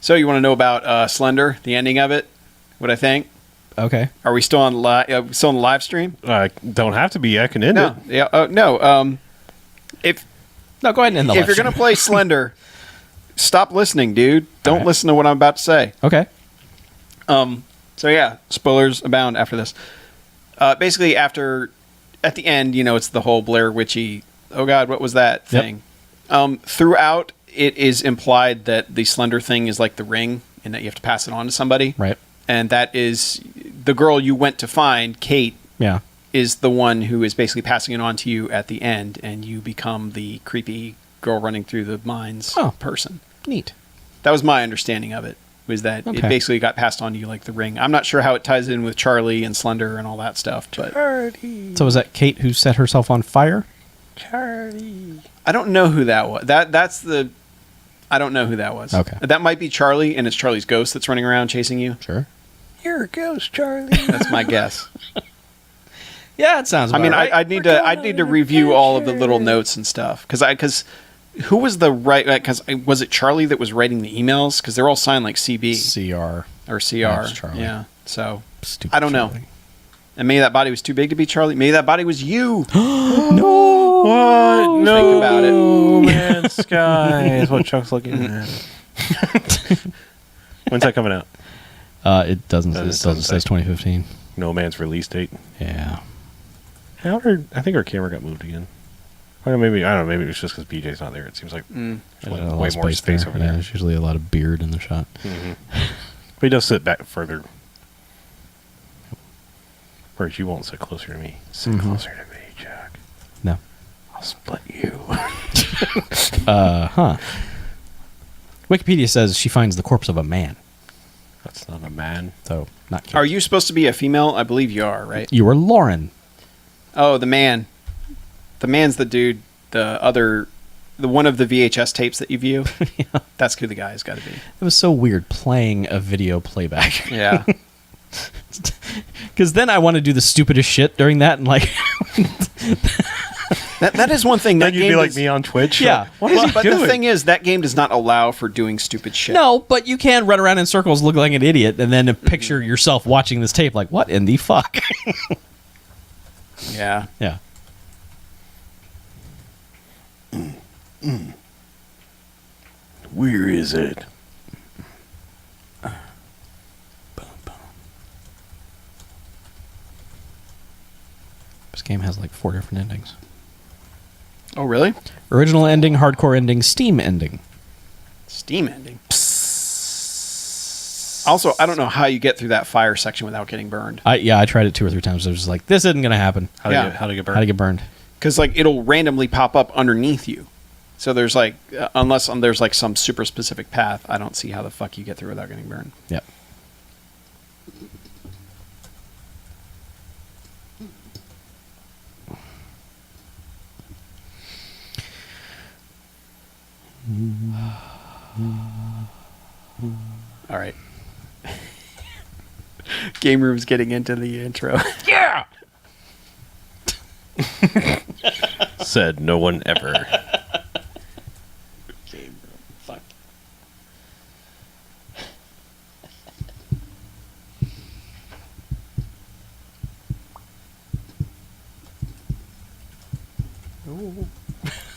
So you want to know about Slender, the ending of it? What I think? Okay. Are we still on still on the live stream? Don't have to be. I can end No, it. yeah, no. If No, go ahead and end the if live you're stream. gonna play Slender, stop listening, dude. Don't Alright. listen to what I'm about to say. Okay. So yeah, spoilers abound after this. Basically, at the end, it's the whole Blair Witchy. Oh God, what was that Yep. thing? Throughout, it is implied that the Slender thing is like the ring, and that you have to pass it on to somebody. Right. And that is the girl you went to find, Kate, Yeah. is the one who is basically passing it on to you at the end, and you become the creepy girl running through the mines person. Neat. That was my understanding of it. Was that it Okay. basically got passed on to you like the ring. I'm not sure how it ties in with Charlie and Slender and all that stuff, but So was that Kate who set herself on fire? I don't know who that was. I don't know who that was. Okay. That might be Charlie, and it's Charlie's ghost that's running around chasing you. Sure. You're a ghost, Charlie. That's my guess. Yeah, it sounds. I mean, right. I'd need to review all of the little notes and stuff because who was the because was it Charlie that was writing the emails? Because they're all signed like CB CR. or CR. That's Charlie. Yeah. So Stupid I don't know. Charlie. And maybe that body was too big to be Charlie. Maybe that body was you. No. What? No, Think about it. man, Sky is what Chuck's looking at. When's that coming out? It doesn't. It It doesn't doesn't says say. 2015. No Man's release date. Yeah. I think our camera got moved again. Well, maybe I don't know. Maybe it was just because BJ's not there. It seems like there's There's a way lot of more space there. over Yeah, there. there's usually a lot of beard in the shot. But he does sit back further. Whereas you won't sit closer to me. Sit closer to me, Jack. No. I'll split you. Huh. Wikipedia says she finds the corpse of a man. That's not a man. So, not Kate. Are you supposed to be a female? I believe you are, right? You were Lauren. Oh, the man. The man's the dude. The one of the VHS tapes that you view. That's who the guy's got to be. It was so weird playing a video playback. Yeah. Because then I want to do the stupidest shit during that and like... That is one thing. Then That you'd be game like does- me on Twitch. Yeah. Like, what is he But doing? the thing is, that game does not allow for doing stupid shit. No, but you can run around in circles, look like an idiot, and then picture yourself watching this tape like, what in the fuck? Yeah. Yeah. Where is it? This game has like 4 different endings. Oh, really? Original ending, hardcore ending, Steam ending. Steam ending. Also, I don't know how you get through that fire section without getting burned. I tried it 2 or 3 times. I was just like, this isn't going to happen. How Yeah. to get burned? How to get burned. Because like it'll randomly pop up underneath you. So there's like, unless there's like some super specific path, I don't see how the fuck you get through without getting burned. Yep. All right. Game Room's getting into the intro. Yeah! Said no one ever. Game room. Fuck.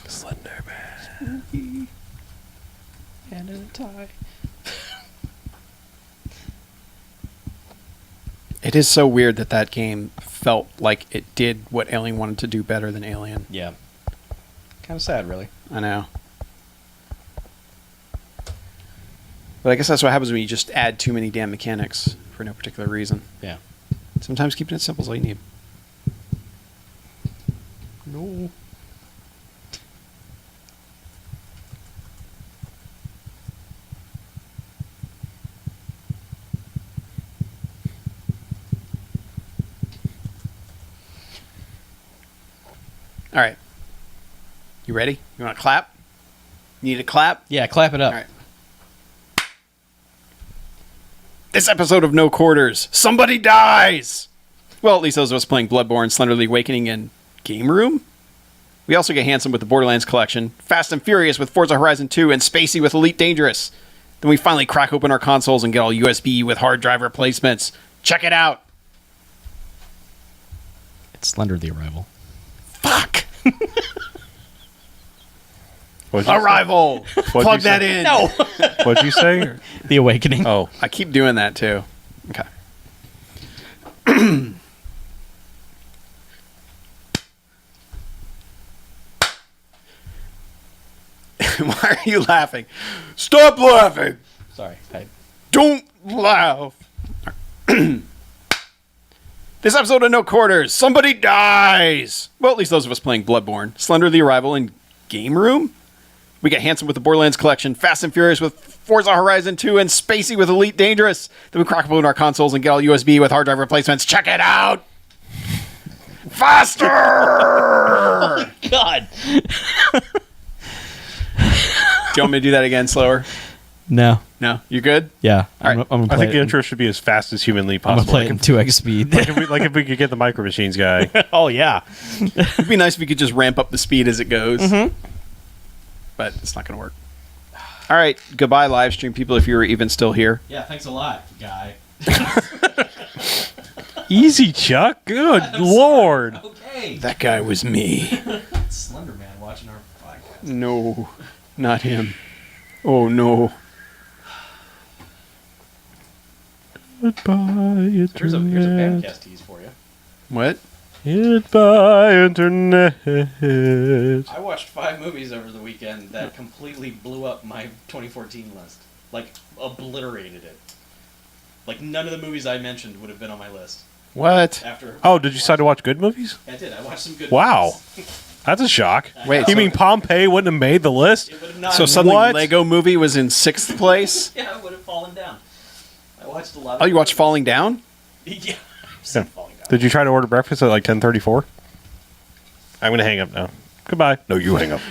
Slender Man. And in a tie. It is so weird that game felt like it did what Alien wanted to do better than Alien. Yeah. Kind of sad, really. I know. But I guess that's what happens when you just add too many damn mechanics for no particular reason. Yeah. Sometimes keeping it simple is all you need. No. All right. You ready? You want to clap? You need a clap? Yeah, clap it up. All right. This episode of No Quarters, somebody dies! Well, at least those of us playing Bloodborne, Slenderly Awakening, and Game Room? We also get handsome with the Borderlands collection, Fast and Furious with Forza Horizon 2, and Spacey with Elite Dangerous. Then we finally crack open our consoles and get all USB with hard drive replacements. Check it out! It's Slender the Arrival. Fuck! What'd you Arrival! What'd Plug you that say? in! No! say? What'd you say? The Awakening. Oh, I keep doing that too. Okay. Why are you laughing? Stop laughing! Sorry. Don't laugh! This episode of No Quarters, somebody dies! Well, at least those of us playing Bloodborne, Slender the Arrival, and Game Room? We get handsome with the Borderlands collection, Fast and Furious with Forza Horizon 2, and Spacey with Elite Dangerous. Then we crack open our consoles and get all USB with hard drive replacements. Check it out! Faster! God! Do you want me to do that again slower? No. No? You good? Yeah. All right. I'm gonna I play think the it. intro should be as fast as humanly I'm going to possible. play it in 2x speed. If we could get the Micro Machines guy. Oh, yeah. It'd be nice if we could just ramp up the speed as it goes. But it's not going to work. All right. Goodbye, live stream people, if you were even still here. Yeah, thanks a lot, guy. Easy, Chuck. Good Lord. Okay. That guy was me. Slender Man watching our podcast. No, not him. Oh, no. Goodbye, Here's a Bandcast tease for you. What? Goodbye, internet. I watched 5 movies over the weekend that completely blew up my 2014 list. Like, obliterated it. Like, none of the movies I mentioned would have been on my list. What? After Oh, did you decide to watch good movies? I did. I watched some good Wow. movies. That's a shock. Wait, You so- mean Pompeii wouldn't have made the list? It would have not. So suddenly What? Lego Movie was in 6th place? Yeah, it would have fallen down. I watched a lot of Oh, you watched movies. Falling Down? Yeah. Yeah. Falling down. Did you try to order breakfast at like 10:34? I'm going to hang up now. Goodbye. No, you hang up.